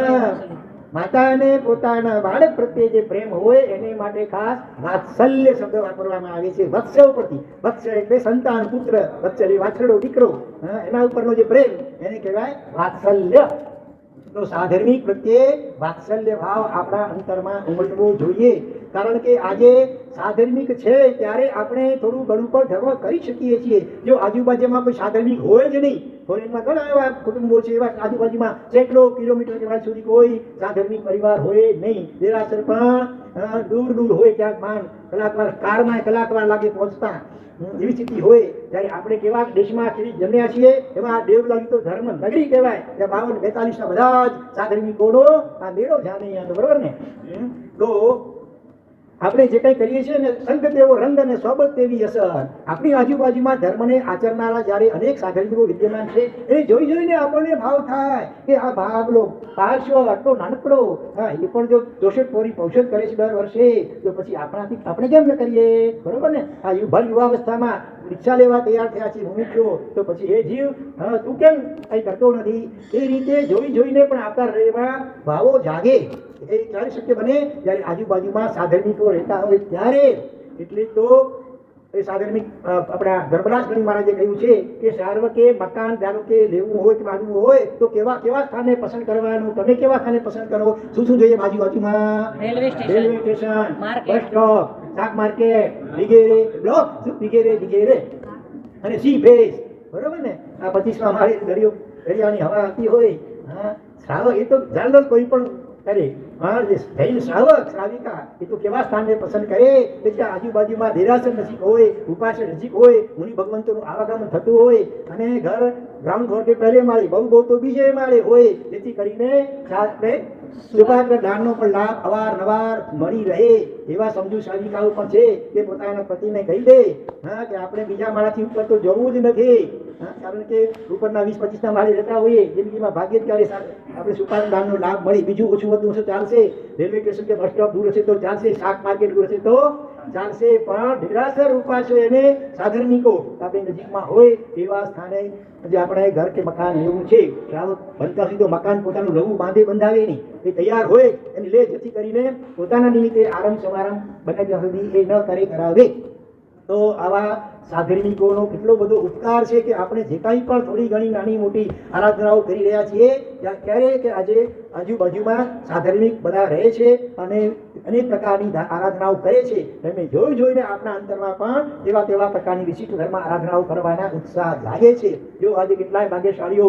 માતા અને પોતાના બાળક પ્રત્યે જે પ્રેમ હોય એને માટે ખાસ વાત્સલ્ય શબ્દ વાપરવામાં આવે છે. વત્સ ઉપરથી, વત્સ એટલે સંતાન, પુત્ર, વત્સલ વાછરડો, દીકરો, એના ઉપરનો જે પ્રેમ એને કહેવાય વાત્સલ્ય. તો સાધર્મિક પ્રત્યે વાત્સલ્ય ભાવ આપણા અંતરમાં ઉમટવો જોઈએ. કારણ કે આજે સાધર્મિક છે ત્યારે આપણે થોડું ઘણું પણ ધર્મ કરી શકીએ છીએ. જો આજુબાજુમાં કોઈ સાધર્મિક હોય જ નહીં, ફોરેનમાં ઘણા એવા કુટુંબો છે, એવા આજુબાજુમાં સેંકડો કિલોમીટર સુધી કોઈ સાધર્મિક પરિવાર હોય નહીં, દેરાસર પણ દૂર દૂર હોય, ક્યાંક માંડ કલાકવાર કારમાં કલાકવાર લાગે પહોંચતા, એવી સ્થિતિ હોય. ત્યારે આપણે કેવા દેશમાં જન્મ્યા છીએ, એમાં દેવલાલી તો ધર્મ નગરી કહેવાય, ત્યાં 52-42 બધા જ સાધર્મિકોનો આ મેળો જામે, બરોબર ને? તો આપણે જે કંઈ કરીએ છીએ ને, સંગ તેવો રંગ અને સોબત તેવી અસર. આપણી આજુબાજુમાં ધર્મને આચરનારા જ્યારે અનેક સાધર્મિકો વિદ્યમાન છે એ જોઈ જોઈને આપણને ભાવ થાય કે આ ભાગલો પારસો આટલો નાનકડો, હા, એ પણ જો ચોસઠ પોરી પૌષધ કરે છે દર વર્ષે, તો પછી આપણાથી આપણે કેમ ન કરીએ? બરોબર ને? આ યુવાવસ્થામાં રિક્ષા લેવા તૈયાર થયા છે ભૂમિકો, તો પછી એ જીવ તું કેમ કંઈ કરતો નથી? એ રીતે જોઈ જોઈને પણ આપણા હૃદયમાં ભાવો જાગે. એ ક્યારે શક્ય બને? જ્યારે આજુબાજુમાં સાધર્મિકો રહેતા હોય ત્યારે. એટલે તો એ સાધર્મિક આપણા ધર્મરાજગણી મહારાજે કહ્યું છે કે સાર્વકે મકાન ધારો કે લેવું હોય કે બાંધવું હોય તો કેવા કેવા સ્થાને પસંદ કરવાનું, તમે કેવા સ્થાને પસંદ કરો, શું શું જોઈએ બાજુમાં? Railway station, railway station, market, bus stop, શાક માર્કેટ વગેરે, બ્લોક વગેરે વગેરે, અને સી ફેસ, બરોબર ને? આ 25મા માળે દરિયાની હવા આવતી હોય, હા, શ્રાવક એ તો જનરલ કોઈ પણ કરે, હા, જે જૈન શ્રાવક શ્રાવિકા એ તો કેવા સ્થાનને પસંદ કરે કે જ્યાં આજુબાજુમાં દેરાસર નજીક હોય, ઉપાસક નજીક હોય, મુનિ ભગવંતોનું આવાગમન થતું હોય, અને ઘર ગ્રાઉન્ડ ફ્લોર કે પહેલે માળે, બહુ તો બીજે માળે હોય, જેથી કરીને આપણે સુપાત્ર દાનનો પણ લાભ અવારનવાર મળી રહે. એવા સમજુ શ્રાવિકાઓ પણ છે કે પોતાના પતિને કહી દે, હા, કે આપણે બીજા માળાથી ઉપર તો જવું જ નથી, હા, કારણ કે ઉપરના 20-25ના માળે રહેતા હોઈએ, જિંદગીમાં ભાગ્યે જ ક્યારે આપણે સુપાત્ર દાનનો લાભ મળી. બીજું ઓછું વધુ હશે ચાલશે, રેલવે સ્ટેશન કે બસ સ્ટોપ દૂર હશે તો ચાલશે, શાક માર્કેટ દૂર હશે તો ચાલશે, પણ દેરાસર ઉપાસો એને સાધર્મિકો આપણી નજીકમાં હોય એવા સ્થાને જે આપણે ઘર કે મકાન લેવું છે. શ્રાવક બનતા સુધી તો મકાન પોતાનું નવું બંધાવે નહીં, એ તૈયાર હોય એની લે, જેથી કરીને પોતાના નિમિત્તે આરંભ સમારંભ બને ત્યાં સુધી એ ન કરાવે. તો આવા સાધર્મિકોનો કેટલો બધો ઉપકાર છે કે આપણે જે કાંઈ પણ થોડી ઘણી નાની મોટી આરાધનાઓ કરી રહ્યા છીએ, ત્યાં ક્યારે કે આજે આજુબાજુમાં સાધર્મિક બધા રહે છે અને અનેક પ્રકારની આરાધનાઓ કરે છે. એમને જોઈને આપણા અંતરમાં પણ તેવા પ્રકારની વિશિષ્ટ ધર્મ આરાધનાઓ કરવાના ઉત્સાહ લાગે છે. જો આજે કેટલાય ભાગ્યશાળીઓ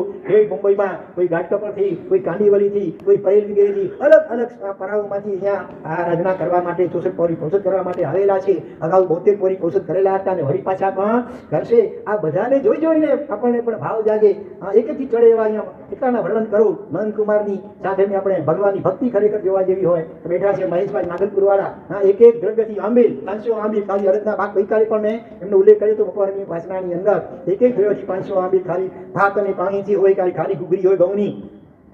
મુંબઈમાં કોઈ ઘાટકપરથી, કોઈ કાંદીવલીથી, કોઈ પરેલ વગેરેથી અલગ અલગ પરાઓમાંથી અહીંયા આરાધના કરવા માટે, 64 પોરી કૌશલ કરવા માટે આવેલા છે. અગાઉ 72 પોરી કૌશલ કરેલા હતા અને વળી પાછા પણ કરશે. આ બધાને જોઈને આપણને પણ ભાવ જાગે. એકથી ચડે એવા અહીંયા કેટલાના વર્ણન કરું. નંદકુમારની સાથે આપણે ભગવાનની ભક્તિ ખરેખર જોવા જેવી હોય. બેઠા છે મહેશભાઈ નાગલપુર વાળા, હા, એક દ્રવ્યથી આંબેલ 500 આંબેલ ખાલી અરજના ભાગ ગઈકાલે પણ મેં એમનો ઉલ્લેખ કર્યો તો બપોરની ભાષણાની અંદર. એક દ્રવ્યથી 500 આંબેલ ખાલી ભાત અને પાણીથી હોય, ખાલી ઘૂઘરી હોય ઘઉંની,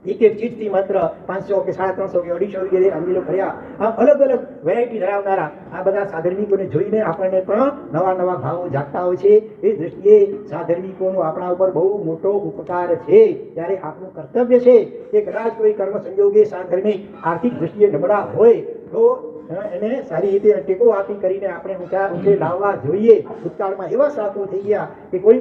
એક ચીજથી માત્ર 500 કે 350 કે 250 વગેરે આંબેલો કર્યા. આમ અલગ અલગ વેરાયટી ધરાવનારા આ બધા સાધર્મિકોને જોઈને આપણને પણ નવા ભાવો જાગતા હોય છે. એ દ્રષ્ટિએ સાધર્મિકોનો આપણા ઉપર બહુ મોટો ઉપકાર છે. ત્યારે આપણું કર્તવ્ય છે કે કદાચ કોઈ કર્મ સંજોગે સાધર્મિક આર્થિક દ્રષ્ટિએ નબળા હોય તો એને સારી રીતે ટેકો આપી કરીને આપણે ઊંચે લાવવા જોઈએ. ભૂતકાળમાં એવા સાધુ થઈ ગયા કે કોઈ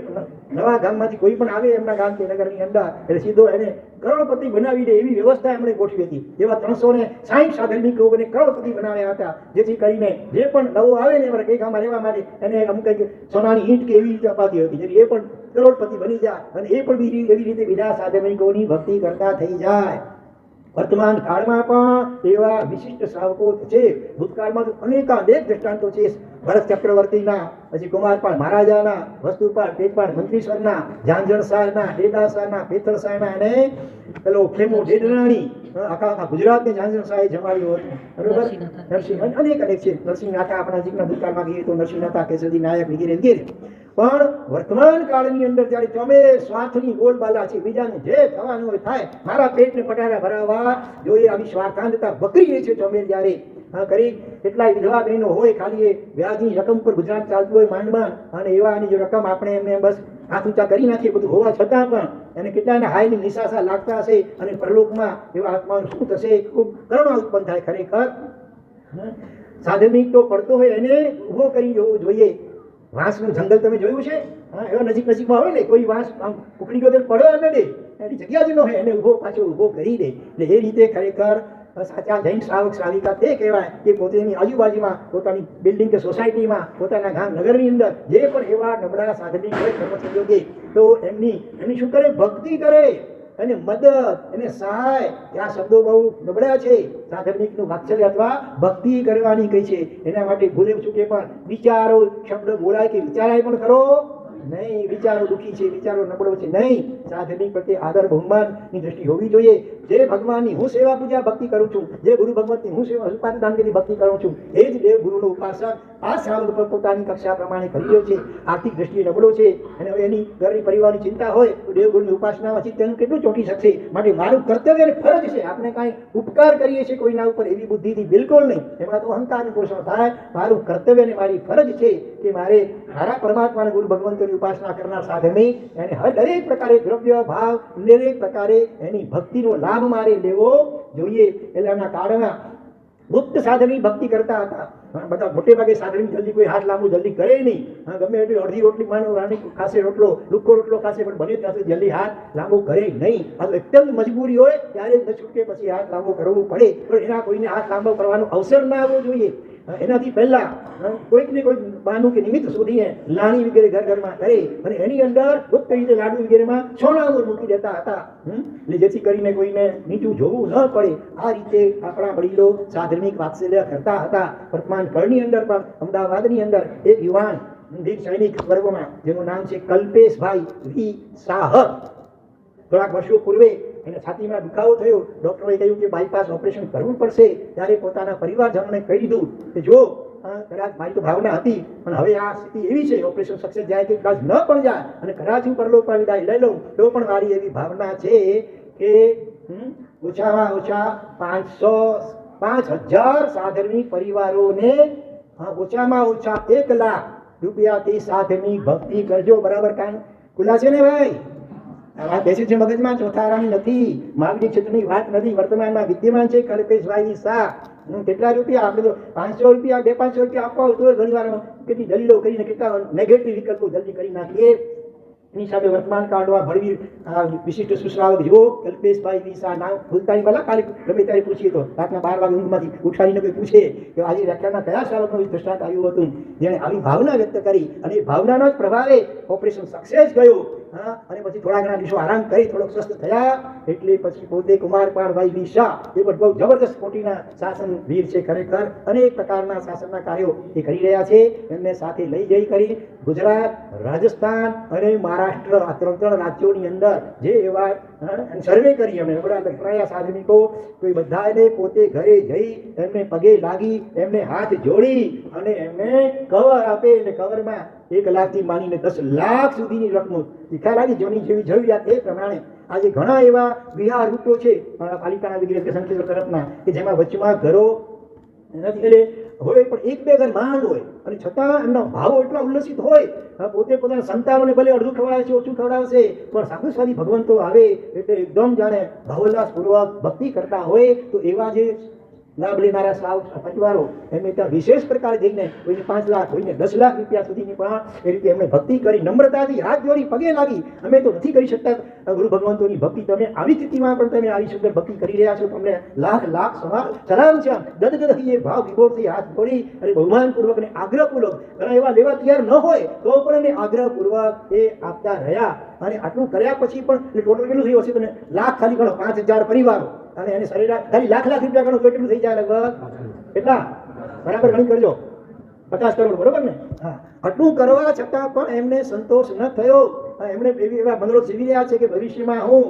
નવા ગામમાંથી કોઈ પણ આવે એમના ગામ કે નગરની અંદર એટલે સીધો એને કરોડપતિ બનાવી દે એવી વ્યવસ્થા એમણે ગોઠવી હતી. એવા 360 સાધર્મિકોને કરોડપતિ બનાવ્યા હતા, જેથી કરીને જે પણ નવો આવે ને એમાં કઈ ગામમાં રહેવા માટે એને અમુક કંઈક સોનાની ઈંટ કે એવી રીતે અપાતી હતી, જેથી એ પણ કરોડપતિ બની જાય અને એ પણ એવી રીતે બીજા સાધર્મિકોની ભક્તિ કરતા થઈ જાય. વર્તમાન કાળમાં પણ એવા વિશિષ્ટ શ્રાવકો છે. ભૂતકાળમાં અનેક દ્રષ્ટાંતો છે. ભરત ચક્રવર્તીના, પછી કુમારપાળ મહારાજાના, વસ્તુપાળ તેજપાળ મંત્રીશ્વરના, ઝાંઝણ શાહના, ડેડા શાહના, પેથળ શાહના અને પેલો ખેમો ડેડરાણી, આખા ગુજરાતને ઝાંઝણ શાહે જમાડ્યું હતું. બરોબર, નરસિંહ અનેક છે. નરસિંહ નાથા આપણા નજીકના ભૂતકાળમાં કહીએ તો નરસિંહ નાથા, કેસરી નાયક વગેરે વગેરે. પણ વર્તમાન કાળની અંદર જ્યારે તમે સ્વાર્થની બોલબાલા છે, બીજાનું જે થવાનું હોય થાય, મારા પેટને પટારા ભરાવા જોઈએ આવી સ્વાર્થાંધતા વકરી રહી છે. ચોમેર જ્યારે કરી કેટલાય વિધવા બહેનો હોય, ખાલી એ વ્યાજની રકમ પર ગુજરાત ચાલતું હોય માંડમાં, અને એવાની જો રકમ આપણે એમને બસ હાથ ઊંચા કરી નાખીએ બધું હોવા છતાં પણ એને કેટલાને હાયની નિશાસા લાગતા હશે અને પરલોકમાં એવા આત્માનું શું થશે, ખૂબ કરુણા ઉત્પન્ન થાય. ખરેખર સાધર્મિક તો પડતો હોય એને ઊભો કરી જવું જોઈએ. વાંસનું જંગલ તમે જોયું છે? હા, એવા નજીકમાં હોય ને કોઈ વાંસ આમ ઉખડી ગયો તો પડો ન દે, એની જગ્યા જ ન હોય, એને પાછો ઊભો કરી દે. એટલે એ રીતે ખરેખર સાચા જૈન શ્રાવક શ્રાવિકા તે કહેવાય કે પોતાની આજુબાજુમાં, પોતાની બિલ્ડિંગ કે સોસાયટીમાં, પોતાના ગામ નગરની અંદર જે પણ એવા નબળા સાધનિક હોય કર્મ સંયોગે તો એમની શું કરે? ભક્તિ કરે, એને મદદ, એને સહાય. આ શબ્દો બહુ નબળા છે. સાધર્મિકનું વાત્સલ્ય અથવા ભક્તિ કરવાની કઈ છે. એના માટે ભૂલે ચૂકે પણ વિચારો શબ્દ બોલાય કે વિચારાય પણ ખરો નહીં. વિચારો દુઃખી છે, વિચારો નબળો છે નહીં. સાધર્મિક પ્રત્યે આદર બહુમાનની દ્રષ્ટિ હોવી જોઈએ. જે ભગવાનની હું સેવા પૂજા ભક્તિ કરું છું, જે ગુરુ ભગવતની હું સેવા ઉપાદાન કરી ભક્તિ કરું છું, એ જ દેવ ગુરુનો ઉપાસક આ શ્રાવક પર પોતાની કક્ષા પ્રમાણે કરી રહ્યો છે. આર્થિક દ્રષ્ટિએ નબળો છે અને એની ઘરની પરિવારની ચિંતા હોય તો દેવગુરુની ઉપાસનામાં તેનું કેટલું ચોંટી શકશે. માટે મારું કર્તવ્ય અને ફરજ છે. આપણે કાંઈ ઉપકાર કરીએ છીએ કોઈના ઉપર એવી બુદ્ધિથી બિલકુલ નહીં, એમાં તો અહંકારનું પોષણ થાય. મારું કર્તવ્ય અને મારી ફરજ છે કે મારે મારા પરમાત્માના ગુરુ ભગવંતોની ઉપાસના કરનાર સાધર્મિક એને દરેક પ્રકારે દ્રવ્ય ભાવ, દરેક પ્રકારે એની ભક્તિનો લાભ મારે લેવો જોઈએ. પહેલાના કાળમાં ગુપ્ત સાધનની ભક્તિ કરતા હતા. બધા મોટે ભાગે સાધન જલ્દી કોઈ હાથ લાંબુ જલ્દી કરે નહીં. ગમે એટલી અડધી રોટલી માનો રાણી ખાસે રોટલો લુખ્ખો રોટલો ખાશે પણ બને ત્યાં સુધી જલ્દી હાથ લાંબુ કરે નહીં. આ તો એકદમ મજબૂરી હોય ત્યારે જ ન છૂટકે પછી હાથ લાંબો કરવું પડે, પણ એના કોઈને હાથ લાંબો કરવાનો અવસર ના આવવો જોઈએ. એનાથી પહેલા કોઈક ને કોઈક બાનું કે નિમિત્ત શોધીને લાણી વગેરે ઘરમાં કરે અને એની અંદર ગુપ્ત રીતે લાડુ વગેરેમાં સોનામુર મૂકી દેતા હતા, એટલે જેથી કરીને કોઈને નીચું જોવું ન પડે. આ રીતે આપણા વડીલો સાધર્મિક વાત્સલ્ય કરતા હતા. વર્તમાન કાળની અંદર પણ અમદાવાદની અંદર એક યુવાન વીર સૈનિક વર્ગમાં જેનું નામ છે કલ્પેશભાઈ વી શાહ, થોડાક વર્ષો પૂર્વે એને છાતીમાં દુખાવો થયો. ડોક્ટરોએ કહ્યું કે બાયપાસ ઓપરેશન કરવું પડશે. ત્યારે પોતાના પરિવારજનોને કહી દીધું કે જો કદાચ મારી તો ભાવના હતી પણ હવે આ સ્થિતિ એવી છે, ઓપરેશન સક્સેસ જાય કે કદાચ ન પણ જાય અને કદાચ હું પરલોકમાં વિદાય લઈ લઉં તો પણ મારી એવી ભાવના છે કે ઓછામાં ઓછા 5,000 સાધર્મિક પરિવારોને ઓછામાં ઓછા 1 લાખ રૂપિયાથી સાધર્મિક ભક્તિ કરજો. બરાબર કાંઈ ખુલ્લા છે ને ભાઈ? આ વાત બેસી છે મગજમાં, ચોથારાની નથી, માગણી ક્ષેત્રની વાત નથી. વર્તમાનમાં વિદ્યમાન છે કલ્પેશભાઈ શાહ. કેટલા રૂપિયા? આપણે તો 500 રૂપિયા 200-500 રૂપિયા આપવા હોય તો ઘણી વાર કેટલી દલીલો કરીને કેટલા નેગેટિવ વિકલ્પો જલ્દી કરી નાખીએ. એની સાથે વર્તમાન કાળમાં ભળવી વિશિષ્ટ સુશ્રાવક જુઓ કલ્પેશભાઈ વી શાહ. નામ ભૂલતાની પહેલા ખાલી ગમે ત્યારે પૂછીએ તો રાતના 12 વાગે ઊંઘમાંથી ઉઠાડીને કોઈ પૂછે કે આજે વ્યાખ્યાના કયા શ્રાવકનું દ્રષ્ટાંત આવ્યું હતું જેણે આવી ભાવના વ્યક્ત કરી અને એ ભાવનાના જ પ્રભાવે ઓપરેશન સક્સેસ ગયું. અને પછી થોડા ઘણા દિવસો આરામ કરી થોડોક સ્વસ્થ થયા એટલે પછી પોતે કુમારપાળભાઈ વી શાહ એ પણ બહુ જબરદસ્ત કોટીના શાસન વીર છે ખરેખર. અનેક પ્રકારના શાસનના કાર્યો એ કરી રહ્યા છે. એમને સાથે લઈ જઈ કરી ગુજરાત, રાજસ્થાન અને મહારાષ્ટ્ર આ 3 રાજ્યોની અંદર જે એવા સર્વે કરી એમણે બધા સાધનિકો તો એ બધાને પોતે ઘરે જઈ એમને પગે લાગી એમને હાથ જોડી અને એમને કવર આપે એટલે કવરમાં 1 લાખથી માંડીને 10 લાખ સુધીની રકમ ખ્યાલ આવી જેની જેવી જરૂરિયાત એ પ્રમાણે આજે ઘણા એવા વિહાર રૂપો છે પાલિકાના વગેરે સંકેતો તરફના કે જેમાં વચમાં ઘરો નથી એટલે હોય પણ 1-2 ઘર માંડ હોય અને છતાં એમના ભાવો એટલા ઉલ્લસિત હોય. પોતે પોતાના સંતાનોને ભલે અડધું ખવડાવે છે, ઓછું ખવડાવશે, પણ સાધુસ્વાદી ભગવંતો આવે એટલે એકદમ જાણે ભાવોલ્લાસપૂર્વક ભક્તિ કરતા હોય. તો એવા જે લાભ લેનારા શ્રાવક પરિવારો એમને ત્યાં વિશેષ પ્રકારે જઈને કોઈને 5 લાખ કોઈને 10 લાખ રૂપિયા સુધીની પણ એ રીતે એમણે ભક્તિ કરી નમ્રતાથી હાથ જોડી પગે લાગી. અમે તો નથી કરી શકતા ગુરુ ભગવંતોની ભક્તિ, તમે આવી સ્થિતિમાં પણ તમે આવી સુંદર ભક્તિ કરી રહ્યા છો, તમને લાખ સલામ છે. ગદગદ થઈ એ ભાવ વિભોરથી હાથ જોડી અને બહુમાનપૂર્વક અને આગ્રહપૂર્વક ઘણા એવા લેવા તૈયાર ન હોય તો પણ એને આગ્રહપૂર્વક એ આપતા રહ્યા. અને આટલું કર્યા પછી પણ ટોટલ કેટલું થયું હશે તમે લાખ ખાલી ગણો 5,000 પરિવારો અને એને સરેરાશ ખાલી લાખ રૂપિયા ગણો તો કેટલું થઈ જાય લગભગ કેટલા? બરાબર ગણી કરજો, 50 કરોડ બરોબર ને? હા, આટલું કરવા છતાં પણ એમને સંતોષ ન થયો. એમણે એવા મંદિરો જીવી રહ્યા છે કે ભવિષ્યમાં હું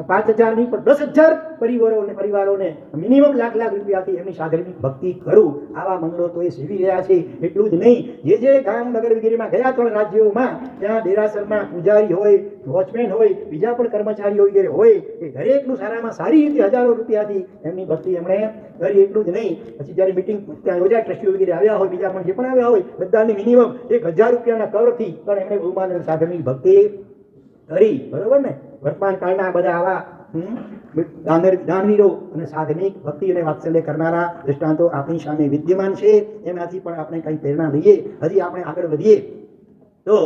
5,000 નહીં પણ 10,000 પરિવારોને મિનિમમ લાખ રૂપિયાથી એમની સાધર્મિક ભક્તિ કરું. આવા મંદિરો તો એ સેવી રહ્યા છે. એટલું જ નહીં, જે ગામ નગર વગેરેમાં ગયા 3 રાજ્યોમાં ત્યાં દેરાસરના પૂજારી હોય, વોચમેન હોય, બીજા પણ કર્મચારીઓ વગેરે હોય એ દરેકનું સારામાં સારી રીતે હજારો રૂપિયાથી એમની ભક્તિ એમણે કરી. એટલું જ નહીં, પછી જ્યારે મિટિંગ ત્યાં યોજાય ટ્રસ્ટીઓ વગેરે આવ્યા હોય, બીજા પણ જે પણ આવ્યા હોય બધાને મિનિમમ 1,000 રૂપિયાના કવરથી પણ એમણે બહુમાન સાધર્મિક ભક્તિ કરી. બરોબર ને? વર્તમાન કાળના બધા આવા દાનવીરો અને સાધનિક ભક્તિ અને વાત્સલ્ય કરનારા દ્રષ્ટાંતો આપણી સામે વિદ્યમાન છે. એમાંથી પણ આપણે કંઈ પ્રેરણા લઈએ. હજી આપણે આગળ વધીએ તો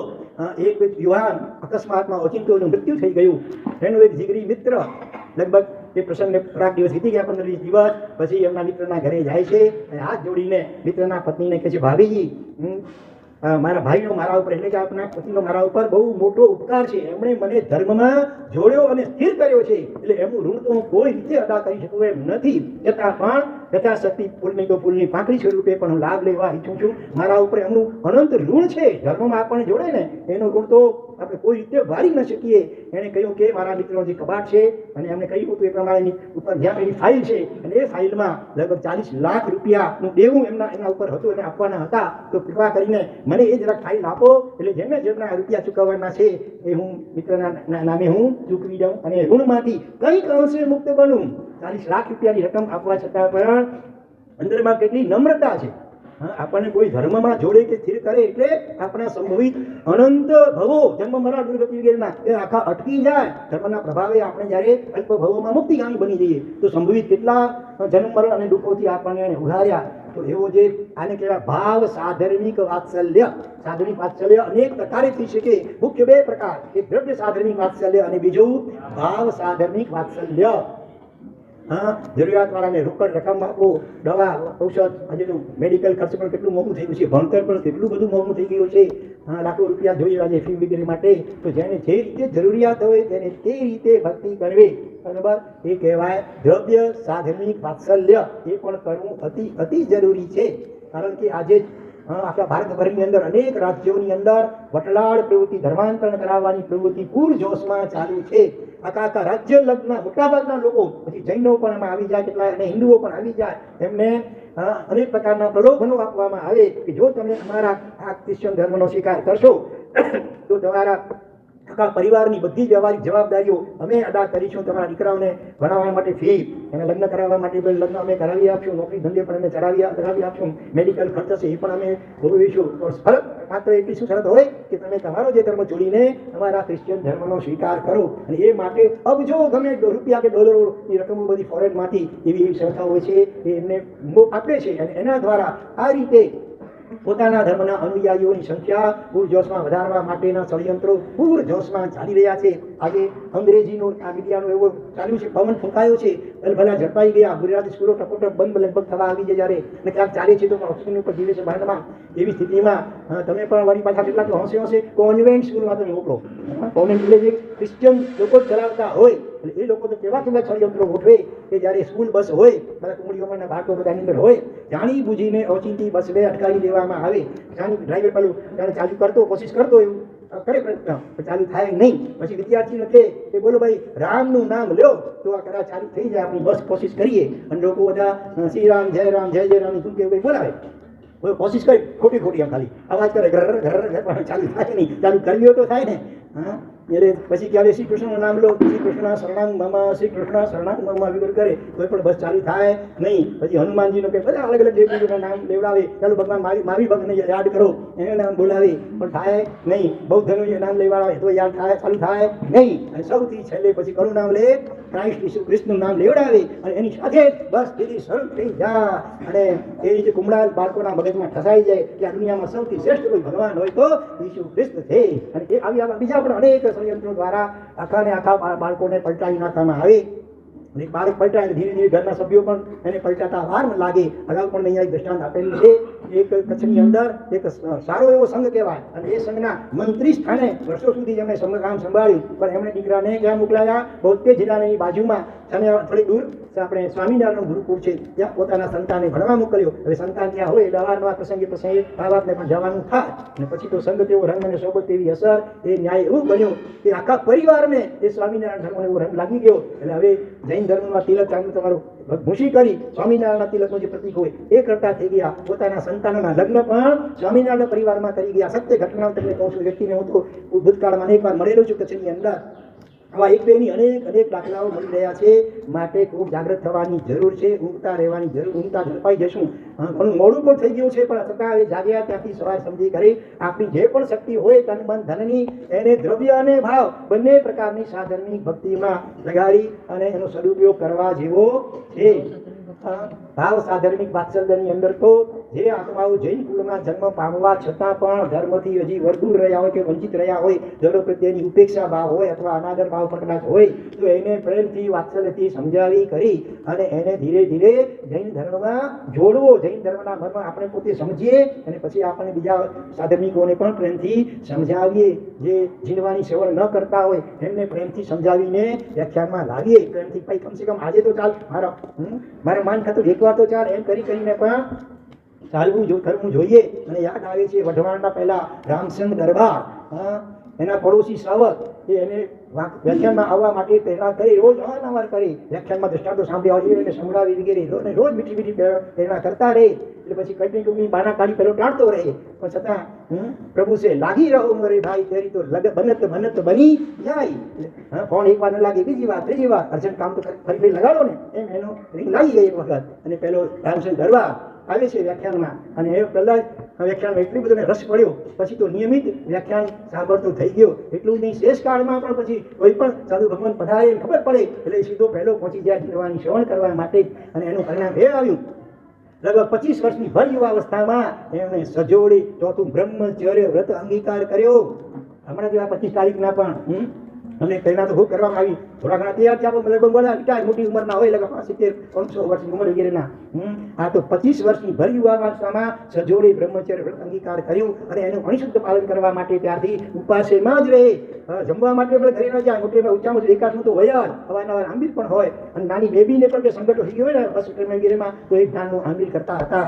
એક યુવાન અકસ્માતમાં ઓચિંતોનું મૃત્યુ થઈ ગયું. એનો એક જીગરી મિત્ર લગભગ એ પ્રસંગને થોડાક દિવસ વીતી ગયા, 15-20 દિવસ પછી એમના મિત્રના ઘરે જાય છે અને હાથ જોડીને મિત્રના પત્નીને કહે છે, ભાભીજી મારા ભાઈનો મારા ઉપર એટલે કે આપણા પતિનો મારા ઉપર બહુ મોટો ઉપકાર છે. એમણે મને ધર્મમાં જોડ્યો અને સ્થિર કર્યો છે, એટલે એમનું ઋણ તો હું કોઈ રીતે અદા કરી શકું એમ નથી. છતાં પણ યથાશક્તિ ફૂલની તો ફૂલની પાંખડી સ્વરૂપે પણ હું લાભ લેવા ઈચ્છું છું. મારા ઉપર એમનું અનંત ઋણ છે. ધર્મમાં આપણને જોડે ને એનું ઋણ તો આપણે કોઈ રીતે વારી ન શકીએ. એણે કહ્યું કે મારા મિત્રનો જે કબાટ છે અને એમને કહ્યું હતું એ પ્રમાણેની ઉપર જ્યાં એની ફાઇલ છે અને એ ફાઇલમાં લગભગ 40 લાખ રૂપિયાનું દેવું એમના ઉપર હતું અને આપવાના હતા. તો કૃપા કરીને મને એ જરાક ફાઇલ આપો, એટલે જેમના રૂપિયા ચૂકવવાના છે એ હું મિત્રના નામે હું ચૂકવી દઉં અને ઋણમાંથી કંઈક અંશે મુક્ત બનું. 40 લાખ રૂપિયાની રકમ આપવા છતાં પણ અંદરમાં કેટલી નમ્રતા છે. આપણને કોઈ ધર્મમાં જોડે કે સ્થિર કરે એટલે આપણા સંભવિત અનંત ભવો જન્મ મરણ દુર્ગતિ વગેરેના એ આખા અટકી જાય. ધર્મના પ્રભાવે આપણે જ્યારે અલ્પ ભવોમાં મુક્તિગામી બની જઈએ તો સંભવિત કેટલા જન્મ મરણ અને દુઃખોથી આપણને એને ઉઘાર્યા. તો એવો જે આને કહેવાય ભાવ સાધર્મિક વાત્સલ્ય. સાધર્મિક વાત્સલ્ય અનેક પ્રકારે થઈ શકે. મુખ્ય બે પ્રકાર, એક દ્રવ્ય સાધર્મિક વાત્સલ્ય અને બીજું ભાવ સાધર્મિક વાત્સલ્ય. જરૂરિયાતવાળાને રોકડ રકમ આપો, દવા ઔષધ, આજે તો મેડિકલ ખર્ચ પણ કેટલું મોંઘું થઈ ગયું છે, ભણતર પણ કેટલું બધું મોંઘું થઈ ગયું છે. લાખો રૂપિયા જોઈએ આજે ફી વગેરે માટે. તો જેને જે રીતે જરૂરિયાત હોય તેને તે રીતે ભક્તિ કરવી, બરાબર, એ કહેવાય દ્રવ્ય સાધર્મિક વાત્સલ્ય. એ પણ કરવું અતિ જરૂરી છે. કારણ કે આજે આખા ભારતભરની અંદર અનેક રાજ્યોની અંદર વટલાળ પ્રવૃત્તિ, ધર્માંતરણ કરાવવાની પ્રવૃત્તિ પૂરજોશમાં ચાલુ છે. આખા રાજ્ય લગ્ન મોટાભાગના લોકો, પછી જૈનો પણ એમાં આવી જાય કેટલા, અને હિન્દુઓ પણ આવી જાય. એમને અનેક પ્રકારના પ્રલોભનો આપવામાં આવે કે જો તમે અમારા આ ક્રિશ્ચન ધર્મનો સ્વીકાર કરશો તો તમારા આખા પરિવારની બધી વ્યવહારિક જવાબદારીઓ અમે અદા કરીશું. તમારા દીકરાઓને ભણાવવા માટે ફી, એને લગ્ન કરાવવા માટે પણ લગ્ન અમે કરાવી આપશું, નોકરી ધંધે પણ અમે કરાવી આપશું, મેડિકલ ખર્ચ છે એ પણ અમે ભોગવીશું. ફરક માત્ર એટલી શું શરત હોય કે તમે તમારો જે ધર્મ છોડીને અમારા ક્રિશ્ચિયન ધર્મનો સ્વીકાર કરો. અને એ માટે અબજો ગમે રૂપિયા કે ડોલરોની રકમો બધી ફોરેનમાંથી એવી સંસ્થાઓ હોય છે એ એમને આપે છે. અને એના દ્વારા આ રીતે પોતાના ધર્મના અનુયાયીઓની સંખ્યા પૂરજોશમાં વધારવા માટેના ષડયંત્રો પૂરજોશમાં ચાલી રહ્યા છે. આજે અંગ્રેજીનો આ મીડિયાનો એવો ચાલ્યું છે, પવન ફૂંકાયો છે, ભલા ઝડપાઈ ગયા. ગુજરાતી સ્કૂલો ટપોટપ બંધ લગભગ થવા આવી જાય જ્યારે, અને ક્યાંક ચાલે છે તો પણ ઓક્સિજન ઉપર જીવે છે ભારતમાં. એવી સ્થિતિમાં તમે પણ વળી પાછા કેટલા તો હશે કોન્વેન્ટ સ્કૂલમાં તમે મોકલો. કોન્વેન્ટ એટલે જે ક્રિશ્ચિયન લોકો ચલાવતા હોય એટલે એ લોકો તો કેવા ષડયંત્રો ગોઠવે કે જ્યારે સ્કૂલ બસ હોય, બધા કુમળીઓમાંના બાળકો બધાની અંદર હોય, જાણી બુજીને ઓચિંતી બસને અટકાવી દેવામાં આવે. જાણી ડ્રાઈવર પેલું ત્યારે ચાલુ કરતો, કોશિશ કરતો, એવું કરે પ્રયત્ન, ચાલુ થાય નહીં. પછી વિદ્યાર્થીને કહે કે બોલો ભાઈ રામનું નામ લ્યો તો આ કદાચ ચાલુ થઈ જાય, આપણી બસ કોશિશ કરીએ. અને લોકો બધા શ્રી રામ જય રામ જય જય રામ શું કે બોલાવે, કોશિશ કરી ખોટી આમ ખાલી અવાજ કરે, ઘર ચાલુ થાય નહીં. ચાલુ કરવી તો થાય ને. એટલે પછી ક્યારે શ્રી કૃષ્ણનું નામ લો, શ્રી કૃષ્ણ શરણાંગ મમ, શ્રી કૃષ્ણ શરણાંગ મમ વિગર કરે તો પણ બસ ચાલુ થાય નહીં. પછી હનુમાનજીનું કે બધા અલગ અલગ દેવજીના નામ લેવડાવે, ચાલો ભગવાન મારી ભક્તને યાદ કરો, એને નામ બોલાવે પણ થાય નહીં. બૌદ્ધનું નામ લેવડાવે તો યાદ થાય, ચાલુ થાય નહીં. અને સૌથી છેલ્લે પછી કયું નામ લે, ક્રાઇસ્ટ ઈસુ ખ્રિસ્તનું નામ લેવડાવે અને એની સાથે બસ તેથી શરૂ થઈ જાય. અને એ રીતે કુમળા બાળકોના મગજમાં ઠસાઈ જાય કે આ દુનિયામાં સૌથી શ્રેષ્ઠ કોઈ ભગવાન હોય તો ઈસુ ખ્રિસ્ત છે. અને એ આવી બીજા પણ અનેક ષડયંત્રો દ્વારા આખા બાળકોને પલટાવી નાખવામાં આવે. અને બાળક પલટાય ધીરે ધીરે ઘરના સભ્યો પણ એને પલટાતા વાર લાગે. અગાઉ પણ અહીંયા એક દ્રષ્ટાંત આપેલું છે. એક કચ્છની અંદર એક સારો એવો સંઘ કહેવાય, અને એ સંઘના મંત્રી સ્થાને વર્ષો સુધી જેમણે સંઘ કામ સંભાળ્યું, પણ એમણે દીકરાને ક્યાં મોકલાયા, બોતેર જિલ્લાની બાજુમાં અને થોડી દૂર આપણે સ્વામિનારાયણનું ગુરુકુળ છે ત્યાં પોતાના સંતાનને ભણવા મોકલ્યો. હવે સંતાન ત્યાં હોય એટલે અવારનવાર પ્રસંગે મા બાપને પણ જવાનું થાય. અને પછી તો સંઘ તેવો રંગ અને સોબત એવી અસર, એ ન્યાય એવું બન્યો કે આખા પરિવારને એ સ્વામિનારાયણ ધર્મનો એવો રંગ લાગી ગયો. એટલે હવે જૈન ધર્મમાં તિલક ચાંદ તમારું ભૂષી કરી સ્વામિનારાયણ તિલકનું જે પ્રતિક હોય એ કરતા થઈ ગયા. પોતાના સંતાનોના લગ્ન પણ સ્વામિનારાયણ પરિવારમાં કરી ગયા. સત્ય ઘટનાઓ તમને કહું છું, વ્યક્તિને હું તો ભૂતકાળમાં અનેકવાર મળેલો છું કચ્છની અંદર. આવા એક બેની અનેક દાખલાઓ મળી રહ્યા છે. માટે ખૂબ જાગૃત થવાની જરૂર છે, ઊંઘતા રહેવાની જરૂર. ઊંઘતા ઝડપાઈ જશું. ઘણું મોડું પણ થઈ ગયું છે, પણ છતાં એ જાગ્યા ત્યાંથી સવાર સમજી કરી આપણી જે પણ શક્તિ હોય તન મન ધનની એને દ્રવ્ય અને ભાવ બંને પ્રકારની સાધર્મિક ભક્તિમાં લગાડી અને એનો સદુપયોગ કરવા જેવો છે. ભાવ સાધર્મિક વાત્સલ્યની અંદર તો જે આત્માઓ જૈન કુળમાં જન્મ પામવા છતાં પણ ધર્મથી હજી દૂર રહ્યા હોય કે વંચિત રહ્યા હોય, ધર્મ પ્રત્યેની ઉપેક્ષા ભાવ હોય અથવા અનાદર ભાવ પકડાટ હોય, તો એને પ્રેમથી વાત્સલ્યથી સમજાવી કરી અને એને ધીરે ધીરે જૈન ધર્મમાં જોડવો. જૈન ધર્મના મનમાં આપણે પોતે સમજીએ અને પછી આપણે બીજા સાધર્મિકોને પણ પ્રેમથી સમજાવીએ. જે જીણવાની સેવન ન કરતા હોય એમને પ્રેમથી સમજાવીને વ્યાખ્યાનમાં લાવીએ. પ્રેમથી ભાઈ કમસે કમ આજે તો ચાલ, મારે માન ખાતું એકવાર તો ચાલ, એમ કરીને પણ ચાલવું કરવું જોઈએ. અને યાદ આવે છે વઢવાણના પહેલા રામસંગ દરબાર, એના પડોશી શ્રાવક એને વ્યાખ્યાનમાં આવવા માટે પ્રેરણા કરી, રોજ અવારનવાર કરી વ્યાખ્યાનમાં દ્રષ્ટાંતો સાંભળ્યા હોય એને સંભળાવી વગેરે રોજ મીઠી પ્રેરણા કરતા રહે. એટલે પછી કંઈક ટૂંકની બાના કાઢી પેલો ટાળતો રહે, પણ છતાં પ્રભુ છે લાગી રહો મરે ભાઈ તેરી તો બનત બની જાય. ફોન એક વાર ન લાગે, બીજી વાર ત્રીજી વાર અર્જન્ટ કામ તો ફરી લગાડો ને, એમ એનો રિંગ લાગી ગઈ એક વખત. અને પેલો રામચંદ્ર દરબાર આવે છે વ્યાખ્યાનમાં, અને એ પહેલાં વ્યાખ્યાનમાં એટલું બધું રસ પડ્યો, પછી તો નિયમિત વ્યાખ્યાન સાંભળતો થઈ ગયો. એટલું નહીં, શેષ કાળમાં પણ પછી કોઈ પણ સાધુ ભગવાન પધારે ખબર પડે એટલે સીધો પહેલો પહોંચી જાય જીવવાની શ્રવણ કરવા માટે. અને એનું પરિણામ એ આવ્યું, લગભગ 25 વર્ષની ભર યુવાવસ્થામાં એમણે સજોડી ચોથું બ્રહ્મચર્ય વ્રત અંગીકાર કર્યો. હમણાં જો આ 25 તારીખના પણ અને પહેલાં તો ખૂબ કરવામાં આવી, થોડા ઘણા તૈયાર થયા, પણ લગભગ બધા રિટાયર મોટી ઉંમરના હોય, લગભગ 70-100 વર્ષની ઉંમર વગેરેના. આ તો 25 વર્ષની ભર યુવાવસ્થામાં સજોડી બ્રહ્મચર્ય વ્રત અંગીકાર કર્યું, અને એનું અણિશુદ્ધ પાલન કરવા માટે ત્યારથી ઉપાસેમાં જ રહે. જમવા માટે આપણે ઘરે ન જાય, મોટેમાં ઓછામાં ઓછું એકાદનું તો હોય જ, અવારનવાર આંબીલ પણ હોય, અને નાની બેબીને પણ કે સંકટો થઈ ગયો હોય ને હોસ્પિટલમાં વગેરેમાં તો એક ધાનનું આંબીલ કરતા હતા.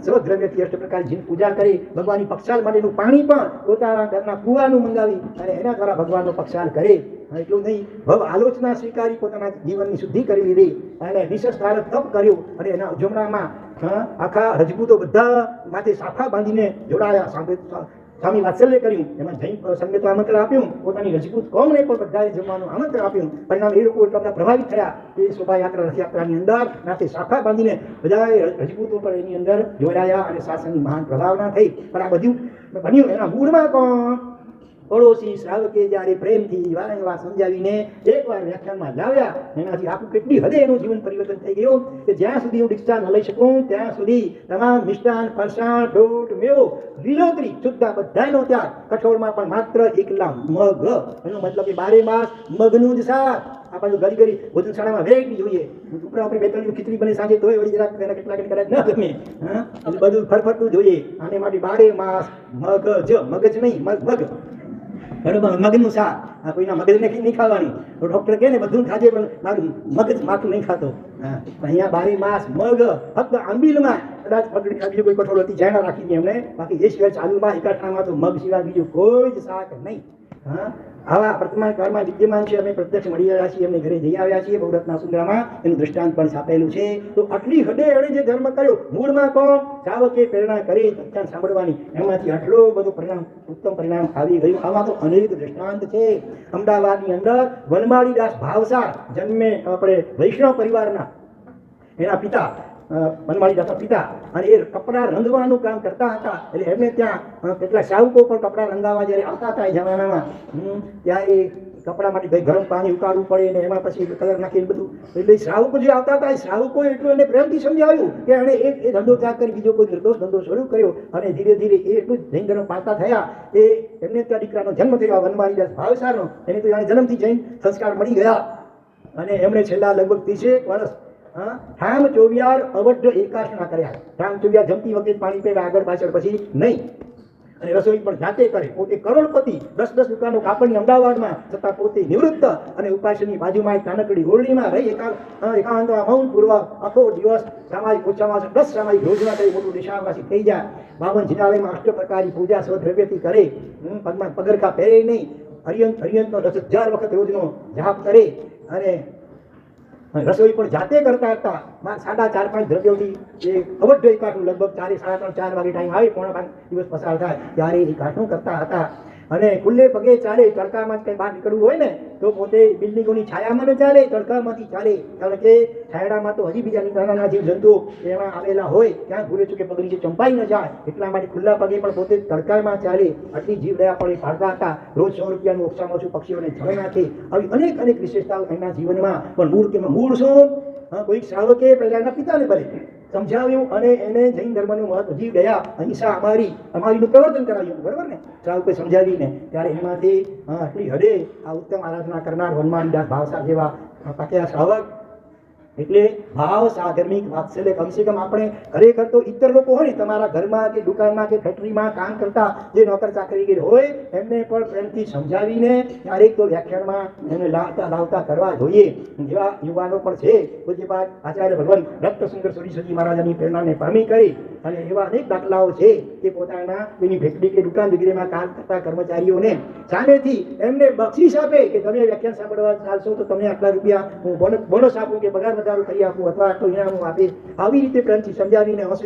સૌદ્રવ્યથી અષ્ટ પ્રકારની જીન પૂજા કરી, ભગવાનની પક્ષાલ માટેનું પાણી પણ પોતાના ઘરના કુવાનું મંગાવી અને એના દ્વારા ભગવાનનો પક્ષાલ કરે. એટલું નહીં, ભવ આલોચના સ્વીકારી પોતાના જીવનની શુદ્ધિ કરી લીધી, અને વિશેષ ધારક તપ કર્યું, અને એના ઉજવણામાં આખા રજપૂતો બધા માથે સાફા બાંધીને જોડાયા. સ્વામી વાત્સલ્ય કર્યું, એમાં જૈન સંઘે તો આમંત્રણ આપ્યું, પોતાની રજપૂત કોમને પણ બધાએ જમવાનું આમંત્રણ આપ્યું. પરિણામ એ લોકો એટલા બધા પ્રભાવિત થયા કે શોભાયાત્રા રથયાત્રાની અંદર માથે સાફા બાંધીને બધાએ રજપૂતો પણ એની અંદર જોડાયા, અને શાસનની મહાન પ્રભાવના થઈ. પણ આ બધું બન્યું એના મૂળમાં કોણ? પડોશી શ્રાવકે જ્યારે પ્રેમથી વારંવાર સમજાવીને એકવાર વ્યાખ્યાનમાં લાવ્યા, એનાથી આખું કેટલી હદે એનું જીવન પરિવર્તન થઈ ગયું કે જ્યાં સુધી હું દીક્ષા ન લઈ શકું ત્યાં સુધી તમામ મિષ્ટાન, ફરસાણ, દૂધ, મેવો, લીલોતરી સુદ્ધા બધાનો ત્યાગ. કઠોળમાં પણ માત્ર એકલા મગ, એનો મતલબ કે 12 માસ મગનું જ શાક. આ બાજુ ઘડી ઘડી ભોજન શાળામાં વેરાયટી જોઈએ, ઉપરા ઉપરી 2-3 ખીચડી બને સાંજે તોય વળી જરાક એના કેટલા કદાચ ન ગમે, એટલે બધું ફરફરતું જોઈએ. આને માટે 12 માસ મગજ નહીં, મગ બરોબર, મગનું શાક. આ કોઈના મગજને નહીં ખાવાની, તો ડૉક્ટર કહે ને બધું ખાજે પણ મારું મગજ માથું નહીં ખાતો. અહીંયા 12 માસ મગ, ફક્ત આંબીલમાં કદાચ પગડી બીજું કોઈ કઠોળ હતી જાણા રાખી દે એમને, બાકી એ સિવાય ચાલુમાં એકાઠામાં તો મગ સિવાય બીજું કોઈ જ શાક નહીં. આવા વર્તમાન કાળમાં વિદ્યમાન છે. અમે પ્રત્યક્ષ મળી આવ્યા છીએ, એમને ઘરે જઈ આવ્યા છીએ. બહુરત્ના સુંદરામાં એનું દૃષ્ટાંત પણ છાપેલું છે. તો આટલી હદે એણે જે ધર્મ કર્યો, મૂળમાં કોણ? શ્રાવકે પ્રેરણા કરી વ્યાખ્યાન સાંભળવાની, એમાંથી આટલું બધું પરિણામ, ઉત્તમ પરિણામ આવી ગયું. આવા તો અનેક દૃષ્ટાંત છે. અમદાવાદની અંદર વનમાળીદાસ ભાવસાર જન્મે આપણે વૈષ્ણવ પરિવારના, એના પિતા વનમાળીદાસના પિતા, અને એ કપડાં રંગવાનું કામ કરતા હતા. એટલે એમને ત્યાં કેટલાક શાહુકો પણ કપડાં રંગાવા જ્યારે આવતા હતા એ જમાનામાં, ત્યાં એ કપડા માટે ગરમ પાણી ઉકાળવું પડે ને એમાં પછી કલર નાખીને બધું. એટલે શ્રાવકો જે આવતા હતા એ શ્રાવકોએ એટલું એને પ્રેમથી સમજાવ્યું કે એણે એ ધંધો ત્યાગ કરી બીજો કોઈ નિર્દોષ ધંધો શરૂ કર્યો, અને ધીરે ધીરે એ એટલું જૈન ધર્મ પાળતા થયા. એ એમને ત્યાં દીકરાનો જન્મ થયો વનમાળીદાસ ભાવસારનો. એને તો જાણે જન્મથી જૈન સંસ્કાર મળી ગયા, અને એમણે છેલ્લા લગભગ 30 વર્ષ ઠામ ચોવિયાર અવઢ એકાશના કર્યા. ઠામ ચોવિયાર જમતી વખતે પાણી પીવા આગળ પાછળ પછી નહીં, અને રસોઈ પણ જાતે કરે. પોતે કરોડપતિ, 10-10 દુકાનો કાપડની અમદાવાદમાં, છતાં પોતે નિવૃત્ત, અને ઉપાસની બાજુમાં એક નાનકડી ઓરડીમાં રહી એકાંતમાં મૌન પૂર્વક આખો દિવસ સામાયિક ઓછામાં 10 સામાયિક રોજના કરી મોટું દેશાવાસી થઈ જાય. 52 જિલ્લામાં 8 પ્રકારની પૂજા સ્વદ્રવ્યથી કરે, પગમાં પગરખા પહેરે નહીં, હરિયંતનો 10,000 વખત રોજનો જાપ કરે, અને રસોઈ પણ જાતે કરતા હતા. 4.5 દ્રવ્યોથી એ અવઢ એકાઠનું લગભગ 3:30-4 વાગે ટાઈમ આવે, 4:45 દિવસ પસાર થાય ત્યારે એ કાઠું કરતા હતા. અને ખુલ્લે પગે ચાલે. તડકામાં કંઈ બહાર નીકળવું હોય ને તો પોતે બિલ્ડિંગોની છાયામાં ન ચાલે, તડકામાંથી ચાલે. કારણ કે છાયડામાં તો હજી બીજા નાના જીવ જંતુઓ એમાં આવેલા હોય, ત્યાં ભૂલે ચૂકે પગ નીચે ચંપાઈ ન જાય, એટલા માટે ખુલ્લા પગે પણ પોતે તડકામાં ચાલે. આટલી જીવ દયા પણ એ પાડતા હતા. રોજ 100 રૂપિયાનું ઓછામાં ઓછું પક્ષીઓને જળ નાખે. આવી અનેક વિશેષતાઓ એમના જીવનમાં. પણ મૂળ શું? કોઈક શ્રાવકે પહેલા એના પિતાને ભલે સમજાવ્યું, અને એને જૈન ધર્મનું મહત્વ જીવ ગયા, અહિંસા અમારીનું પ્રવર્તન કરાવ્યું, બરાબર ને? શ્રાવકે સમજાવીને ત્યારે એમાંથી આટલી હદે આ ઉત્તમ આરાધના કરનાર વનમાળીદાસ ભાવસાર જેવા પાક્યા શ્રાવક. એટલે ભાવ સાધર્મિક વાત્સલ્ય કમસે કમ આપણે ખરેખર તો ઇતર લોકો હોય ને, તમારા ઘરમાં કે દુકાનમાં કે ફેક્ટરીમાં કામ કરતા જે નોકર ચાકરી હોય એમને પણ પ્રેમથી સમજાવીને ક્યારેક તો વ્યાખ્યાનમાં એને લાવતા કરવા જોઈએ. જેવા યુવાનો પણ છે. પૂજ્યપાદ આચાર્ય ભગવાન રક્તસુંદર સુરીશ્વરજી મહારાજાની પ્રેરણાને પામી કરી, અને એવા અનેક દાખલાઓ છે કે પોતાના એની ફેક્ટરી કે દુકાન વગેરેમાં કામ કરતા કર્મચારીઓને સામેથી એમને બક્ષિસ આપે કે તમે વ્યાખ્યાન સાંભળવા ચાલશો તો તમને આટલા રૂપિયા હું બોનસ આપું કે પગાર વધારો કરી આપું, અથવા આટલું ઇનામ આપે. આવી રીતે પ્રેમથી સમજાવીને હસે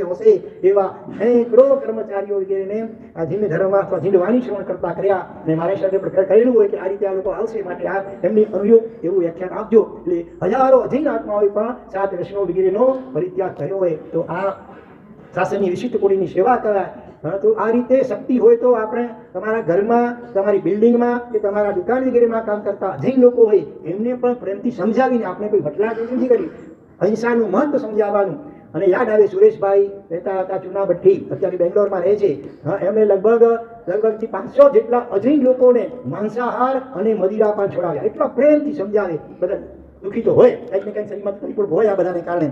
એવા સેંકડો કર્મચારીઓ વગેરેને આ જીન ધર્મમાં અથવા જીન વાણી શ્રવણ કરતા કર્યા. અને મારા સાથે પણ કહેલું હોય કે આ રીતે આ લોકો આવશે, માટે આ એમની અનુયોગ એવું વ્યાખ્યાન આપજો. એટલે હજારો અજીન આત્માઓએ પણ 7 વૈષ્ણવ વગેરેનો પરિત્યાગ કર્યો હોય. તો આ શાસનની વિશિષ્ટ કોડીની સેવા કરાય. તો આ રીતે શક્તિ હોય તો આપણે તમારા ઘરમાં, તમારી બિલ્ડિંગમાં કે તમારા દુકાન વગેરેમાં કામ કરતા અધીન લોકો હોય એમને પણ પ્રેમથી સમજાવીને આપણે કોઈ ભટલાટ નથી કરી, અહિંસાનું મહત્વ સમજાવવાનું. અને યાદ આવે સુરેશભાઈ રહેતા હતા ચુનાભટ્ટી, અત્યારે બેંગ્લોરમાં રહે છે. એમણે લગભગથી 500 જેટલા અધીન લોકોને માંસાહાર અને મદિરા પણ છોડાવ્યા. એટલા પ્રેમથી સમજાવે. બધા દુઃખી તો હોય, કંઈક ને કંઈક શરીરમાં તકલીફ હોય આ બધાને કારણે.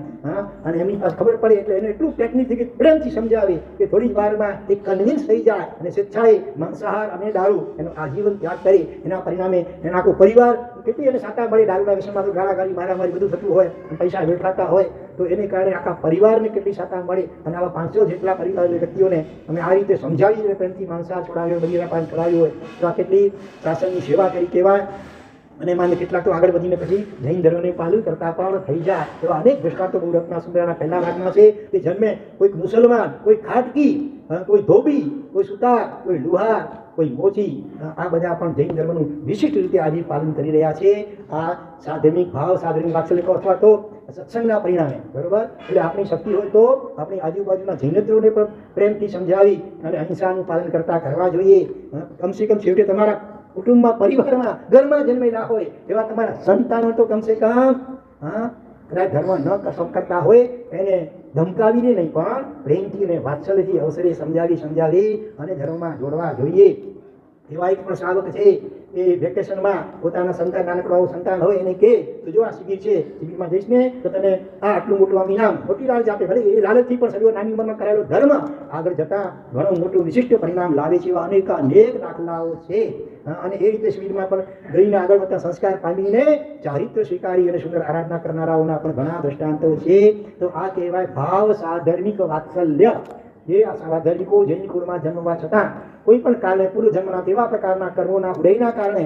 અને એમની પાસે ખબર પડે એટલે એને એટલું ટેકનિકથી પ્રેમથી સમજાવે કે થોડી જ વારમાં એક કન્વિન્સ થઈ જાય અને સ્વેચ્છાએ માંસાહાર અને દારૂ એનો આજીવન ત્યાગ કરે. એના પરિણામે એના આખો પરિવાર કેટલી એને સાતા મળે. દારૂના વ્યસનમાં તો ગાળાગાળી, મારામારી બધું થતું હોય, પૈસા વેઠાતા હોય તો એને કારણે આખા પરિવારને કેટલી સાતા મળે. અને આવા 500 જેટલા પરિવાર વ્યક્તિઓને અમે આ રીતે સમજાવી પ્રેમથી માંસાહાર છોડાવ્યો, મદિરા પાન છોડાવ્યું હોય તો આ કેટલી શાસનની સેવા કરી કહેવાય. અને માને કેટલાક તો આગળ વધીને પછી જૈન ધર્મને પાલન કરતા પણ થઈ જાય. એવા અનેક દ્રષ્ટાંતો બહુરત્ના સુંદરના પહેલા ભાગમાં છે કે જન્મે કોઈક મુસલમાન, કોઈ ખાટકી, કોઈ ધોબી, કોઈ સુતાર, કોઈ લુહાર, કોઈ મોચી, આ બધા પણ જૈન ધર્મનું વિશિષ્ટ રીતે આજે પાલન કરી રહ્યા છે. આ સાધનિક ભાવ, સાધનિક વાત્સલ્ય અથવા તો સત્સંગના પરિણામે. બરોબર. એટલે આપણી શક્તિ હોય તો આપણી આજુબાજુના જૈનત્રોને પણ પ્રેમથી સમજાવી અને અહિંસાનું પાલન કરતા કરવા જોઈએ. કમસે કમ છેવટે તમારા કુટુંબમાં, પરિવારમાં, ઘરમાં જન્મેલા હોય એવા તમારા સંતાનો તો કમસે કમ કદાચ ધર્મ ન કરતા હોય એને ધમકાવીને નહીં પણ પ્રેમથી અને વાત્સલ્યથી અવસરે સમજાવી અને ધર્મમાં જોડવા જોઈએ. એવા એક પણ શ્રાવક છે એ વેકેશનમાં પોતાના સંતાન, નાનકડું સંતાન હોય એને કહે તો જો આ શિબિર છે, શિબિરમાં જઈશ ને તો તને આ આટલું મોટું આમ ઇનામ, મોટી લાલચ આપે. ભલે એ લાલચથી પણ સદીઓ નાની ઉંમરમાં કરાયેલો ધર્મ આગળ જતાં ઘણું મોટું વિશિષ્ટ પરિણામ લાવે છે. એવા અનેક દાખલાઓ છે. અને એ રીતે શિબિરમાં પણ ગઈને આગળ વધતા સંસ્કાર પામીને ચારિત્ર સ્વીકારી અને સુંદર આરાધના કરનારાઓના પણ ઘણા દ્રષ્ટાંતો છે. તો આ કહેવાય ભાવ સાધર્મિક વાત્સલ્ય. જે આ સાધાર્મિકો જૈન કુળમાં જન્મવા છતાં કોઈ પણ કારણે પૂર્વજન્મના તેવા પ્રકારના કર્મોના ઉદયના કારણે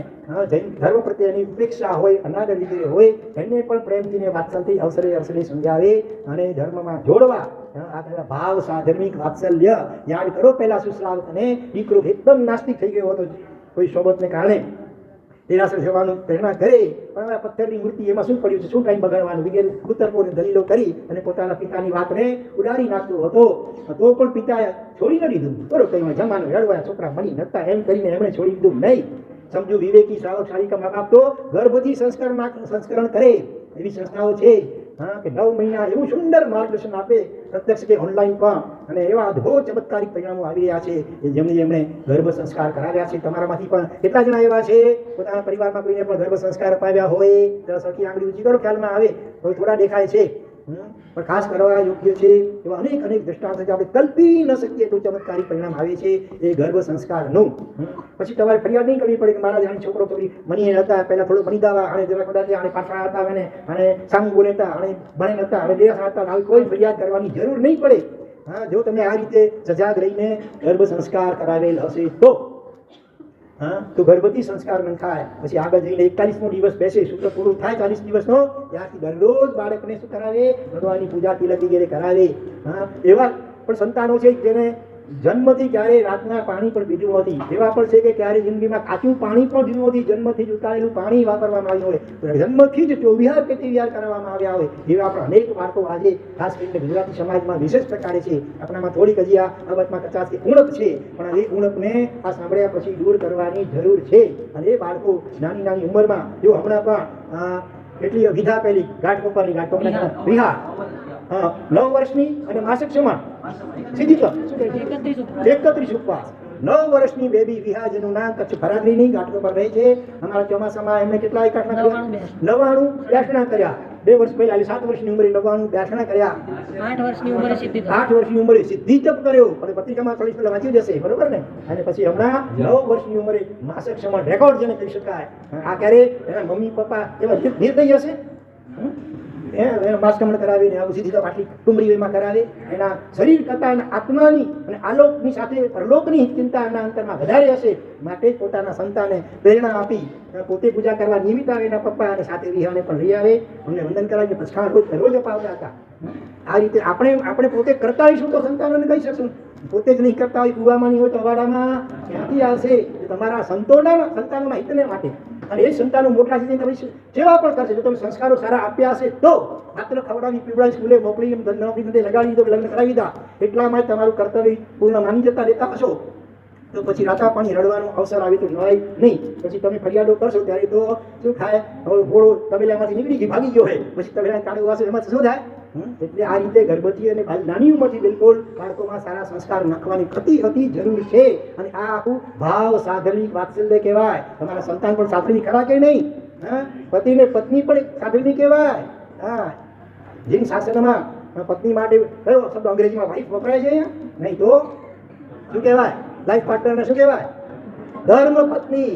જૈન ધર્મ પ્રત્યેની ઉપેક્ષા હોય, અનાદર વિધેય હોય, એને પણ પ્રેમથી વાત્સલ્યથી અવસરે સમજાવે અને ધર્મમાં જોડવા. આ કહેવાય ભાવ સાધર્મિક વાત્સલ્ય. યાદ કરો પહેલા સુશ્રાવકને દીકરો એકદમ નાસ્તિક થઈ ગયો હતો કોઈ સોબતને કારણે, નિરાશર જવાનું પ્રેરણા કરે, પણ આ પથ્થરની મૂર્તિ એમાં શું પડ્યું છે, શું ટાઈમ બગાડવાનું વગેરે કુતર્કોને દલીલો કરી અને પોતાના પિતાની વાતને ઉડાડી નાખતો હતો. તો પણ પિતાએ છોડી ન દીધું. બરોબર, કંઈ જમાનો હેડવાયા છોકરા મળી નતા એમ કરીને એમણે છોડી દીધું નહીં. સમજુ વિવેકી શ્રાવક શાળિકા મા બાપ તો ગર્ભથી સંસ્કરણ કરે એવી સંસ્થાઓ છે. કે 9 મહિના એવું સુંદર માર્ગદર્શન આપે, પ્રત્યક્ષ કે ઓનલાઈન પણ. અને એવા અદ્ભુત ચમત્કારિક પરિણામો આવી રહ્યા છે જેમણે ગર્ભ સંસ્કાર કરાવ્યા છે. તમારામાંથી પણ કેટલા જણા એવા છે પોતાના પરિવારમાં કોઈને પણ ગર્ભ સંસ્કાર અપાવ્યા હોય? જરા સરખી આંગળી ઊંચી કરો, ખ્યાલમાં આવે. તો થોડા દેખાય છે પણ ખાસ કરવા યોગ્ય છે. એવા અનેક દ્રષ્ટાંતો છે. આપણે કલ્પી ન શકીએ એટલું ચમત્કારિક પરિણામ આવે છે એ ગર્ભ સંસ્કારનું. પછી તમારે ફરિયાદ નહીં કરવી પડે કે મારા જાણી છોકરો થોડી મની હતા, પહેલા થોડું મની દાવા, અને જરા કદાચ આને પાછા હતા, અને સામું બોલે હતા, અને ભણે નતા, અને દેશ હતા, આવી કોઈ ફરિયાદ કરવાની જરૂર નહીં પડે. જો તમે આ રીતે સજાગ રહીને ગર્ભ સંસ્કાર કરાવેલ હશે તો ગર્ભવતી સંસ્કાર ન થાય. પછી આગળ જઈને 41મો દિવસ બેસે, સૂત્ર પૂરું થાય 40 દિવસનો, ત્યારથી દરરોજ બાળકને શું કરાવે? ભગવાનની પૂજા, તિલક વગેરે કરાવે. એવા પણ સંતાનો છે જેને જન્મથી ક્યારેય રાતના પાણી પણ પીધું નથી. એવા પણ છે કે ક્યારેય જિંદગીમાં કાચું પાણી પણ પીધું નથી, જન્મથી જ ઉતારેલું પાણી વાપરવામાં આવ્યું હોય, જન્મથી જ ચોવિહાર કે વિહાર કરવામાં આવ્યા હોય. એવા પણ અનેક વાર્તો આજે ખાસ કરીને ગુજરાતી સમાજમાં વિશેષ પ્રકારે છે. આપણામાં થોડીક હજી આ બાબતમાં કચાશ કે ઉણપ છે, પણ એ ઉણપને આ સાંભળ્યા પછી દૂર કરવાની જરૂર છે. અને એ બાળકો નાની ઉંમરમાં જો હમણાં પણ કેટલી વિધા પેલી ઘાટકોપરની વિહા 9 વર્ષની અને માસિક ક્ષમા સીધી 31 ઉપવાસ. 9 વર્ષની બેબી વિહા, જેનું નામ કચ્છ ભરાદરીની ઘાટકોપર રહે છે. અમારા ચોમાસામાં એમને કેટલા એકાટના કર્યા? 99 બેસણા કર્યા. 2 વર્ષ પહેલા 7 વર્ષની ઉંમરે 99 બેસણા કર્યા. 8 વર્ષની ઉંમરે સિદ્ધિ જપ કર્યો. અને પત્રિકામાં 40 પહેલા વાંચ્યું જશે, બરોબર ને? અને પછી હમણાં 9 વર્ષની ઉંમરે માસિક ક્ષમા રેકોર્ડ જેને કહી શકાય. આ ક્યારે એના મમ્મી પપ્પા એવા નિર્દય હશે? માસ્કમણ કરાવીને આવું સીધી તો આટલી ટુમરી એમાં કરાવે. એના શરીર કરતાં આત્માની અને આલોકની સાથે પરલોકની ચિંતા એના અંતરમાં વધારે હશે. માટે જ પોતાના સંતાને પ્રેરણા આપી પોતે પૂજા કરવા નિમિત્ત આવે એના પપ્પા, અને સાથે વિહાને પણ લઈ આવે, અમને વંદન કરાવીને પછાણ રોજ અપાવતા હતા. આ રીતે આપણે પોતે કરતા હોઈશું તો સંતાનોને કહી શકશું. પોતે જ નહીં કરતા હોય, કુવામાં નહીં હોય તો અવાડામાં ક્યાંથી આવશે? તમારા સંતાનોના હિતને માટે અને એ સંતાનો મોટા થઈને તમે સેવા પણ કરશે. જો તમે સંસ્કારો સારા આપ્યા હશે તો માત્ર ખવડાવી પીવડાવી સ્કૂલે મોકલી નોકરી નથી લગાડી દો લગ્ન કરાવી દા એટલામાં તમારું કર્તવ્ય પૂર્ણ માની જતા રહેતા હશો તો પછી રાતા પાણી રડવાનો અવસર આવે તો નવાય નહીં. પછી તમે ફરિયાદો કરશો ત્યારે તો શું થાય, હવે ઘોડો તબેલામાંથી નીકળી ગઈ ભાગી ગયો હોય પછી તબેલા કાઢો વાસો એમાં શું થાય. એટલે આ રીતે ગર્ભવતી અને નાની ઉંમરથી બિલકુલ બાળકોમાં સારા સંસ્કાર નાખવાની અતિ જરૂર છે. અને આ આખું ભાવ સાધનિક વાત્સલ્ય કહેવાય. તમારા સંતાન પણ સાધની ખરા કે નહીં? હા, પતિ ને પત્ની પણ સાધની કહેવાય. હા, જૈન શાસનમાં પત્ની માટે કયો શબ્દ અંગ્રેજીમાં વાઇફ વપરાય છે અહીંયા? નહીં તો શું કહેવાય? લાઈફ પાર્ટનરને શું કહેવાય? ધર્મ પત્ની.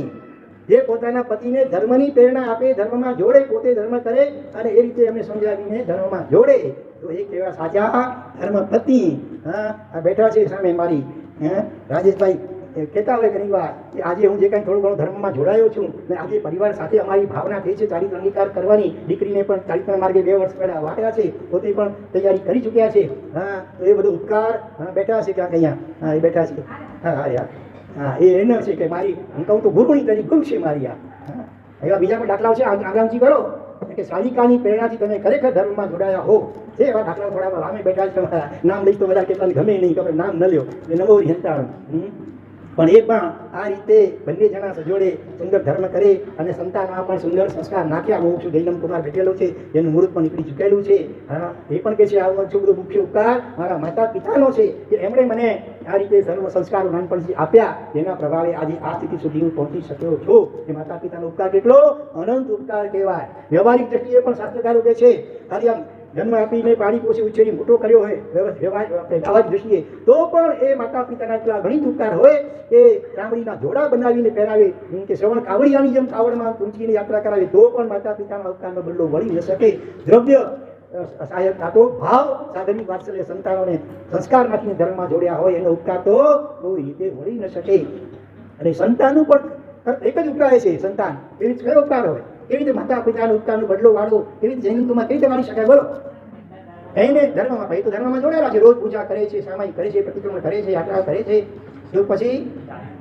જે પોતાના પતિને ધર્મની પ્રેરણા આપે, ધર્મમાં જોડે, પોતે ધર્મ કરે અને એ રીતે એમને સમજાવીને ધર્મમાં જોડે તો એ કેવા સાચા ધર્મ પત્ની. હા, આ બેઠા છે સામે મારી રાજેશભાઈ કહેતા હોય ઘણી વાર કે આજે હું જે કાંઈ થોડું ઘણું ધર્મમાં જોડાયો છું ને આજે પરિવાર સાથે અમારી ભાવના થઈ છે ચારિત્ર અંગીકાર કરવાની. દીકરીને પણ ચારિત્ર માર્ગે 2 વર્ષ પહેલાં વાટ્યા છે, પોતે પણ તૈયારી કરી ચૂક્યા છે. હા, તો એ બધો ઉપકાર બેઠા છે ક્યાંક અહીંયા. હા, એ બેઠા છે. હા યાર, હા, એ એનો છે કે મારી હું કહું તો ગુરુણી તરીકે ગુમ છે મારી. આ એવા બીજા પણ દાખલાઓ છે, આગામથી કરો કે શાલિકાની પ્રેરણાથી તમે ખરેખર ધર્મમાં જોડાયા હો. છે એવા દાખલા થોડા સામે બેઠા છે તમારા. નામ લઈ તો બધા કેટલાને ગમે નહીં, ખબર નામ ન લ્યો એ નવો હંતાણું. પણ એ પણ આ રીતે બંને જણા સજોડે સુંદર ધર્મ કરે અને સંતાનમાં પણ સુંદર સંસ્કાર નાખ્યા. હું છું જૈનમ કુમાર બેઠેલો છે, એનું મુહૂર્ત પણ નીકળી ચૂકેલું છે. હા, એ પણ કે છે આવો છું બધું મુખ્ય ઉપકાર મારા માતા પિતાનો છે કે એમણે મને આ રીતે સર્વ સંસ્કારો નાનપણથી આપ્યા, જેના પ્રભાવે આજે આ સ્થિતિ સુધી હું પહોંચી શક્યો છું. એ માતા પિતાનો ઉપકાર કેટલો અનંત ઉપકાર કહેવાય. વ્યવહારિક દ્રષ્ટિએ પણ શાસ્ત્રકારો કહે છે ખાલી આમ જન્મ આપીને પાણી પોષી ઉછેરી મોટો કર્યો હોય વ્યવહારિક દ્રષ્ટિએ તો પણ એ માતા પિતાના એટલા ઘણી ઉપકાર હોય કે ચામડીના જોડા બનાવીને પહેરાવે કે શ્રવણ કાવડિયાની જેમ કાવડમાં ઊંચીને યાત્રા કરાવે તો પણ માતા પિતાના ઉપકારનો બદલો વળી ન શકે. દ્રવ્ય સહાયક થતો ભાવ સાધનની વાત્સલ્ય સંતાનોને સંસ્કાર નાખીને ધર્મમાં જોડ્યા હોય એનો ઉપકાર તો કોઈ રીતે વળી ન શકે. અને સંતાનનું પણ એક જ ઉપકાર છે સંતાન, એવી કયો ઉપકાર હોય? કેવી રીતે માતા પિતાનો ઉપકારનો બદલો વાળવો, કેવી રીતે જૈનિકમાં કઈ રીતે મારી શકાય? બોલો. એને ધર્મમાં ભાઈ તો ધર્મમાં જોડાયેલા છે, રોજ પૂજા કરે છે, સામાયિક કરે છે, પ્રતિક્રમણ કરે છે, યાત્રા કરે છે. તો પછી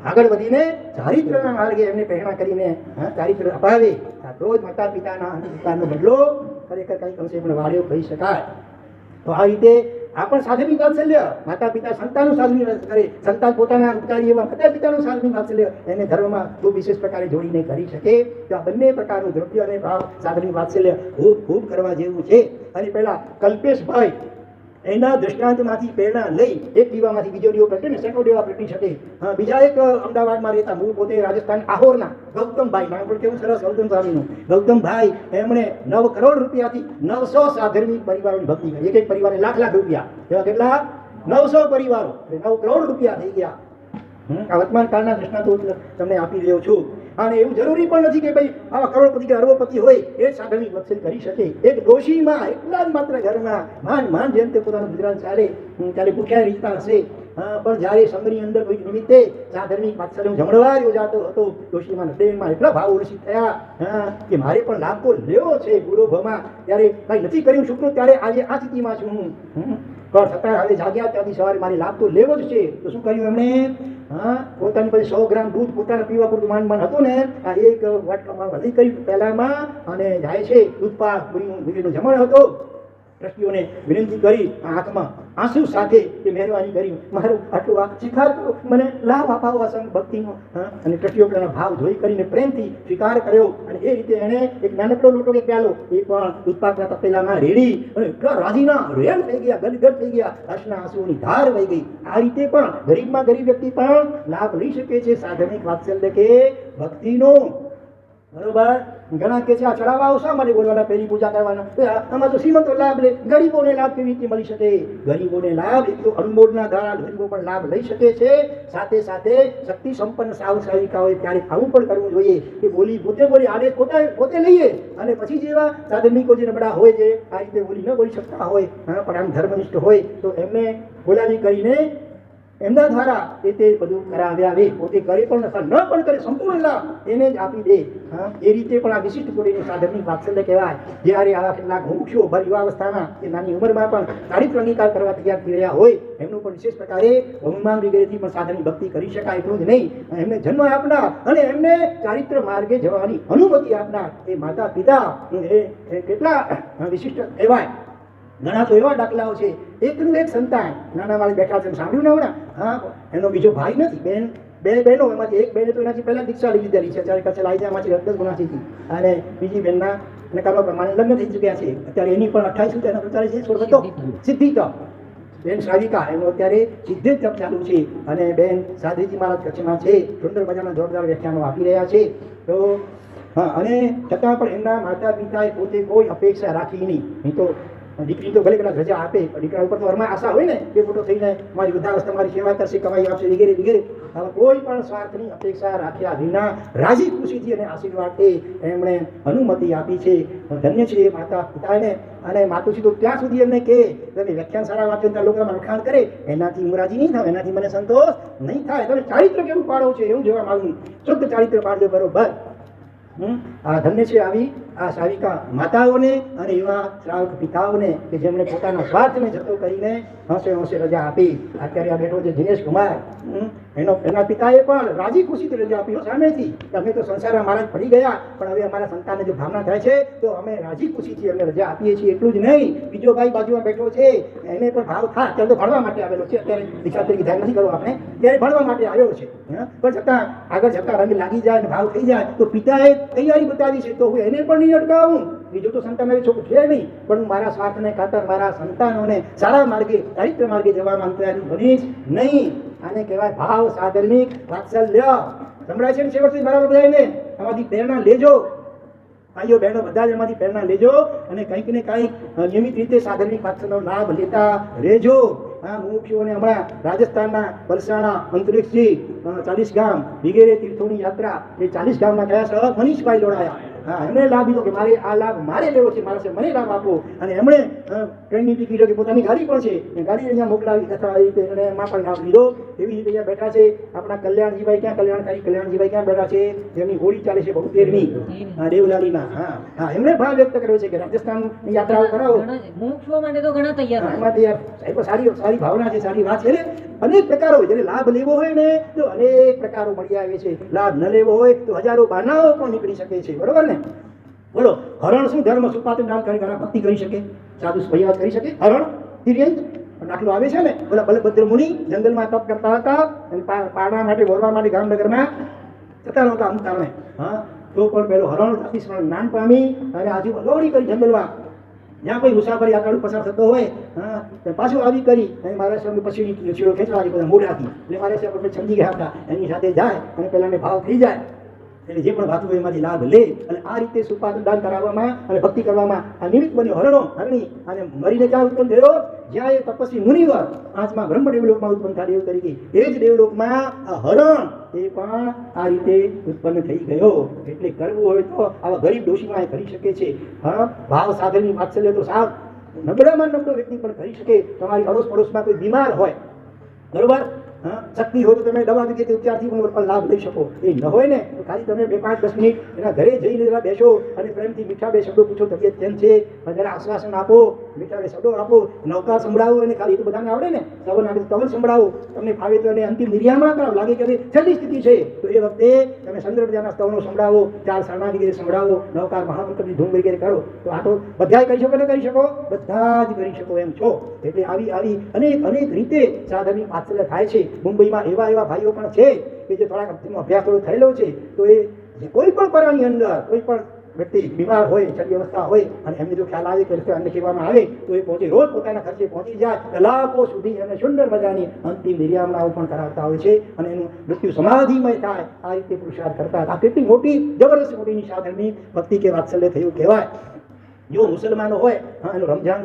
આગળ વધીને ચારિત્રના માર્ગે એમને પ્રેરણા કરીને ચારિત્ર અપાવે તો જ માતા પિતાના ઉપકારનો બદલો ખરેખર કંઈક અંશે પણ વાળ્યો કહી શકાય. તો આ રીતે આ પણ સાધનિક વાત્સલ્ય. માતા પિતા સંતાનનું સાધનિક કરે, સંતાન પોતાના ઉપકારી એવા માતા પિતાનું સાધનિક વાત્સલ્ય એને ધર્મમાં ખૂબ વિશેષ પ્રકારે જોડીને કરી શકે. તો આ બંને પ્રકારનું દ્રવ્ય અને ભાવ સાધનિક વાત્સલ્ય ખૂબ કરવા જેવું છે. અને પહેલા કલ્પેશભાઈ એના દ્રષ્ટાંતમાંથી પ્રેરણા લઈ એક દીવામાંથી બીજો દીવો પ્રગટે ને સેંકડો દીવા પ્રગટી શકે. બીજા એક અમદાવાદમાં રહેતા, હું પોતે રાજસ્થાન આહોરના ગૌતમભાઈ, નામ પણ કેવું સરસ ગૌતમ સ્વામીનું. ગૌતમભાઈ એમણે 9 કરોડ રૂપિયાથી 900 સાધર્મિક પરિવારોની ભક્તિ કરી. એક પરિવારને લાખ રૂપિયા, એવા કેટલા 900 પરિવારો, 9 કરોડ રૂપિયા થઈ ગયા. આ વર્તમાન કાળના દ્રષ્ટાંતો તમને આપી રહ્યો છું. અને એવું જરૂરી પણ નથી કે ભાઈ આવા કરોડપતિ કે અરબોપતિ હોય એ સાધનની વત્સલ કરી શકે. એક ડોશીમાં એકલા જ માત્ર ઘરમાં માન જેમ તે પોતાનું ગુજરાન ચાલે ત્યારે ભૂખ્યા રીતના હશે, પણ જ્યારે સંઘની અંદર કોઈ નિમિત્તે સાધનની વાત્સલ્યનો જમણવાર યોજાતો હતો, ડોશીમાં હૃદયમાં એટલા ભાવ ઉર્ષિત થયા કે મારે પણ લાભ તો લેવો છે ગુરુભમાં. ત્યારે કંઈ નથી કર્યું શુક્ર, ત્યારે આજે આ સ્થિતિમાં છું હું. પણ છતાં હવે જાગ્યા ત્યાંથી સવારે મારે લાભ તો લેવો જ છે. તો શું કર્યું એમણે? પોતાની પછી 100 ગ્રામ દૂધ પોતાના પીવા પૂરતું માન હતું ને આ એક વાટકામાં વધી કર્યું પહેલામાં અને જાય છે દૂધપાક પૂરીનું જમણ હતો. ટ્રસ્ટીઓને વિનંતી કરી હાથમાં આંસુ સાથે એ મહેરબાની કરી મારું આટલું આ સ્વીકાર કરો, મને લાભ અપાવો આ સંત ભક્તિનો. અને ટ્રસ્ટીઓ ભાવ જોઈ કરીને પ્રેમથી સ્વીકાર કર્યો. અને એ રીતે એણે એક નાનકડો લોટો કે પ્યાલો એ પણ દૂધપાકના તપેલામાં રેડી અને એટલા રાજીના રેડ થઈ ગયા, ગદગદ થઈ ગયા, હર્ષના આંસુઓની ધાર વહી ગઈ. આ રીતે પણ ગરીબમાં ગરીબ વ્યક્તિ પણ લાભ લઈ શકે છે સાધનિક વાત્સલ્ય કે ભક્તિનો. બરોબર. ઘણા કે છે આ ચડાવવા શા માટે બોલવાના, પહેલી પૂજા કરવાના, આમાં તો શ્રીમંતો લાભ લે, ગરીબોને લાભ કેવી રીતે મળી શકે? ગરીબોને લાભ એક તો અનુમોદના દ્વારા ગરીબો પણ લાભ લઈ શકે છે. સાથે સાથે શક્તિ સંપન્ન સાહસિકાઓએ ત્યારે આવું પણ કરવું જોઈએ કે બોલી પોતે બોલી આદેશ પોતે લઈએ અને પછી જેવા સાધનિકો જે નબળા હોય છે આ રીતે બોલી ન બોલી શકતા હોય પણ આમ ધર્મનિષ્ઠ હોય તો એમને બોલાવી કરીને એમના દ્વારા તે બધું કરાવ્યા આવે, પોતે કરે પણ ન પણ કરે સંપૂર્ણ લાભ એને જ આપી દે. એ રીતે પણ આ વિશિષ્ટ કોટીનું સાધનની વાત્સલ્ય કહેવાય. જ્યારે આવા કેટલાક મુમુક્ષુઓ ભર યુવાવસ્થામાં કે નાની ઉંમરમાં પણ ચારિત્ર અંગીકાર કરવા તૈયાર થઈ રહ્યા હોય, એમનું પણ વિશેષ પ્રકારે બહુમાન વગેરેથી પણ સાધનની ભક્તિ કરી શકાય. એટલું જ નહીં, એમને જન્મ આપનાર અને એમને ચારિત્ર માર્ગે જવાની અનુમતિ આપનાર એ માતા પિતા એ કેટલા વિશિષ્ટ કહેવાય. ઘણા તો એવા દાખલાઓ છે, એકનું એક સંતાન નાના વાળી બેઠા છે, સાંભળ્યું ને હમણાં? હા, એનો બીજો ભાઈ નથી, બે બહેનો, એમાંથી એક બહેને તો એનાથી પહેલા દીક્ષા લઈ લીધેલી છે, અત્યારે કચ્છ લાઈ એમાંથી 10 ગુણા થઈ અને બીજી બહેનના નકામા પ્રમાણે લગ્ન થઈ ચૂક્યા છે. અત્યારે એની પણ 28 એના પ્રચારે છે સ્વર્ગતો સિદ્ધિ તપ. બેન સાવિકા એનું અત્યારે સિદ્ધિ તપ ચાલુ છે અને બેન સાધ્વીજી મહારાજ કચ્છમાં છે, સુંદર મજાના જોરદાર વ્યાખ્યાનો આપી રહ્યા છે. તો હા, અને છતાં પણ એમના માતા પિતાએ પોતે કોઈ અપેક્ષા રાખી નહીં તો દીકરી તો ભલે કદાચ રજા આપે, દીકરા ઉપર તો હરમાં આશા હોય ને કે મોટો થઈને મારી વૃદ્ધાવસ્થા મારી સેવા કરશે, કમાઈ આપશે વગેરે વગેરે. હવે કોઈ પણ સ્વાર્થની અપેક્ષા રાખ્યા વિના રાજી ખુશીથી અને આશીર્વાદથી એમણે અનુમતિ આપી છે. ધન્ય છે એ માતા પિતાને. અને માતુશ્રી તો ત્યાં સુધી એમને કહે, તમે વ્યાખ્યાન સારા વાંચો ત્યાં લોકોમાં વખાણ કરે, એનાથી હું રાજી નહીં થાવ, એનાથી મને સંતોષ નહીં થાય. તમે ચારિત્ર કેવું પાડો છે એવું જોવા માંગુ, શુદ્ધ ચારિત્ર પાડજો બરોબર. આ ધન્ય છે આવી આ સાવિકા માતાઓને અને એવા શ્રાવક પિતાઓને કે જેમણે પોતાના સ્વાર્થને જતો કરીને હોંશે હોંશે રજા આપી. અત્યારે આ બેઠો છે દિનેશ કુમાર, એના પિતાએ પણ રાજી ખુશીથી રજા આપી સામેથી. અમે તો સંસારમાં મહારાજ પડી ગયા, પણ હવે અમારા સંતાનને જો ભાવના થાય છે તો અમે રાજી ખુશીથી અમને રજા આપીએ છીએ. એટલું જ નહીં, બીજો ભાઈ બાજુમાં બેઠો છે, એને પણ ભાવ થાય. અત્યારે તો ભણવા માટે આવેલો છે, અત્યારે દીક્ષા તરીકે ધ્યાન નથી કરવું આપણે, ત્યારે ભણવા માટે આવ્યો છે. પણ છતાં આગળ જતાં રંગ લાગી જાય અને ભાવ થઈ જાય તો પિતાએ તૈયારી બતાવી છે, તો હું એને પણ નહીં અટકાવું. બીજું તો સંતાન હવે છોકરું છે નહીં, પણ હું મારા સ્વાર્થને ખાતર મારા સંતાનોને સારા માર્ગે ચારિત્ર માર્ગે જવા માંગતા બનીશ નહીં. આને કહેવાય ભાવ સાધર્મિક વાત્સલ્ય. સંભળાય છે ને છેવટથી બરાબર બધાને? આમાંથી પ્રેરણા લેજો ભાઈઓ બહેનો, બધા જ એમાંથી પ્રેરણા લેજો અને કંઈક ને કંઈક નિયમિત રીતે સાધર્મિક વાત્સલ્યનો લાભ લેતા રહેજો. આ મુમુક્ષુઓને હમણાં રાજસ્થાનના બલસાણા, અંતરિક્ષજી, 40 ગામ વગેરે તીર્થોની યાત્રા, એ 40 ગામના કયા સહ મનીષભાઈ લોડાયા. હા, એમણે લાભ લીધો કે મારે આ લાભ મારે લેવો છે, મારે મને લાભ આપો. અને એમણે ટ્રેનની ટિકિટો કે પોતાની ગાડી પણ છે, એ ગાડી અહીંયા મોકલાવી અથવા એ રીતે એમાં પણ લાભ લીધો. એવી રીતે અહીંયા બેઠા છે આપણા કલ્યાણજીભાઈ. ક્યાં કલ્યાણજીભાઈ ક્યાં બેઠા છે? જેમની હોળી ચાલે છે 72મી દેવલાલીના. હા હા, એમણે ભાવ વ્યક્ત કર્યો છે કે રાજસ્થાનની યાત્રાઓ કરાવો. મોક્ષો માટે તો ઘણા તૈયાર. એમાં તૈયાર સાહેબ, સારી ભાવના છે, સારી વાત છે. અનેક પ્રકારો હોય, જેને લાભ લેવો હોય ને તો અનેક પ્રકારો મળી આવે છે. લાભ ન લેવો હોય તો હજારો બહાનાઓ પણ નીકળી શકે છે. બરોબર ને? બોલો, હરણ શું ધર્મ સુપાત્ર દાન કરી ભક્તિ કરી શકે? સાધુ સ્વયં કરી શકે? હરણ તિર્યંત દાખલો આવે છે ને, બોલા બલભદ્ર મુનિ જંગલમાં તપ કરતા હતા અને પાડવા માટે વરવા માટે ગામનગરમાં જતા નહોતા અમુક કારણે. હા, તો પણ પેલો હરણ અતિસ્મરણ જ્ઞાન પામી અને આજુબાજુ દોડી કરી જંગલમાં. જ્યાં કોઈ મુસાફરી આગળ પસાર થતો હોય, હા, પાછું આવી કરી અને મારા સામે પછી ચીડો ખેંચવા બધા મોઢાથી, એટલે મારા સાહેબ સમજી ગયા હતા. એની સાથે જાય અને પેલાને ભાવ થઈ જાય, એટલે જે પણ ભાતું હોય એમાંથી લાભ લે. અને આ રીતે સુપાત્ર દાન કરાવવામાં અને ભક્તિ કરવામાં આ નિમિત્ત બન્યો હરણી. અને મરીને ક્યાં ઉત્પન્ન થયો? જ્યાં એ તપસ્વી મુનિવર 5મા બ્રહ્મ દેવલોકમાં ઉત્પન્ન થયા દેવ તરીકે, એ જ દેવલોકમાં આ હરણ એ પણ આ રીતે ઉત્પન્ન થઈ ગયો. એટલે કરવું હોય તો આવા ગરીબ ડોશીમાં કરી શકે છે. હા, ભાવ સાધનની વાત્સલ્ય તો સાવ નબળામાં નબળો વ્યક્તિ પણ કરી શકે. તમારી અડોશ પડોશમાં કોઈ બીમાર હોય, બરોબર, હા, શક્તિ હોય તો તમે દવા કે ઉપચારથી પણ લાભ લઈ શકો. એ ન હોય ને તો ખાલી તમે 2-5-10 મિનિટ એના ઘરે જઈને જરા બેસો અને પ્રેમથી મીઠા 2 શબ્દો પૂછો, તબિયત કેમ છે, જરા આશ્વાસન આપો, મીઠા 2 શબ્દો આપો, નૌકા સંભળાવો. અને ખાલી તો બધાને આવડે ને, સવન આવે તો સંભળાવો. તમને ફાવે તો એને અંતિમ નિર્યામણ કરાવો, લાગે કે છેલ્લી સ્થિતિ છે તો એ વખતે તમે સંદર્ભ પ્રજાના સ્તવનો સંભળાવો, 4 શરણા વગેરે સંભળાવો, નવકાર મહામંત્રની ધૂમ વગેરે કરો. તો આ તો બધા કરી શકો ને કરી શકો? બધા જ કરી શકો એમ છો. એટલે આવી અનેક રીતે સાધનની વાત્સલ્ય થાય છે. મુંબઈમાં એવા ભાઈઓ પણ છે કે જે થોડાક અભ્યાસ થોડો થયેલો છે, તો એ કોઈ પણ પરાની અંદર કોઈ પણ વ્યક્તિ બીમાર હોય, ચડી અવસ્થા હોય અને એમને જો ખ્યાલ આવે કે અમને કહેવામાં આવે તો એ પહોંચી રોજ પોતાના ખર્ચે પહોંચી જાય. કલાકો સુધી એમને સુંદર મજાની અંતિમ નિર્યામણાઓ પણ કરાવતા હોય છે અને એનું મૃત્યુ સમાધિમય થાય આ રીતે પુરુષાર્થ કરતા. આ કેટલી મોટી જબરદસ્ત મોટીની સાધનની ભક્તિ કે વાત્સલ્ય થયું કહેવાય. જો મુસલમાનો હોય, હા, એનું રમઝાન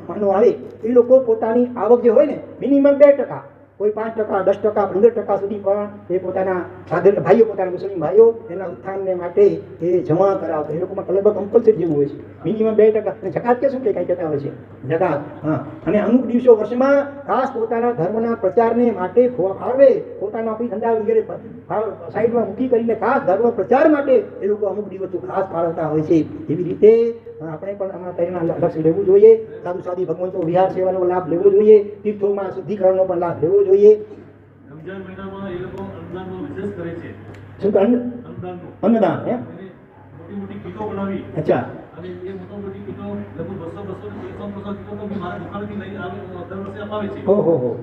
મહિનો આવે, એ લોકો પોતાની આવક જે હોય ને મિનિમમ 2%, કોઈ 5%, 10%, 15% સુધી પણ એ પોતાના સાધન ભાઈઓ, પોતાના મુસ્લિમ ભાઈઓ એના ઉત્થાનને માટે એ જમા કરાવતા. એ લોકોમાં લગભગ કમ્પલસરી જેવું હોય છે, મિનિમમ 2%. અને જકાત કે શું કે કંઈ કહેતા હોય છે, જકાત. હા, અને અમુક દિવસો વર્ષમાં ખાસ પોતાના ધર્મના પ્રચારને માટે ફાળવે, પોતાના આપણી ધંધા વગેરે સાઈડમાં મૂકી કરીને ખાસ ધર્મ પ્રચાર માટે એ લોકો અમુક દિવસો ખાસ ફાળવતા હોય છે. એવી રીતે આપણે પણ આમાં તેના લક્ષ્ય લેવું જોઈએ. સાધુ સાદી ભગવંતો વિહાર સેવાનો લાભ લેવો જોઈએ, તીર્થોમાં શુદ્ધિકરણનો પણ લાભ લેવો જોઈએ. રમજાન મહિનામાં એ લોકો અન્નદાનનો વિશેષ કરે છે. શું કહે? અન્નદાન. હે, મોટી મોટી કીટો બનાવી, અચ્છા. અને એ મોટી કીટો લગભગ 200 ને 300 કીટો તો મારા દુકાનથી લઈ આવે, દર વર્ષે અપાવે છે. ઓહો.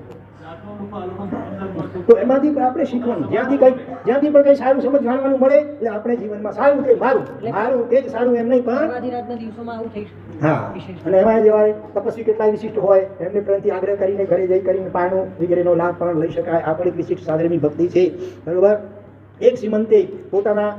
આટલો લોકો આ લોકો અન્નદાન માટે તો એમાંથી પણ આપણે શીખવાનું, જ્યાંથી પણ કંઈ સારું સમજ જાણવાનું મળે એટલે આપણે જીવનમાં સારું કે મારું તે જ સારું એમ નહીં પણ આદિરાતના દિવસોમાં આવું થઈ શકે. હા. અને એમાં જેવા તપસ્વી કેટલા વિશિષ્ટ હોય એમને પ્રેમથી આગ્રહ કરીને ઘરે જઈ કરીને પાણું વગેરેનો લાભ પણ લઈ શકાય. આ પણ એક વિશિષ્ટ સાધર્મિક ભક્તિ છે. બરોબર. એક શ્રીમંતે પોતાના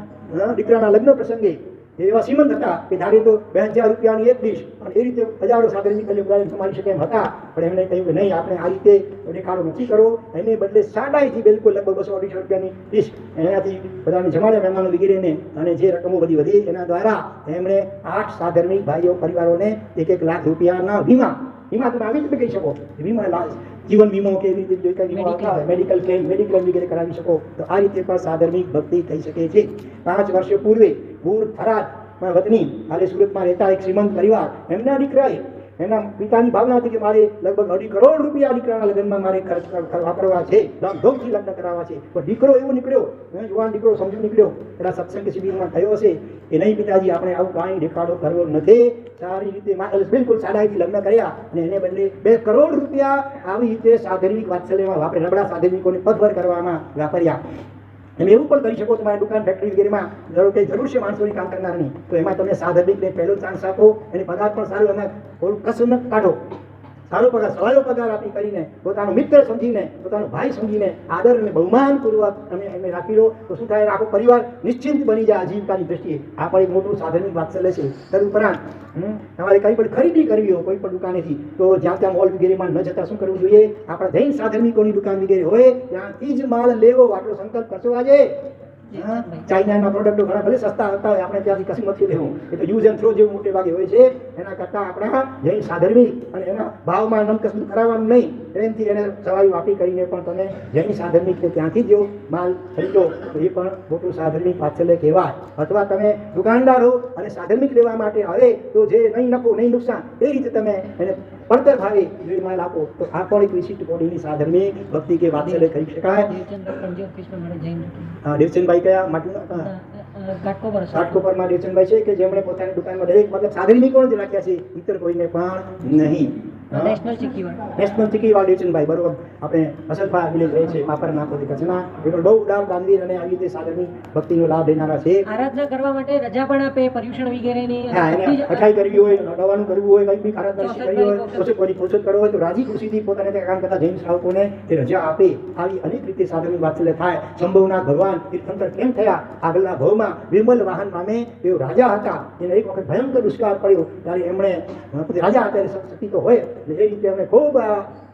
દીકરાના લગ્ન પ્રસંગે એવા શ્રીમંત હતા કે ધારે તો 2000 રૂપિયાની એક ડીશ, અને એ રીતે હજારો સાધર્મિક કલ્યાણ કમાઈ શકે એમ હતા. પણ એમણે કહ્યું કે નહીં, આપણે આ રીતે દેખાડો નથી કરવો, એને બદલે સાદાઈથી બિલકુલ લગભગ 200-250 રૂપિયાની ડીશ એનાથી બધાને જમાડે મહેમાનો વગેરેને, અને જે રકમો બધી વધી એના દ્વારા એમણે 8 સાધર્મિક ભાઈઓ પરિવારોને 1-1 લાખ રૂપિયાના વીમા તમે આવી રીતે કહી શકો, વીમા જીવન વીમો કે એવી રીતે કંઈ વીમો આવતા હોય, મેડિકલ ક્લેમ વગેરે કરાવી શકો. તો આ રીતે પણ સાધર્મિક ભક્તિ થઈ શકે છે. 5 વર્ષ પૂર્વે ભૂર થરાદમાં વતની હાલે સુરતમાં રહેતા એક શ્રીમંત પરિવાર, એમના દીકરાએ એના પિતાની ભાવના હતી કે મારે લગભગ 2.5 કરોડ રૂપિયા દીકરાના લગ્નમાં મારે ખર્ચ વાપરવા છે, ધામધૂમથી લગ્ન કરાવવા છે. પણ દીકરો એવો નીકળ્યો, જુવાન દીકરો સમજુ નીકળ્યો, એના સત્સંગ શિબિરમાં થયો હશે કે નહીં પિતાજી, આપણે આવું કાંઈ દેખાડો કરવો નથી, સારી રીતે બિલકુલ સાદાઈથી લગ્ન કર્યા, અને એને બદલે 2 કરોડ રૂપિયા આવી રીતે સાધર્મિક વાત્સલ્યમાં વાપરે, નબળા સાધર્મિકોને પગભર કરવામાં વાપર્યા. તમે એવું પણ કરી શકો, તમારી દુકાન ફેક્ટરી વગેરેમાં જરૂર છે માણસોની કામ કરનારની, તો એમાં તમે સાધર્મિકને પહેલો ચાન્સ આપો, એને પગાર પણ સારો, એમાં થોડું કસરત કાઢો, સારો પગાર, સવાલો પગાર આપી કરીને, પોતાનો મિત્ર સમજીને, પોતાનો ભાઈ સમજીને આદર અને બહુમાનપૂર્વક તમે એમને રાખી લો, તો શું થાય, આખો પરિવાર નિશ્ચિંત બની જાય આજીવિકાની દ્રષ્ટિએ. આ પણ એક મોટું સાધર્મિક વાત્સલ્ય છે. તદુપરાંત તમારે કંઈ પણ ખરીદી કરવી હોય કોઈ પણ દુકાનેથી, તો જ્યાં ત્યાં મોલ વગેરેમાં ન જતા શું કરવું જોઈએ, આપણા જૈન સાધર્મિકોની દુકાન વગેરે હોય ત્યાંથી જ માલ લેવો, આટલો સંકલ્પ કરશો. આજે ચાઇનાના પ્રોડક્ટો ઘણા ભલે સસ્તા હતા હોય, આપણે ત્યાંથી કશું નથી લેવું, એ તો યુઝ એન્ડ થ્રો જેવું મોટે ભાગે હોય છે. એના કરતાં આપણા જૈન સાધર્મિક અને એના ભાવમાં નમકસું કરાવવાનું નહીં, પ્રેમથી એને સવાઈ વાપી કરીને પણ તમે જૈન સાધર્મિક ત્યાંથી જ માલ ખરીદો, તો એ પણ મોટું સાધર્મિક વાત્સલ્ય કહેવાય. અથવા તમે દુકાનદાર હો અને સાધર્મિક લેવા માટે આવે તો જે નહીં નફો નહીં નુકસાન એ રીતે તમે એને પડતર ભાવે જો માલ આપો, તો આ પણ એક વિશિષ્ટ કોડીની સાધર્મિક ભક્તિ કે વાત્સલ્ય કહી શકાય. દેવચંદભાઈ કયા માટલું ઘાટકોપરમાં દેવચંદભાઈ છે કે જેમણે પોતાની દુકાનમાં દરેક મતલબ સાધર્મિકો જ રાખ્યા છે, ઇતર કોઈને પણ નહીં. નેશનલ ચીકીવાળ દેવચંદભાઈ, બરોબર. આપણે અસલફા વિલેજ રહે છે, માપર નાપોદી કચ્છના. એ પણ બહુ ઉદાર દાનવીર અને આવી રીતે સાધર્મિક ભક્તિનો લાભ લેનારા છે. આરાધના કરવા માટે રજા પણ આપે, પર્યુષણ વગેરેની. હા, એને અઠાઈ કરવી હોય, દવાનું કરવું હોય, કંઈ બી આરાધના કરવી હોય, પોષણ કરવો હોય, તો રાજી ખુશીથી પોતાને ત્યાં કામ કરતા જૈન શ્રાવકોને એ રજા આપે. આવી અનેક રીતે સાધર્મિક વાત્સલ્ય થાય. શંભુનાથ ભગવાન તીર્થંકર કેમ થયા, આગળના ભાવમાં વિમલ વાહન નામે તેઓ રાજા હતા, એને એક વખત ભયંકર દુષ્કાળ પડ્યો, ત્યારે એમણે પોતે રાજા હતા, શક્તિ તો હોય, એ રીતે એમણે ખૂબ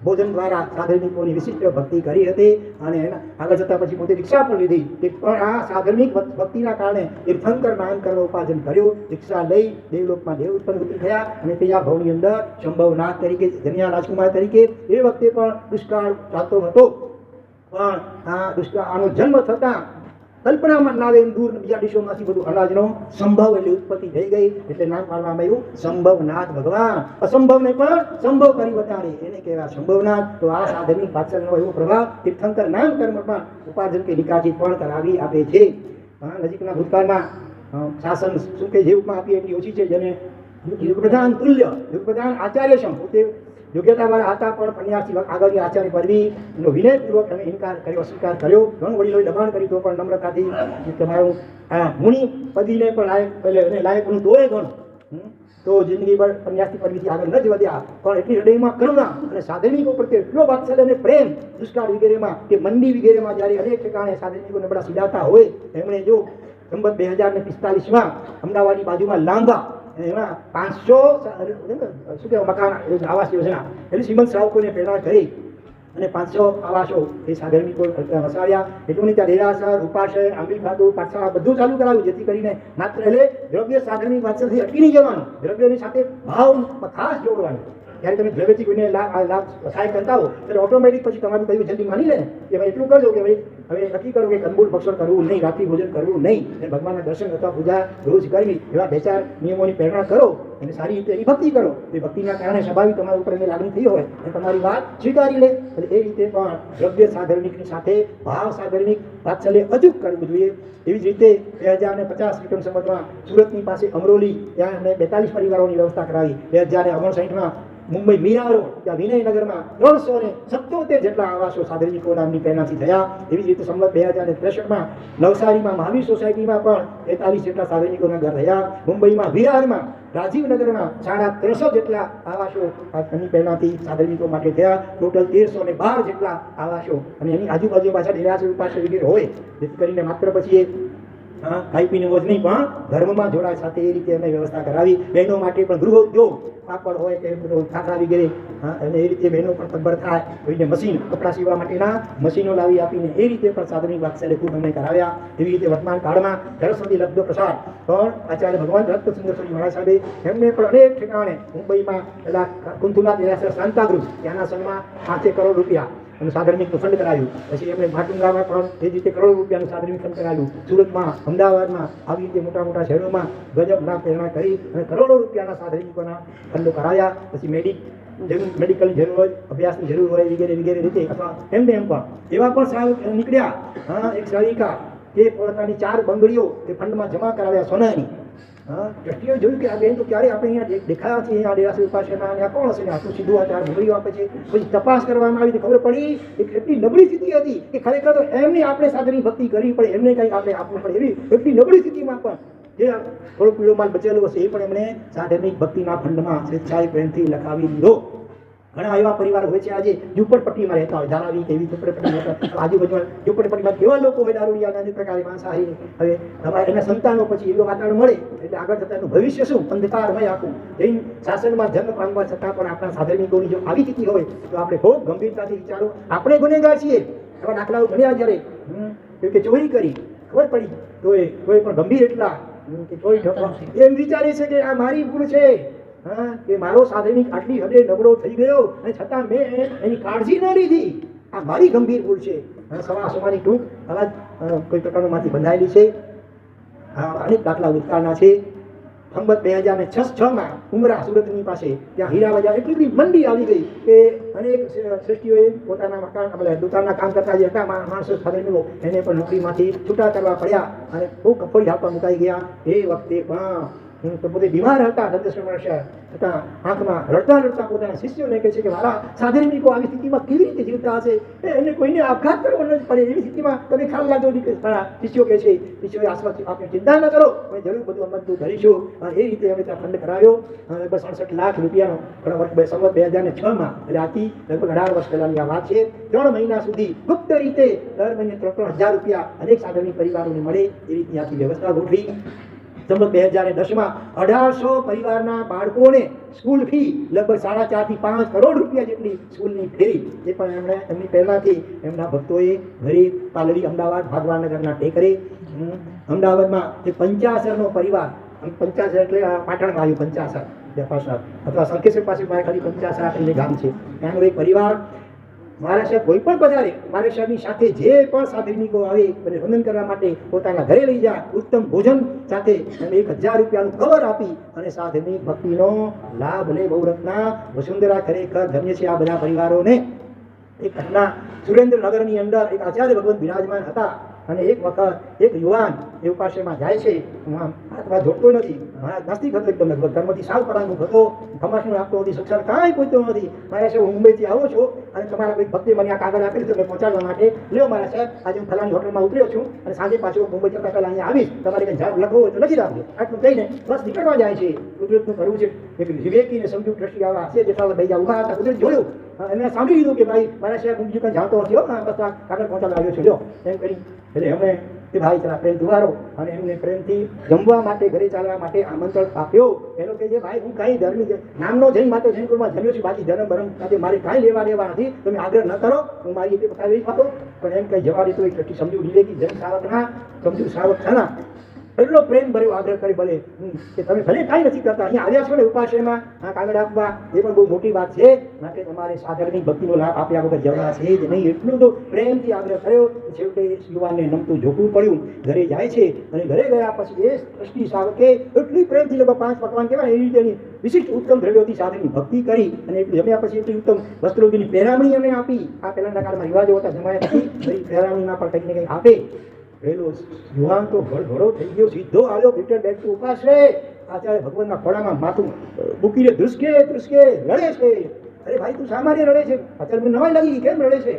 ભોજન દ્વારા સાધર્મિકોની વિશિષ્ટ ભક્તિ કરી હતી. અને એના આગળ જતાં પછી પોતે રિક્ષા પણ લીધી, પણ આ સાધર્મિક ભક્તિના કારણે તીર્થંકર નામ કરવા ઉપાર્જન કર્યું. રિક્ષા લઈ દેવલોકમાં દેવ ઉત્પન્ન થયા, અને તે આ ભાવની અંદર શંભવનાથ તરીકે, જન્યા રાજકુમાર તરીકે એ વખતે પણ દુષ્કાળ ચાલતો હતો. પણ આ દુષ્કાળ આનો જન્મ થતાં કલ્પનામાં ના આવે એમ દૂર બીજા દેશોમાંથી બધું અનાજનો સંભવ એટલે ઉત્પત્તિ થઈ ગઈ, એટલે નામ પાડવામાં આવ્યું સંભવનાથ ભગવાન. અસંભવને પણ સંભવ કરી બતાડે એને કહેવાય સંભવનાથ. તો આ સાધર્મિક વાત્સલ્યનો એવો પ્રભાવ તીર્થંકર નામ કર્મમાં ઉપાર્જન કે નિકાજી પણ કરાવી આપે છે. નજીકના ભૂતકાળમાં શાસન શું કે જેવમાં આપી એટલી ઓછી છે, જેને યુગપ્રધાન તુલ્ય, યુગપ્રધાન આચાર્યસમ, પોતે યોગ્યતાવાળા હતા પણ પન્યાસી આગળની આચાર્ય પદવીનો વિનયપૂર્વક અમે ઇનકાર કર્યો, અસ્વીકાર કર્યો. ઘણું વડીલોએ દબાણ કર્યું તો પણ નમ્રતાથી તમારું આ મુનિ પદવીને પણ લાયક તોય ઘણું, તો જિંદગી પર પન્યાસી પદવીથી આગળ ન જ વધ્યા. પણ એટલી હૃદયમાં કરુણા અને સાધર્મિકો પ્રત્યે એટલો વાત્સલ્ય અને પ્રેમ દુષ્કાળ વગેરેમાં કે મંડી વગેરેમાં જ્યારે અનેક ઠેકાણે સાધર્મિકો નબળા સીધાતા હોય, એમણે જો સંબત 2045માં અમદાવાદની બાજુમાં લાંબા એમાં 500 શું કહેવાય મકાન આવાસ યોજના એટલે શ્રીમંત શ્રાવકોને પ્રેરણા કરી અને 500 આવાસો એ સાગરમિકો વસાવ્યા. એટલું નહીં, ત્યાં દેરાસર, ઉપાશય, આંબલી ખાતું, પાઠશાળા બધું ચાલુ કરાવ્યું, જેથી કરીને માત્ર એટલે દ્રવ્ય સાગરની વાત્સલ્યથી અટકી નહીં જવાનું, દ્રવ્યની સાથે ભાવ ખાસ જોડવાનું. જ્યારે તમે દ્રવ્યથી કોઈને લાભ સહાય કરતા હો ત્યારે ઓટોમેટિક પછી તમારું કહ્યું જલ્દી માની લે ને કે ભાઈ એટલું કરજો કે ભાઈ હવે નક્કી કરો કે કંદમૂળ ભક્ષણ કરવું નહીં, રાત્રિ ભોજન કરવું નહીં, અને ભગવાનના દર્શન અથવા પૂજા રોજ કરવી, એવા 2-4 નિયમોની પ્રેરણા કરો અને સારી રીતે એની ભક્તિ કરો. એ ભક્તિના કારણે સ્વાભાવિક તમારા ઉપર એની લાગણી થઈ હોય અને તમારી વાત સ્વીકારી લે. અને એ રીતે પણ દ્રવ્ય સાગરનિકની સાથે ભાવ સાગરનિક વાત્સલ્ય અચૂક કરવું જોઈએ. એવી જ રીતે 2050 વિક્રમ સંવતમાં સુરતની પાસે અમરોલી ત્યાં એમણે 42 પરિવારોની વ્યવસ્થા કરાવી. 2059માં મુંબઈ મીરા રોડ ત્યાં વિનયનગરમાં 377 જેટલા આવાસો સાગરનિકો નામની પ્રેરણાથી થયા. એવી જ રીતે સંવત 2063માં નવસારીમાં મહાવીર સોસાયટીમાં પણ 43 જેટલા સાગરનિકોના ઘર રહ્યા. મુંબઈમાં વિરારમાં રાજીવનગરમાં 350 જેટલા આવાસો એની પ્રેરણાથી સાગરનિકો માટે થયા. ટોટલ 1312 જેટલા આવાસો અને એની આજુબાજુ પાછા દેરાસર ઉપાસક વગેરે હોય, જેથી કરીને માત્ર પછી એ ખાઈ પીને મોજ નહીં પણ ધર્મમાં જોડાય સાથે એ રીતે એમને વ્યવસ્થા કરાવી. બહેનો માટે પણ ગૃહોદ્યોગ પાપડ હોય કે ખાખરા વગેરે અને એ રીતે બહેનો પણ ખબર થાય, કોઈને મશીન કપડાં સીવવા માટેના મશીનો લાવી આપીને એ રીતે પણ સાગરનિક વાત્સલ્ય ખૂબ અમને કરાવ્યા. એવી રીતે વર્તમાન કાળમાં સરસ્વતી લબ્ધ પ્રસાદ પણ આચાર્ય ભગવાન રત્ન સુંદરસ્વામી મહારાજ સાહેબે એમને પણ અનેક ઠેકાણે મુંબઈમાં પેલા કુંતુલા દેરાસર શાંતાગૃહ ત્યાંના સંઘમાં 5 કરોડ રૂપિયા અને સાગરનિકનું ફંડ કરાવ્યું. પછી એમણે માટુંગામાં પણ એ રીતે કરોડ રૂપિયાનું સાગરનિક ફંડ કરાવ્યું. સુરતમાં, અમદાવાદમાં આવી રીતે મોટા મોટા શહેરોમાં ગજબના પ્રેરણા કરી અને કરોડો રૂપિયાના સાગરનિકોના ફંડો કરાવ્યા. પછી મેડિકલની જરૂર હોય, અભ્યાસની જરૂર હોય વગેરે વગેરે રીતે અથવા એમ પણ એવા પણ સાહેબ નીકળ્યા. એક સૈનિકા એ પોતાની 4 બંગડીઓ એ ફંડમાં જમા કરાવ્યા સોનાની. દ્રષ્ટિએ જોયું કે આ બેન તો ક્યારે આપણે અહીંયા દેખાયા છે, અહીંયા દેરાસર ઉપાસના અહીંયા કોણ હશે, આટલું સીધું આ 4 બંગડીઓ આપે છે. પછી તપાસ કરવામાં આવી તો ખબર પડી કે કેટલી નબળી સ્થિતિ હતી કે ખરેખર તો એમને આપણે સાગરની ભક્તિ કરવી પડે, એમને કંઈક આપણે આપવું પડે. એવી એટલી નબળી સ્થિતિમાં પણ જે થોડો પીળો માલ બચેલો હશે એ પણ એમણે સાગરની ભક્તિના ફંડમાં સ્વેચ્છાએ પ્રેમથી લખાવી દીધો. ઘણા એવા પરિવાર હોય છે આજે ઝૂંપડપટ્ટીમાં રહેતા હોય, ધારાવી એવી ઝૂંપડપટ્ટી રહેતા આજુબાજુમાં ઝૂંપડપટ્ટીમાં કેવા લોકો હોય દારૂડિયાના અનેક પ્રકારે માંસાહારી. હવે તમારે એના સંતાનો પછી એવું વાતાવરણ મળે એટલે આગળ જતાં એનું ભવિષ્ય શું અંધકારમય આખું. જૈન શાસનમાં જન્મ પામવા છતાં પણ આપણા સાગરનિકોની જો આવી સ્થિતિ હોય તો આપણે ખૂબ ગંભીરતાથી વિચારો. આપણે ગુનેગાર છીએ, એવા દાખલાઓ ઘણ્યા જ્યારે કે ચોરી કરી ખબર પડી તો એ કોઈ પણ ગંભીર એટલા કે ચોરી એમ વિચારે છે કે આ મારી ભૂલ છે, કે મારો સાગરનિક આટલી હદે નબળો થઈ ગયો અને છતાં મેં એની કાળજી ન લીધી, આ મારી ગંભીર ભૂલ છે. સવાસોમાંની ટૂંક આવા કોઈ પ્રકારમાંથી બંધાયેલી છે. અનેક દાખલા ભૂતકાળના છે. સંવત 2006માં ઉમરા સુરતની પાસે ત્યાં હીરા બજાર એટલી બધી મંડી આવી ગઈ કે અનેક શ્રેષ્ઠીઓએ પોતાના મકાન દુકાનના કામ કરતા જે હતા માણસો સાગરનિકો એને પણ નોકરીમાંથી છૂટા કરવા પડ્યા અને ખૂબ કફોડી હાલતમાં મુકાઈ ગયા. એ વખતે પણ તો પોતે બીમાર હતા, છતાં આંખમાં રડતા રડતા પોતાના શિષ્યોને કહે છે કે મારા સાગરનિકો આવી સ્થિતિમાં કેવી રીતે જીવતા હશે, એને કોઈને આપઘાત કરવો ન પડે એવી સ્થિતિમાં તમે ખ્યાલ લાગો. શિષ્યો કહે છે, શિષ્યોએ આસપાસ આપણે ચિંતા ન કરો, અમે જરૂર બધું અમલતું ધરીશું. એ રીતે અમે ત્યાં ફંડ કરાવ્યો. લગભગ 67 લાખ રૂપિયાનો સંવત 2006માં, એટલે આથી લગભગ 18 વર્ષ પહેલાની આ વાત છે. 3 મહિના સુધી ગુપ્ત રીતે દર મહિને 3,000 રૂપિયા અનેક સાગરનિક પરિવારોને મળે એ રીતની આખી વ્યવસ્થા ગોઠવી. સંવત 2010માં 1800 પરિવારના બાળકોને સ્કૂલ ફી લગભગ 4.5 થી 5 કરોડ રૂપિયા જેટલી સ્કૂલની ફી એ પણ એમણે એમની પહેલાથી એમના ભક્તોએ ગરીબ પાલડી અમદાવાદ ભાગવાનગરના ટેકરે. અમદાવાદમાં એ 55નો પરિવાર, 55 એટલે પાટણમાં આવ્યું 55 અથવા સંકેશ્વર પાસે મારે ખાલી 55 કરીને ગામ છે, ત્યાંનો એક પરિવાર મારા સાહેબ કોઈ પણ પધારે મારા સાહેબની સાથે જે પણ સાગરનિકો આવે અને વંદન કરવા માટે પોતાના ઘરે લઈ જાય, ઉત્તમ ભોજન સાથે અને 1000 રૂપિયાનું કવર આપી અને સાગરનિક ભક્તિનો લાભ લે. બહુ રત્ના વસુંધરા ખરેખર ધન્ય છે આ બધા પરિવારોને. એક ઘટના સુરેન્દ્રનગરની અંદર એક આચાર્ય ભગવંત બિરાજમાન હતા અને એક વખત એક યુવાન એ ઉપાશ્રયમાં જાય છે, હાથમાં જોડતો નથી, નાસ્તિક હતો એકદમ, લગભગ ધર્મથી સાવ પરાંગુખ હતો, ખમાસનું આપતો નથી, શિક્ષણ કાંઈ પૂછતો નથી. મારા સાહેબ હું મુંબઈથી આવો છો અને તમારા કોઈ ભક્તે મને આ કાગળ આપેલું તમને પહોંચાડવા માટે, લ્યો મારા સાહેબ આજે હું ફલાણી હોટલમાં ઉતર્યો છું અને સાંજે પાછો મુંબઈ જતા પહેલાં અહીંયા આવીશ, તમારે કંઈ જાણ લખવું હોય તો લખી રાખજો. આટલું કહીને બસ નીકળવા જાય છે. કુદરતનું કરવું છે એક વિવેકીને સમજુ દ્રષ્ટિ આવા હશે જેટલા ભાઈ ઊભા હતા, કુદરત જોયું એમને સાંભળી લીધું કે ભાઈ મારા સાહેબ હું બીજું કંઈ જાણતો નથી, બસ આ કાગળ પહોંચાડવા આવ્યો છું લ્યો એમ કરી. એટલે એમણે કે ભાઈ જરા પ્રેમ દુવારો, અને એમને પ્રેમથી જમવા માટે ઘરે ચાલવા માટે આમંત્રણ આપ્યો. એનો કે જે ભાઈ હું કાંઈ ધર્મ નામનો જૈન માત્ર જૈન કુળમાં જન્મ્યો છું, બાકી ધર્મ ભરમ સાથે મારે કાંઈ લેવા દેવા નથી, તમે આગ્રહ ન કરો, હું મારી રીતે પતાવી હતો. પણ એમ કંઈ જવા દેતો એક સમજુ વિવેકી જૈન શ્રાવકના સમજુ શ્રાવક છાના એટલો પ્રેમ ભર્યો આગ્રહ કરી ભલે કે તમે ભલે કાંઈ નથી કરતા, અહીંયા આવ્યા છો ને ઉપાશ્રયમાં કાગળ આપવા, એ પણ બહુ મોટી વાત છે, માટે તમારે સાધનની ભક્તિનો લાભ આપ્યા વગર જવા છે જ નહીં. એટલું તો પ્રેમથી આગ્રહ કર્યો. છેવટે યુવાનને નમતું ઝોકવું પડ્યું, ઘરે જાય છે. અને ઘરે ગયા પછી એ ટ્રસ્ટી શ્રાવકે એટલી પ્રેમથી લગભગ 5 પકવાન કહેવાય એ રીતે એની વિશિષ્ટ ઉત્તમ દ્રવ્યોથી સાધનની ભક્તિ કરી, અને એટલી જમ્યા પછી એટલી ઉત્તમ વસ્ત્રોની પહેરામણી એમને આપી. આ પહેલાના કાળમાં રિવાજો હતા, જમાયા પછી પહેરામણીમાં પણ કંઈક ને કંઈક આપે. પેલો યુવાન તો ઘડઘડો થઈ ગયો, સીધો આવ્યો રિટર્ન બેક ટુ ઉપાશ્રય. આચાર્ય ભગવાનના ખોળામાં માથું મૂકીને ધ્રુસકે ધ્રુસકે રડે છે. અરે ભાઈ તું શા માટે રડે છે? આચાર્ય મને નવાઈ લાગી, કેમ રડે છે?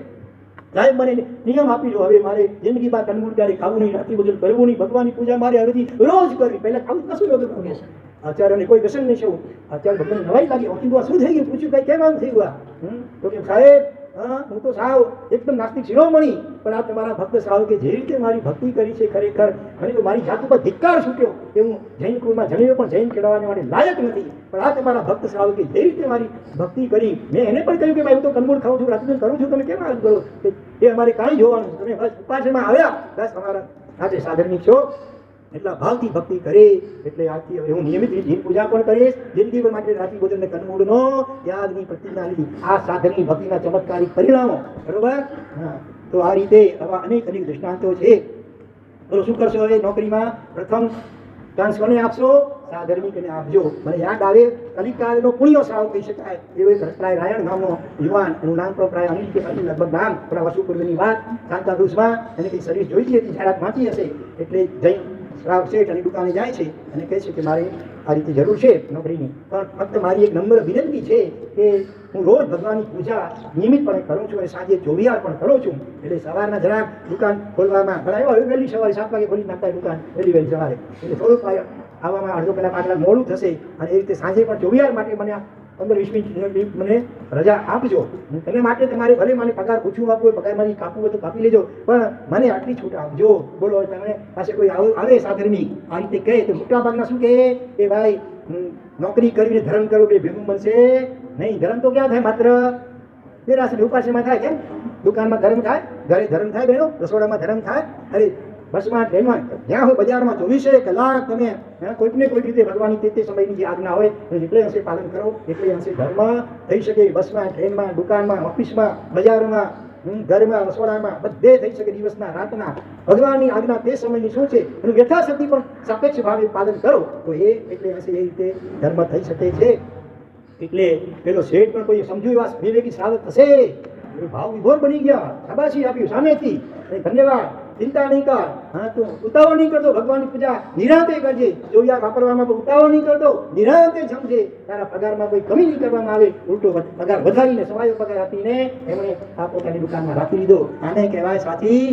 સાહેબ મને નિયમ આપી દો, હવે મારે જિંદગીમાં કંદમૂળ ક્યારે ખાવું નહીં, રાત્રિ ભોજન કરવું નહીં, ભગવાનની પૂજા મારે હવેથી રોજ કરવી. પહેલા ખાવું કશું નહોતું કરવું. આચાર્યને કોઈ વ્યસન નહીં છે. આચાર્ય ભગવાન નવાઈ લાગી, ઓછી શું થઈ ગયું? પૂછ્યું કઈ કેમ આમ થઈ ગયા? તો કે સાહેબ હું તો સાવ એકદમ નાસ્તિક શિરોમણી, પણ આ તમારા ભક્ત શ્રાવકે જે રીતે મારી ભક્તિ કરી છે, ખરેખર મને તો મારી જાત ઉપર ધિક્કાર છૂટ્યો કે હું જૈન કુળમાં જન્મ્યો પણ જૈન કહેવાને માટે લાયક નથી. પણ આ તમારા ભક્ત શ્રાવકે જે રીતે મારી ભક્તિ કરી, મેં એને પણ કહ્યું કે ભાઈ હું તો કંદમૂળ ખાઉં છું, રાત્રિભોજન કરું છું, તમે કેમ આમ કરો? એ અમારે કાંઈ જોવાનું છે, તમે બસ ઉપાસમાં આવ્યા, બસ અમારા સાથે સાધનની છો. એટલા ભાવથી ભક્તિ કરે એટલે આજથી હવે હું નિયમિત રીતે પૂજા પણ કરીશ. જિંદગીભર માટે રાત્રિ ભોજન ને કંદમૂળનો ત્યાગની પ્રતિજ્ઞા લીધી. આ સાધનની ભક્તિના ચમત્કારિક પરિણામો, બરોબર. તો આ રીતે આવા અનેક દૃષ્ટાંતો છે. બોલો શું કરશો હવે નોકરીમાં? પ્રથમ ચાન્સ કોને આપશો? સાધર્મિકને આપજો. મને યાદ આવે કલિકાળનો પુણ્ય શ્રાવક કહી શકાય એવો એક રસરાય રાયણ નામનો યુવાન, એનું નામ પણ પ્રાય અનિલ કે લગભગ નામ થોડા વર્ષો પૂર્વેની વાત. સાંતાક્રુઝમાં એને કંઈ સર્વિસ જોઈતી હતી, જાહેરાત વાંચી હશે એટલે જૈન શ્રાવક શેઠ અને દુકાને જાય છે અને કહે છે કે મારે આ રીતે જરૂર છે નોકરીની, પણ ફક્ત મારી એક નમ્ર વિનંતી છે કે હું રોજ ભગવાનની પૂજા નિયમિતપણે કરું છું અને સાંજે 24 પણ કરું છું. એટલે સવારના જરાક દુકાન ખોલવામાં ઘણા વહેલી સવારે 7 વાગે ખોલી નાખતા દુકાન, વહેલી સવારે, એટલે થોડુંક આવવામાં અડધો કલાક આગળ મોડું થશે. અને એ રીતે સાંજે પણ 24 માટે મને 15-20 મિનિટ મને રજા આપજો. એને માટે તમારે ભલે મને પગાર ઓછું આપવું હોય, પગાર મારી કાપવું હોય તો કાપી લેજો, પણ મને આટલી છૂટ આપજો. બોલો તમે પાસે કોઈ આવે સાધર્મિક આ રીતે કહે તો મોટા ભાગના શું કહે કે ભાઈ નોકરી કરીને ધર્મ કરો બે ભેગું બનશે નહીં. ધર્મ તો ક્યાં થાય? માત્ર દેરાસર ઉપાસમાં થાય. કેમ? દુકાનમાં ધર્મ થાય, ઘરે ધર્મ થાય, બહેનો રસોડામાં ધર્મ થાય. અરે બસમાં ટ્રેનમાં જ્યાં હોય બજારમાં 24 કલાક તમે કોઈકને કોઈ રીતે ભગવાનની તે સમયની જે આજ્ઞા હોય એટલે અંશે પાલન કરો, એટલે અંશે ધર્મ થઈ શકે. બસમાં, ટ્રેનમાં, દુકાનમાં, ઓફિસમાં, બજારમાં, ઘરમાં, રસોડામાં બધે થઈ શકે. દિવસના રાતના ભગવાનની આજ્ઞા તે સમયની શું છે એનું યથાશક્તિ પણ સાપેક્ષ ભાવે પાલન કરો તો એ એટલે અંશે એ રીતે ધર્મ થઈ શકે છે. એટલે પેલો શેઠ પણ કોઈ સમજુ એવા વિવેકી શ્રાવક હશે, ભાવ વિભોર બની ગયા, શાબાશી આપ્યું સામેથી, ધન્યવાદ, ચિંતા નહીં કર. હા, તું ઉતાવળ નહીં કરતો, ભગવાનની પૂજા નિરાંતે કરજે. જોયા વાપરવામાં પણ ઉતાવળ નહીં કરતો, નિરાંતે સમજે. તારા પગારમાં કોઈ કમી નહીં કરવામાં આવે, ઉલટો પગાર વધારીને સવાયો પગાર આપીને એમણે આ પોતાની દુકાનમાં રાખી લીધો. આને કહેવાય સાચી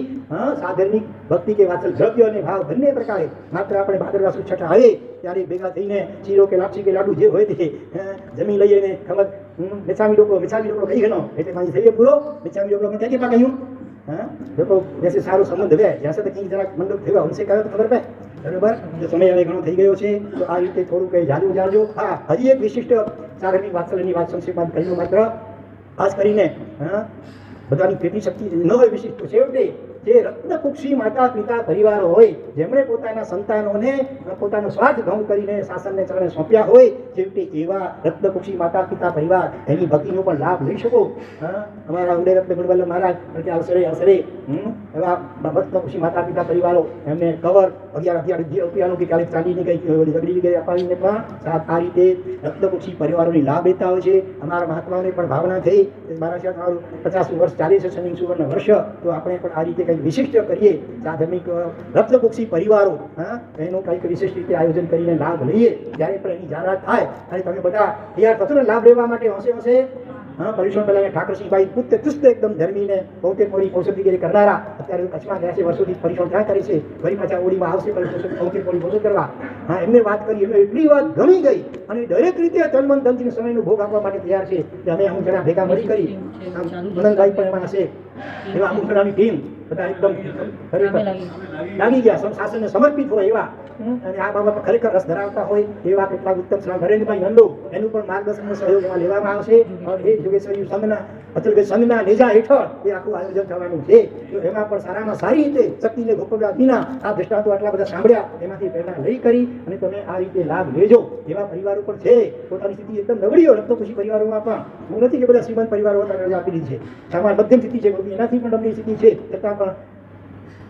સાધર્મિક ભક્તિ કે વાત્સલ્ય દ્રવ્ય અને ભાવ બંને પ્રકારે. માત્ર આપણે ભાદરવા સુદ છઠ્ઠા આવે ત્યારે ભેગા થઈને શીરો કે લાપસી કે લાડુ જે હોય તે જમી લઈએ ને ખબર મિસામી ડોકલો કહી ગયો એટલે મારી થઈ પૂરો. મિસામી ડોકલો પણ ક્યાં કહ્યું? હા, લોકો જૈસે સારો સંબંધ હવે જ્યાં સુધી કંઈ જરાક મંડપ થયો અંશે કયો તો ખબર પડે. બરાબર, જો સમય હવે ઘણો થઈ ગયો છે તો આ રીતે થોડું કંઈ જાણજો. હા, હજી એક વિશિષ્ટ સાધનની વાત્સલ્યની વાત સંક્ષેપમાં કહ્યું માત્ર. ખાસ કરીને બધાની પેટની શક્તિ ન હોય વિશિષ્ટ તો છેવટે જે રત્નકુક્ષી માતા પિતા પરિવારો હોય જેમણે પોતાના સંતાનોને પોતાનો સ્વાર્થ ભંગ કરીને શાસનને ચરણે સોંપ્યા હોય, છેવટે એવા રત્નકુક્ષી માતા પિતા પરિવાર એની ભક્તિનો પણ લાભ લઈ શકો. અમારા ઉદય રત્ન ગુણવલ્લભ મહારાજ અવસરે એવા રત્નકુક્ષી માતા પિતા પરિવારો એમને કવર 11,000 રૂપિયાનું કે ક્યારેક ચાંદીની કંઈક ગગડી વગેરે અપાવીને પણ આ રીતે રત્નકુક્ષી પરિવારોની લાભ લેતા હોય છે. અમારા મહાત્માઓને પણ ભાવના થઈ મારા સાહેબ મારું 50 વર્ષ ચાલે છે, શનિ સુવર્ણ વર્ષ, તો આપણે પણ આ રીતે વિશિષ્ટ કરીએ. સાધર્મિક રત્નકુક્ષી પરિવારો એનું કંઈક વિશિષ્ટ રીતે આયોજન કરીને લાભ લઈએ. જ્યારે પણ એની જાહેરાત થાય અને તમે બધા તૈયાર થશો ને લાભ લેવા માટે હશે પરિશ્રમ પહેલા ઠાકરસિંહભાઈ પુત્ર ચુસ્ત એકદમ ધર્મીને બહુતેક મોડી ઔષધિગીરી કરનારા અત્યારે કચ્છમાં ગયા છે, વર્ષોથી પરિશ્રમ ત્યાં કરે છે, ફરી પાછા ઓડીમાં આવશે બહુતેક મોડી ઔષધ કરવા. એમને વાત કરી, એમને એટલી વાત ગમી ગઈ અને દરેક રીતે તન મન ધનથી સમયનો ભોગ આપવા માટે તૈયાર છે કે અમે અમુક જણા ભેગા મળી કરી મનનભાઈ પણ એમાં હશે એવા અમુક જણાની ટીમ બધા એકદમ ખરેખર લાગી ગયા, શાસનને સમર્પિત હોય એવા અને આ બાબતમાં ખરેખર રસ ધરાવતા હોય એવા કેટલાક ઉત્તમ શ્રી નરેન્દ્રભાઈ નંદુ એનું પણ માર્ગદર્શન સહયોગ એમાં લેવામાં આવશે. એ યોગેશ્વરી સંઘના સંઘના નેજા હેઠળ એ આખું આયોજન થવાનું છે. તો એમાં પણ સારામાં સારી રીતે શક્તિને ગોપવવા વિના આ દ્રષ્ટાંતો આટલા બધા સાંભળ્યા એમાંથી પ્રેરણા લઈ કરી અને તમે આ રીતે લાભ લેજો. એવા પરિવારો પણ છે, પોતાની સ્થિતિ એકદમ નબળી હોય, રક્તો ખુશી પરિવારોમાં પણ હું નથી કે બધા શ્રીમંત પરિવારો રજા આપી દીધી છે, સામાન્ય મધ્યમ સ્થિતિ છે, એનાથી પણ નબળી સ્થિતિ છે, છતાં પણ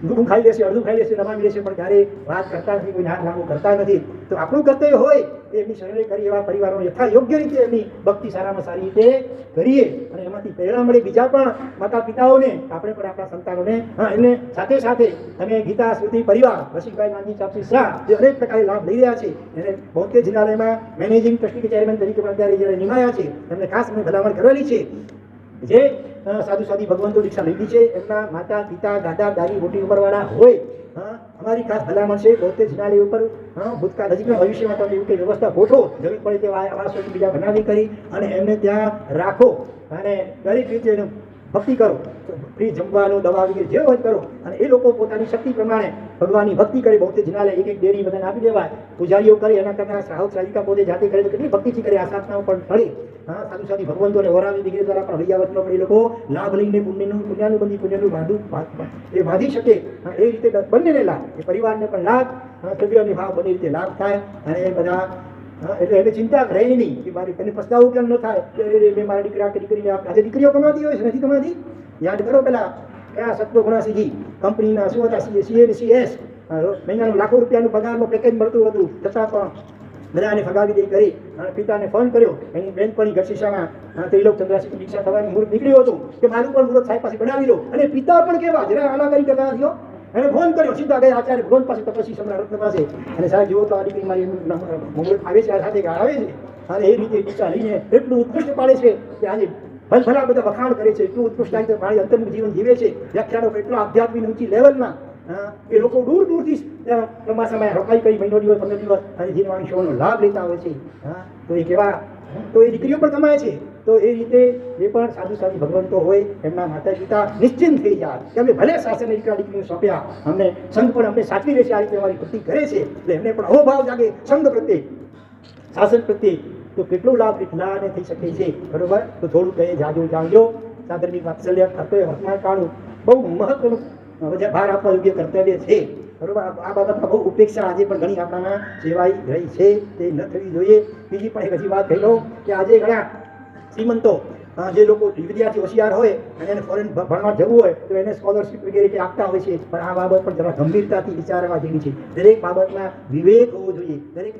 દૂધું ખાઈ લેશે, અડધું ખાઈ લેશે, નમાવી લેશે, પણ ક્યારે વાત કરતા નથી, કોઈ હાથ લાગુ કરતા નથી. તો આપણું કર્તવ્ય હોય એ એમની શરણે કરી એવા પરિવારોને યથા યોગ્ય રીતે એમની ભક્તિ સારામાં સારી રીતે કરીએ અને એમાંથી પ્રેરણા મળે બીજા પણ માતા પિતાઓને, આપણે પણ આપણા સંતાનોને. એને સાથે સાથે તમે ગીતા સ્મૃતિ પરિવાર રસિકભાઈ નાનજી ચાપસી શાહ જે અનેક પ્રકારે લાભ લઈ રહ્યા છે, એને બોતેર જિલ્લામાં મેનેજિંગ ટ્રસ્ટી ચેરમેન તરીકે પણ અત્યારે જ્યારે નિમાયા છે, એમને ખાસ અમે ભલામણ કરેલી છે. જે સાધુ સાધી ભગવંતો દીક્ષા લીધી છે એમના માતા પિતા દાદા દાદી મોટી ઉંમરવાળા હોય, અમારી ખાસ ભલામણ છે બોતેર જિલ્લા ઉપર ભૂતકાળ નજીકના ભવિષ્યમાં તમે એવું કંઈ વ્યવસ્થા ગોઠવો, જરૂર પડે તે આવાસો બીજા બનાવી કરી અને એમને ત્યાં રાખો અને દરેક રીતે ભક્તિ કરો, ફ્રી જમવાનું દવા વગેરે જે હોય કરો અને એ લોકો પોતાની શક્તિ પ્રમાણે ભગવાનની ભક્તિ કરે. બોતેર જિલ્લા એક એક ડેરી બધાને આપી દેવાય, પૂજારીઓ કરે, એના કરતા શ્રાવક શ્રાવિકા પોતે જાતે કરે તો કેટલી ભક્તિથી કરે, આ સાધનાઓ પણ મળે. સાધુ સાધી ભગવંતોને વરાવી વગેરે દ્વારા પણ હૈયાવતનો પણ એ લોકો લાભ લઈને પુણ્યનું બાંધું એ બાંધી શકે. એ રીતે બંનેને લાભ, એ પરિવારને પણ લાભ, સભ્યોની ભાવ બંને રીતે લાભ થાય અને એ બધા એટલે એને ચિંતા રહે નહીં કે મારી એને પસ્તાવો કેમ ન થાય કે મેં મારા દીકરા કે દીકરીને આજે દીકરીઓ કમાતી હોય છે, નથી કમાતી. યાદ કરો પેલા કયા સત્વ ગુણાસીજી કંપનીના શું હતા, CS મહિનાનું લાખો રૂપિયાનું પગારનું પેકેજ મળતું હતું, છતાં પણ બધાને ફગાવી દઈ કરી અને પિતાને ફોન કર્યો. એની બેનપણી ગઢશીશામાં ત્રિલોક ચંદ્રાશીની દીક્ષા થવાની મુહૂર્ત નીકળ્યું હતું કે મારું પણ મુહૂર્ત સાહેબ પાસે બનાવી લો. અને પિતા પણ કેવા જરા આલાકારી કરતા નથી, એને ફોન કર્યો, સીધા ગયા આચાર્ય ભગવાન પાસે, તપસ્વી સમ્રાટ રત્ન પાસે, અને સાહેબ જુઓ તો આ દીકરી મારી મુહૂર્ત આવે છે, આ સાથે આવે છે. અને એ રીતે દીક્ષા લઈને એટલું ઉત્કૃષ્ટ પાડે છે કે આજે ભલા બધા વખાણ કરે છે, એટલું ઉત્કૃષ્ટ રીતે મારી અંતરનું જીવન જીવે છે. વ્યાખ્યાનો એટલો આધ્યાત્મિક ઊંચી લેવલના એ લોકો દૂર દૂરથી ચોમાસામાં રોકાઈ કરી મહિનો દિવસ 15 દિવસ અને જીવવાની શોનો લાભ લેતા હોય છે. તો એ કેવા, તો એ દીકરીઓ પણ કમાય છે. તો એ રીતે જે પણ સાધુ સાધી ભગવંતો હોય એમના માતા પિતા નિશ્ચિંત થઈ જાય કે અમે ભલે શાસન દીકરા દીકરીને સોંપ્યા, અમને સંઘ પણ અમને સાચવી રહેશે, આ રીતે અમારી ભક્તિ કરે છે, એટલે એમને પણ અહોભાવ જાગે સંઘ પ્રત્યે, શાસન પ્રત્યે. તો કેટલો લાભ એટલાને થઈ શકે છે, બરોબર. તો થોડું કહે જાજો જાણજો, સાધર્મિક વાત્સલ્ય કર્તવ્ય વર્તમાન કાળનું બહુ મહત્વનું ભાર આપવા યોગ્ય કર્તવ્ય છે, બરોબર. આ બાબતમાં બહુ ઉપેક્ષા આજે પણ ઘણી આપણામાં સેવાઈ રહી છે, તે ન થવી જોઈએ. બીજી પણ એક હજી વાત કહી લઉં કે આજે ઘણા શ્રીમંતો જે લોકો વિદ્યાર્થી હોશિયાર હોય અને એને ફોરેન ભણવા જવું હોય તો એને સ્કોલરશીપ વગેરે કે આપતા હોય છે, પણ આ બાબત પણ જરા ગંભીરતાથી વિચારવા જેવી છે. દરેક બાબતમાં વિવેક હોવો જોઈએ, દરેક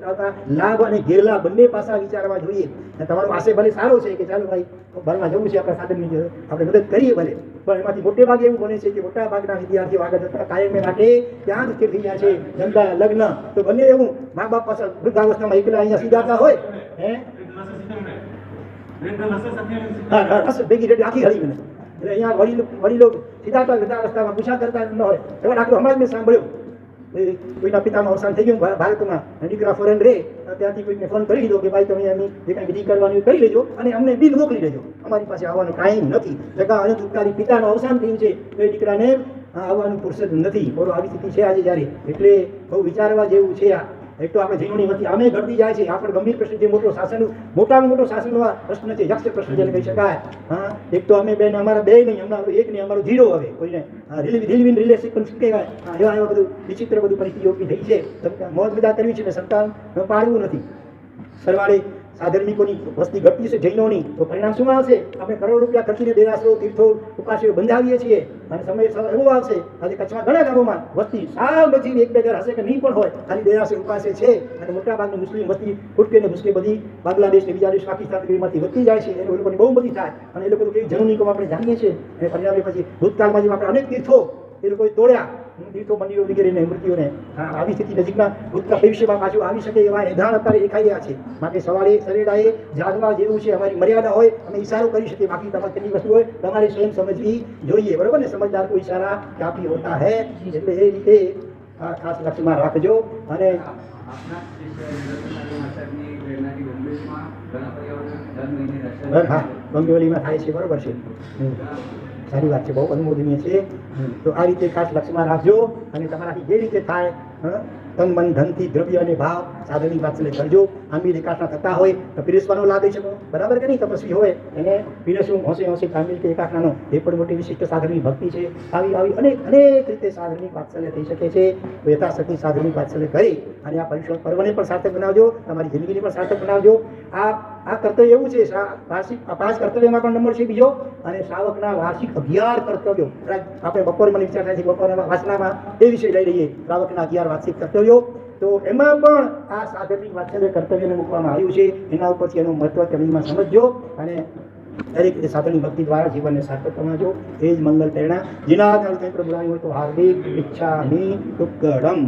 લાભ અને ગેરલાભ બંને પાસા વિચારવા જોઈએ. તમારો આશય ભલે સારો છે કે ચાલો ભાઈ ભણવા જવું છે, આપણા સાધનની આપણે મદદ કરીએ ભલે, પણ એમાંથી મોટે ભાગે એવું બને છે કે મોટા ભાગના વિદ્યાર્થીઓ આગળ જતા કાયમ માટે ત્યાં જ સ્થિર થઈ ગયા છે. ધંધા લગ્ન તો બંને એવું મા બાપ પાસે વૃદ્ધાવસ્થામાં એકલા અહીંયા સીધાતા હોય ભેગી રેડી આખી હળી મને, એટલે અહીંયા વડીલો સીધાતા વૃદ્ધાવસ્થામાં પૂછા કરતા ન હોય. એવા દાખલો હમણાં જ મેં સાંભળ્યો, કોઈના પિતાનું અવસાન થઈ ગયું ભારતમાં, દીકરા ફોરેન રહે, ત્યાંથી કોઈને ફોન કરી દીધો કે ભાઈ તમે એમની જે કાંઈ વિધિ કરવાની કરી લેજો અને અમને બિલ મોકલી દેજો, અમારી પાસે આવવાનો ટાઈમ નથી. જગા અને દુકારી પિતાનું અવસાન થયું છે તો એ દીકરાને આવવાનું ફુરસદ નથી. બોલો આવી સ્થિતિ છે આજે જ્યારે, એટલે બહુ વિચારવા જેવું છે. આ એક તો આપણે જીવનની વચ્ચે અમે ઘટતી જાય છે, આપણે ગંભીર પ્રશ્ન જે મોટો શાસન મોટામાં મોટો શાસનનો પ્રશ્ન છે, યક્ષ પ્રશ્ન જેને કહી શકાય. એક તો અમે બેન અમારા બે નહીં, અમારું એક નહીં, અમારું 0 હવે કોઈને રિલિવિન રિલેશનશીપ પણ શું કહેવાય, એવા બધું વિચિત્ર બધું પરિસ્થિતિ ઊભી થઈ છે. મોજ બધા કરવી છે ને સંતાન પાડવું નથી. સરવાળે સાધર્મિકોની વસ્તી ઘટતી છે, જૈનોની, તો પરિણામ શું આવશે? આપણે કરોડ રૂપિયા ખર્ચીને દેરાસરો તીર્થો ઉપાસીઓ બંધાવીએ છીએ અને સમય એવો આવશે. આજે કચ્છમાં ઘણા ગામોમાં વસ્તી સાવ બચી 1-2 ઘર હશે કે નહીં પણ હોય, ખાલી દેરાસર ઉપાસે છે અને મોટા ભાગની મુસ્લિમ વસ્તી ફૂટકે ને ભૂસકે બધી બાંગ્લાદેશ ને બીજા દેશ પાકિસ્તાનમાંથી વધતી જાય છે. એ લોકોની બહુ બધી થાય અને એ લોકો કેવી જનૂનીકો આપણે જાણીએ છીએ. અને પરિણામે પછી ભૂતકાળમાં જેમ આપણે અનેક તીર્થો એ લોકોએ તોડ્યા, તીર્થો મંદિરો વગેરેને મૃત્યુને, આવી સ્થિતિ નજીકના ભૂતકાળ ભવિષ્યમાં પાછું આવી શકે એવા એધાણ અત્યારે દેખાઈ રહ્યા છે. માટે સવારે સરેડાએ જાગવા જેવું છે. અમારી મર્યાદા હોય અમે ઈશારો કરી શકીએ, બાકી તમારે કેટલી વસ્તુ હોય તમારે સ્વયં સમજવી જોઈએ, બરોબર ને. સમજદાર કોઈ ઈશારા કાફી હોતા હૈ. એટલે એ રીતે આ ખાસ લક્ષ્યમાં રાખજો. અને હા, બંગોલીમાં થાય છે, બરોબર છે. સારી વાત છે, બહુ અનુમોદનીય છે. તો આ રીતે ખાસ લક્ષ્યમાં રાખજો અને તમારાથી જે રીતે થાય તન મન ધનથી દ્રવ્ય અને ભાવ સાધનની વાત્સલ્ય કરજો. આંબી એકાશના થતા હોય તો પીરસવાનો લાભ લઈ શકો, બરાબર કે નહીં? તપસ્વી હોય એને પીરસવું હોંશે હોંશે આંબી કે એકાશનાનો એ પણ મોટી વિશિષ્ટ સાધનની ભક્તિ છે. આવી આવી અનેક રીતે સાધનની વાત્સલ્ય થઈ શકે છે. તો યથાશક્તિ સાધનની વાત્સલ્ય કરી અને આ પરિશ્રમ પર્વને પણ સાર્થક બનાવજો, તમારી જિંદગીને પણ સાર્થક બનાવજો. આ કર્તવ્ય એવું છે, વાર્ષિક 5 કર્તવ્યમાં પણ નંબર છે બીજો, અને શ્રાવકના વાર્ષિક 11 કર્તવ્યો. આપણે બપોરે મને વિચાર થાય છે બપોરના વાસનામાં એ વિષય લઈ લઈએ, શ્રાવકના 11 વાર્ષિક કર્તવ્યો. તો એમાં પણ આ સાધનની વાત્સલ્ય કર્તવ્યને મૂકવામાં આવ્યું છે. એના ઉપરથી એનું મહત્વ તમે સમજજો અને દરેક સાધનની ભક્તિ દ્વારા જીવનને સાર્થક બનાવજો. એ જ મંગલ પ્રેરણા. જીનાથ કંઈ પ્રભુ હોય તો હાર્દિક ઈચ્છા ની ટુકડમ.